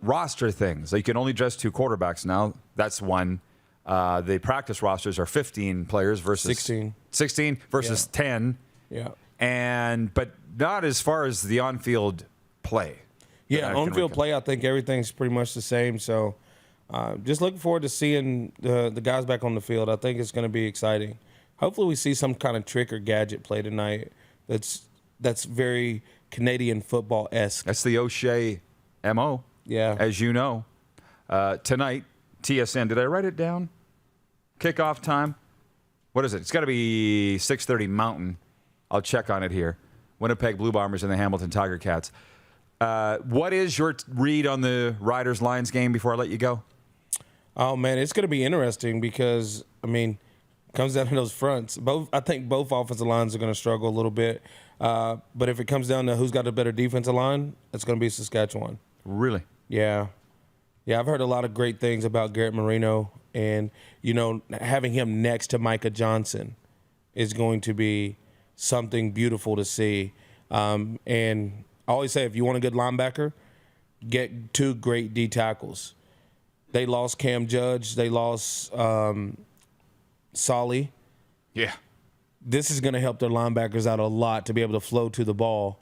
[SPEAKER 2] roster things. You can only dress 2 quarterbacks now. That's one. The practice rosters are 15 players versus 16 versus 10.
[SPEAKER 16] Yeah.
[SPEAKER 2] But not as far as the on-field play.
[SPEAKER 16] Yeah, on-field play, I think everything's pretty much the same. So just looking forward to seeing the guys back on the field. I think it's going to be exciting. Hopefully we see some kind of trick or gadget play tonight that's very Canadian football-esque.
[SPEAKER 2] That's the O'Shea MO.
[SPEAKER 16] Yeah.
[SPEAKER 2] As you know. Tonight, TSN, did I write it down? Kickoff time. What is it? It's got to be 6:30 Mountain. I'll check on it here. Winnipeg Blue Bombers and the Hamilton Tiger Cats. What is your read on the Riders-Lions game before I let you go?
[SPEAKER 16] Oh, man, it's going to be interesting because, I mean, it comes down to those fronts. I think both offensive lines are going to struggle a little bit. But if it comes down to who's got a better defensive line, it's going to be Saskatchewan.
[SPEAKER 2] Really?
[SPEAKER 16] Yeah. Yeah, I've heard a lot of great things about Garrett Marino. And, having him next to Micah Johnson is going to be something beautiful to see. And I always say, if you want a good linebacker, get 2 great D tackles. They lost Cam Judge. They lost Solly.
[SPEAKER 2] Yeah.
[SPEAKER 16] This is going to help their linebackers out a lot to be able to flow to the ball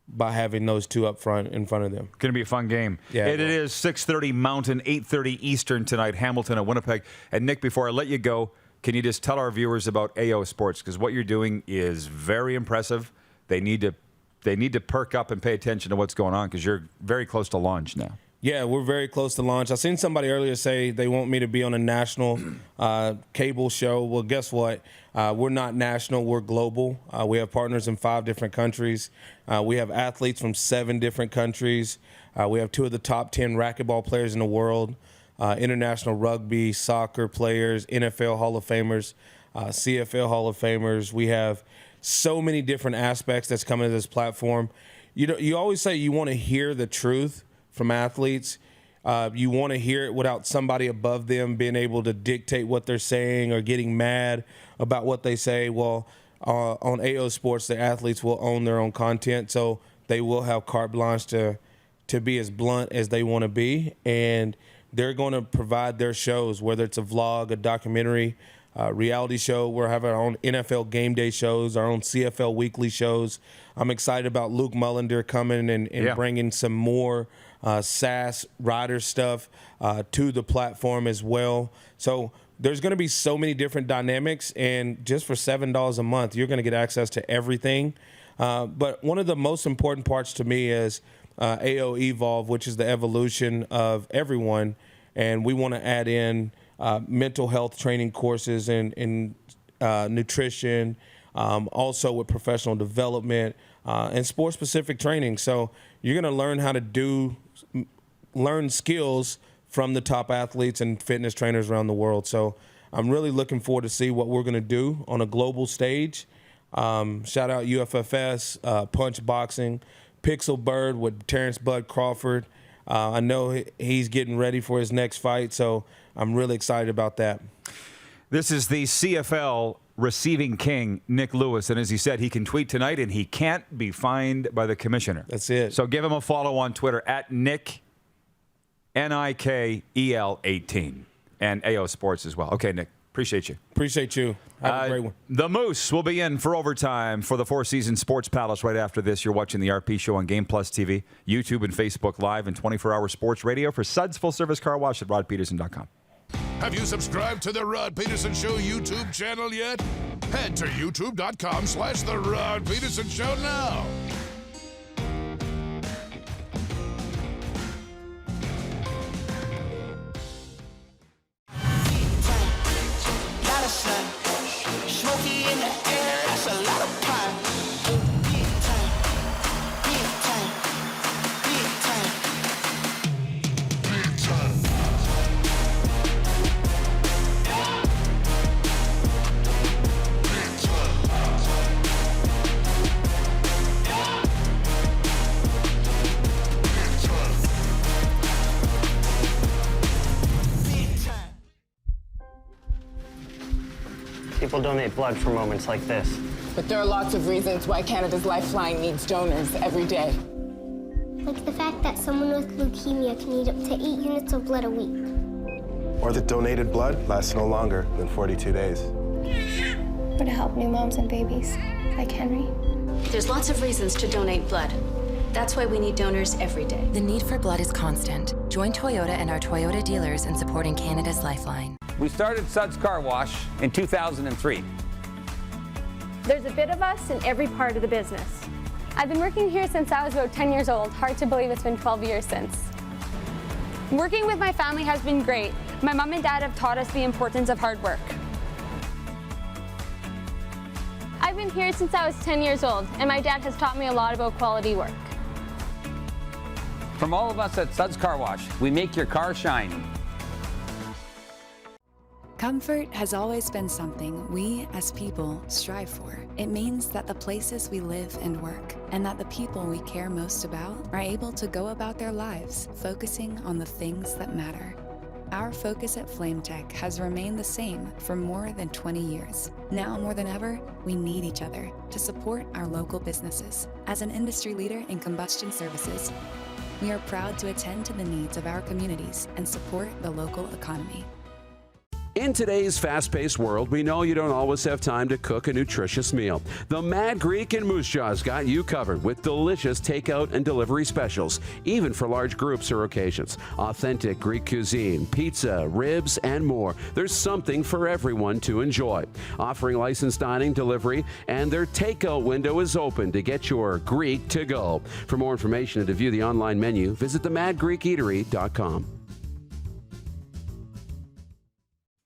[SPEAKER 16] by having those two up front in front of them.
[SPEAKER 2] Going to be a fun game.
[SPEAKER 16] Yeah,
[SPEAKER 2] it is 6:30 Mountain, 8:30 Eastern tonight, Hamilton and Winnipeg. And Nick, before I let you go, can you just tell our viewers about AO Sports? Because what you're doing is very impressive. They need to perk up and pay attention to what's going on because you're very close to launch now.
[SPEAKER 16] Yeah, we're very close to launch. I seen somebody earlier say they want me to be on a national cable show. Well, guess what? We're not national. We're global. We have partners in 5 different countries. We have athletes from 7 different countries. We have 2 of the top 10 racquetball players in the world, international rugby, soccer players, NFL Hall of Famers, CFL Hall of Famers. We have so many different aspects that's coming to this platform. You always say you want to hear the truth from athletes. You want to hear it without somebody above them being able to dictate what they're saying or getting mad about what they say. Well, on AO Sports, the athletes will own their own content, so they will have carte blanche to be as blunt as they want to be, and they're going to provide their shows, whether it's a vlog, a documentary, reality show. We're having our own NFL game day shows, our own CFL weekly shows. I'm excited about Luke Mullender coming and bringing some more SaaS rider stuff to the platform as well. So there's going to be so many different dynamics, and just for $7 a month, you're going to get access to everything. But one of the most important parts to me is AO Evolve, which is the evolution of everyone, and we want to add in mental health training courses and nutrition, also with professional development and sport-specific training. So you're going to learn how to learn skills from the top athletes and fitness trainers around the world. So I'm really looking forward to see what we're going to do on a global stage. Shout out UFFS, Punch Boxing, Pixel Bird with Terrence Bud Crawford. I know he's getting ready for his next fight, so I'm really excited about that.
[SPEAKER 2] This is the CFL receiving king, Nick Lewis. And as he said, he can tweet tonight, and he can't be fined by the commissioner.
[SPEAKER 16] That's it.
[SPEAKER 2] So give him a follow on Twitter at Nick, NIKEL18, and AO Sports as well. Okay, Nick, appreciate you.
[SPEAKER 16] Appreciate you. Have a great one.
[SPEAKER 2] The Moose will be in for overtime for the Four Seasons Sports Palace right after this. You're watching the RP Show on Game Plus TV, YouTube and Facebook Live, and 24-hour sports radio for Suds Full Service Car Wash at rodpedersen.com.
[SPEAKER 1] Have you subscribed to the Rod Pedersen Show YouTube channel yet? Head to youtube.com/The Rod Pedersen Show now.
[SPEAKER 4] Smoky in the air, that's a lot of pie. Big time, big time, big time, big time.
[SPEAKER 8] People donate blood for moments like this.
[SPEAKER 9] But there are lots of reasons why Canada's Lifeline needs donors every day.
[SPEAKER 24] Like the fact that someone with leukemia can need up to 8 units of blood a week.
[SPEAKER 25] Or that donated blood lasts no longer than 42 days.
[SPEAKER 24] Or to help new moms and babies, like Henry.
[SPEAKER 11] There's lots of reasons to donate blood. That's why we need donors every day.
[SPEAKER 12] The need for blood is constant. Join Toyota and our Toyota dealers in supporting Canada's Lifeline.
[SPEAKER 23] We started Suds Car Wash in 2003.
[SPEAKER 20] There's a bit of us in every part of the business. I've been working here since I was about 10 years old. Hard to believe it's been 12 years since. Working with my family has been great. My mom and dad have taught us the importance of hard work. I've been here since I was 10 years old, and my dad has taught me a lot about quality work.
[SPEAKER 23] From all of us at Suds Car Wash, we make your car shine.
[SPEAKER 5] Comfort has always been something we, as people, strive for. It means that the places we live and work, and that the people we care most about, are able to go about their lives, focusing on the things that matter. Our focus at FlameTech has remained the same for more than 20 years. Now more than ever, we need each other to support our local businesses. As an industry leader in combustion services, We are proud to attend to the needs of our communities and support the local economy.
[SPEAKER 6] In today's fast-paced world, we know you don't always have time to cook a nutritious meal. The Mad Greek in Moose Jaw's got you covered with delicious takeout and delivery specials, even for large groups or occasions. Authentic Greek cuisine, pizza, ribs, and more. There's something for everyone to enjoy. Offering licensed dining, delivery, and their takeout window is open to get your Greek to go. For more information and to view the online menu, visit themadgreekeatery.com.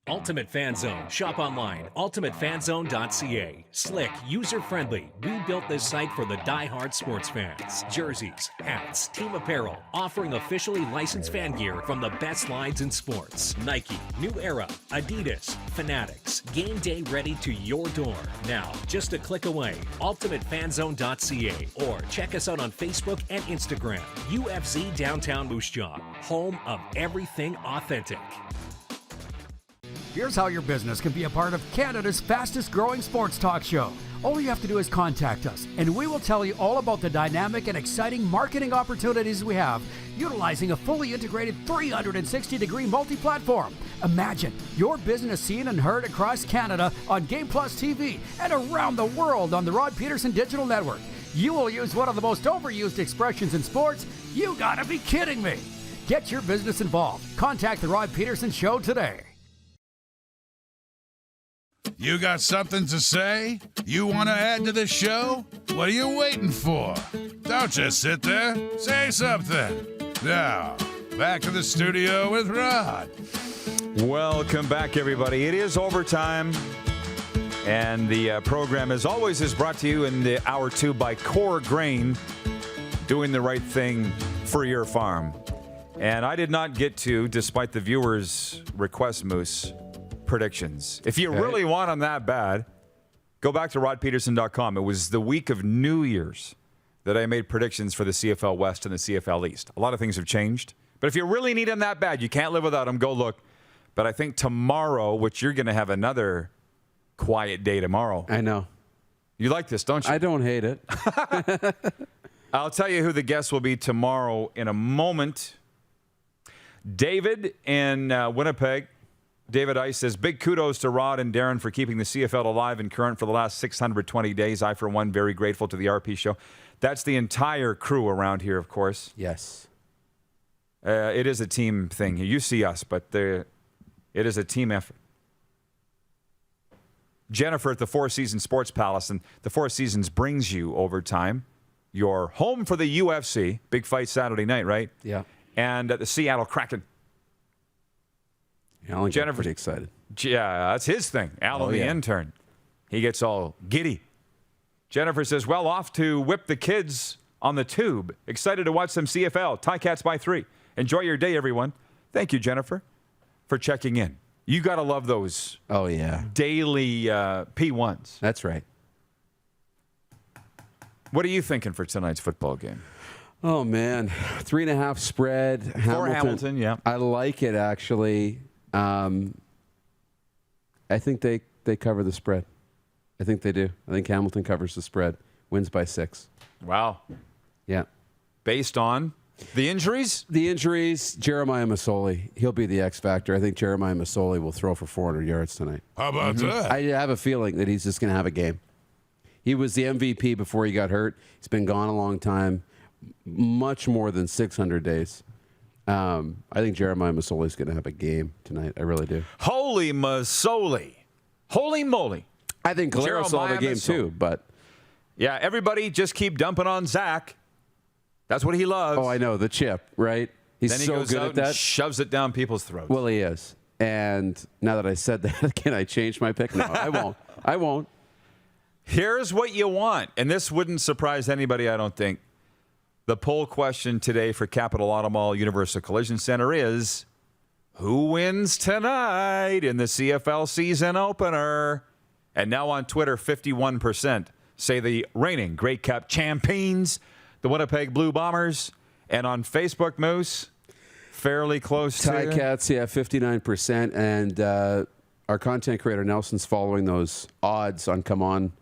[SPEAKER 19] Ultimate Fan Zone. Shop online. UltimateFanZone.ca. Slick, user-friendly. We built this site for the die-hard sports fans. Jerseys, hats, team apparel. Offering officially licensed fan gear from the best lines in sports. Nike, New Era, Adidas, Fanatics. Game day ready to your door. Now, just a click away. UltimateFanZone.ca. Or check us out on Facebook and Instagram. UFC Downtown Moose Jaw. Home of everything authentic.
[SPEAKER 10] Here's how your business can be a part of Canada's fastest growing sports talk show. All you have to do is contact us, and we will tell you all about the dynamic and exciting marketing opportunities we have, utilizing a fully integrated 360-degree multi-platform. Imagine your business seen and heard across Canada on Game Plus TV and around the world on the Rod Pedersen Digital Network. You will use one of the most overused expressions in sports. You gotta be kidding me. Get your business involved. Contact the Rod Pedersen Show today.
[SPEAKER 1] You got something to say? You want to add to the show? What are you waiting for? Don't just sit there. Say something. Now, back to the studio with Rod.
[SPEAKER 2] Welcome back, everybody. It is overtime. And the program, as always, is brought to you in the hour 2 by Core Grain, doing the right thing for your farm. And I did not get to, despite the viewers' request, Moose, predictions. If you really want them that bad, go back to rodpedersen.com. It was the week of New Year's that I made predictions for the CFL West and the CFL East. A lot of things have changed. But if you really need them that bad, you can't live without them, go look. But I think tomorrow, which you're going to have another quiet day tomorrow.
[SPEAKER 6] I know.
[SPEAKER 2] You like this, don't you?
[SPEAKER 6] I don't hate it.
[SPEAKER 2] I'll tell you who the guests will be tomorrow in a moment. David in Winnipeg. David Ice says, big kudos to Rod and Darren for keeping the CFL alive and current for the last 620 days. I, for one, very grateful to the RP show. That's the entire crew around here, of course.
[SPEAKER 6] Yes.
[SPEAKER 2] It is a team thing. You see us, but it is a team effort. Jennifer at the Four Seasons Sports Palace, and the Four Seasons brings you overtime. You're home for the UFC. Big fight Saturday night, right?
[SPEAKER 6] Yeah.
[SPEAKER 2] And at the Seattle Kraken.
[SPEAKER 6] Alan Jennifer's pretty excited.
[SPEAKER 2] Yeah, that's his thing. Alan, the intern. He gets all giddy. Jennifer says, well, off to whip the kids on the tube. Excited to watch some CFL. Ticats by 3. Enjoy your day, everyone. Thank you, Jennifer, for checking in. You got to love those daily P1s.
[SPEAKER 6] That's right.
[SPEAKER 2] What are you thinking for tonight's football game?
[SPEAKER 6] Oh, man. 3.5 spread.
[SPEAKER 2] For Hamilton, yeah.
[SPEAKER 6] I like it, actually. I think they cover the spread. I think they do. I think Hamilton covers the spread. Wins by 6.
[SPEAKER 2] Wow.
[SPEAKER 6] Yeah.
[SPEAKER 2] Based on the injuries?
[SPEAKER 6] The injuries, Jeremiah Masoli. He'll be the X factor. I think Jeremiah Masoli will throw for 400 yards tonight.
[SPEAKER 1] How about that?
[SPEAKER 6] I have a feeling that he's just going to have a game. He was the MVP before he got hurt. He's been gone a long time, much more than 600 days. I think Jeremiah Masoli is going to have a game tonight. I really do.
[SPEAKER 2] Holy Masoli. Holy moly.
[SPEAKER 6] I think Caleros will have a game too, but...
[SPEAKER 2] Yeah, everybody just keep dumping on Zach. That's what he loves.
[SPEAKER 6] Oh, I know. The chip, right? He's
[SPEAKER 2] then he
[SPEAKER 6] so
[SPEAKER 2] goes
[SPEAKER 6] good
[SPEAKER 2] out
[SPEAKER 6] at that.
[SPEAKER 2] And shoves it down people's throats.
[SPEAKER 6] Well, he is. And now that I said that, can I change my pick? No, I won't. I won't.
[SPEAKER 2] Here's what you want, and this wouldn't surprise anybody, I don't think. The poll question today for Capital Auto Mall Universal Collision Center is, who wins tonight in the CFL season opener? And now on Twitter, 51% say the reigning Grey Cup champions, the Winnipeg Blue Bombers. And on Facebook, Moose, fairly close to...
[SPEAKER 6] Ticats, 59%. And our content creator, Nelson's following those odds on Come On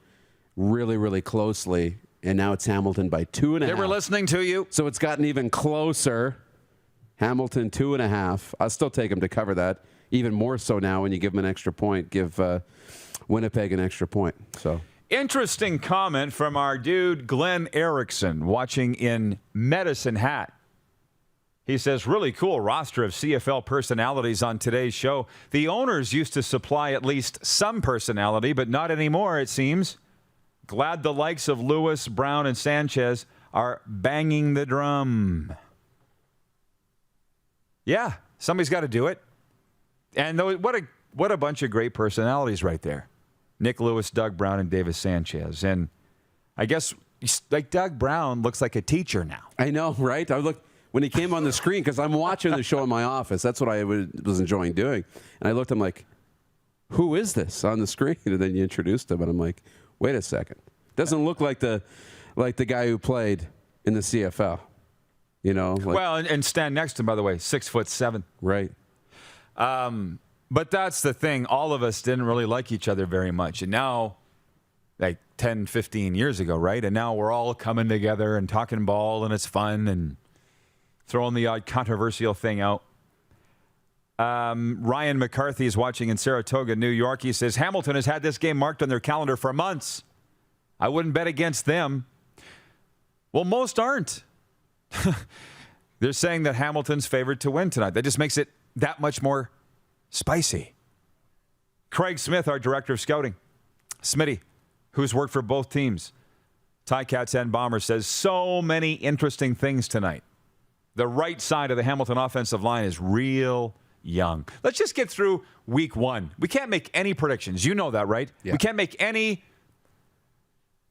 [SPEAKER 6] really, really closely. And now it's Hamilton by 2.5.
[SPEAKER 2] They were listening to you.
[SPEAKER 6] So it's gotten even closer. Hamilton 2.5. I'll still take them to cover that. Even more so now when you give them an extra point. Give Winnipeg an extra point. So
[SPEAKER 2] interesting comment from our dude Glenn Erickson watching in Medicine Hat. He says, really cool roster of CFL personalities on today's show. The owners used to supply at least some personality, but not anymore, it seems. Glad the likes of Lewis, Brown, and Sanchez are banging the drum. Yeah, somebody's got to do it. And what a bunch of great personalities right there. Nick Lewis, Doug Brown, and Davis Sanchez. And I guess like Doug Brown looks like a teacher now.
[SPEAKER 6] I know, right? I looked when he came on the screen because I'm watching the show in my office. That's what I was enjoying doing. And I looked, I'm like, who is this on the screen? And then you introduced him, and I'm like, wait a second. Doesn't look like the guy who played in the CFL. You know?
[SPEAKER 2] Well, and stand next to him, by the way, 6'7".
[SPEAKER 6] Right.
[SPEAKER 2] But that's the thing. All of us didn't really like each other very much. And now, like 10, 15 years ago, right? And now we're all coming together and talking ball, and it's fun, and throwing the odd controversial thing out. Ryan McCarthy is watching in Saratoga, New York. He says, Hamilton has had this game marked on their calendar for months. I wouldn't bet against them. Well, most aren't. They're saying that Hamilton's favored to win tonight. That just makes it that much more spicy. Craig Smith, our director of scouting. Smitty, who's worked for both teams. Ticats and Bombers, says so many interesting things tonight. The right side of the Hamilton offensive line is real young. Let's just get through week one. We can't make any predictions. You know that, right?
[SPEAKER 6] Yeah.
[SPEAKER 2] We can't make any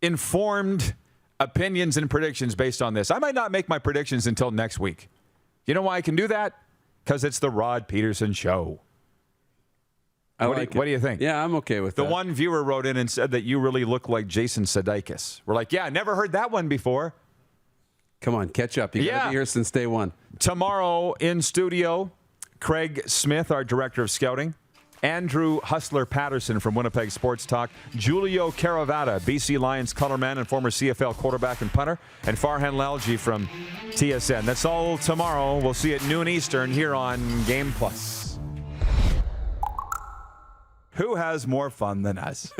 [SPEAKER 2] informed opinions and predictions based on this. I might not make my predictions until next week. You know why I can do that? Because it's the Rod Pedersen Show. What do you think?
[SPEAKER 6] Yeah, I'm okay with that.
[SPEAKER 2] The one viewer wrote in and said that you really look like Jason Sudeikis. We're like, yeah, I never heard that one before.
[SPEAKER 6] Come on, catch up. You got to be here since day one.
[SPEAKER 2] Tomorrow in studio, Craig Smith, our director of scouting. Andrew Hustler Patterson from Winnipeg Sports Talk. Julio Caravata, BC Lions colorman and former CFL quarterback and punter. And Farhan Lalji from TSN. That's all tomorrow. We'll see you at noon Eastern here on Game Plus. Who has more fun than us?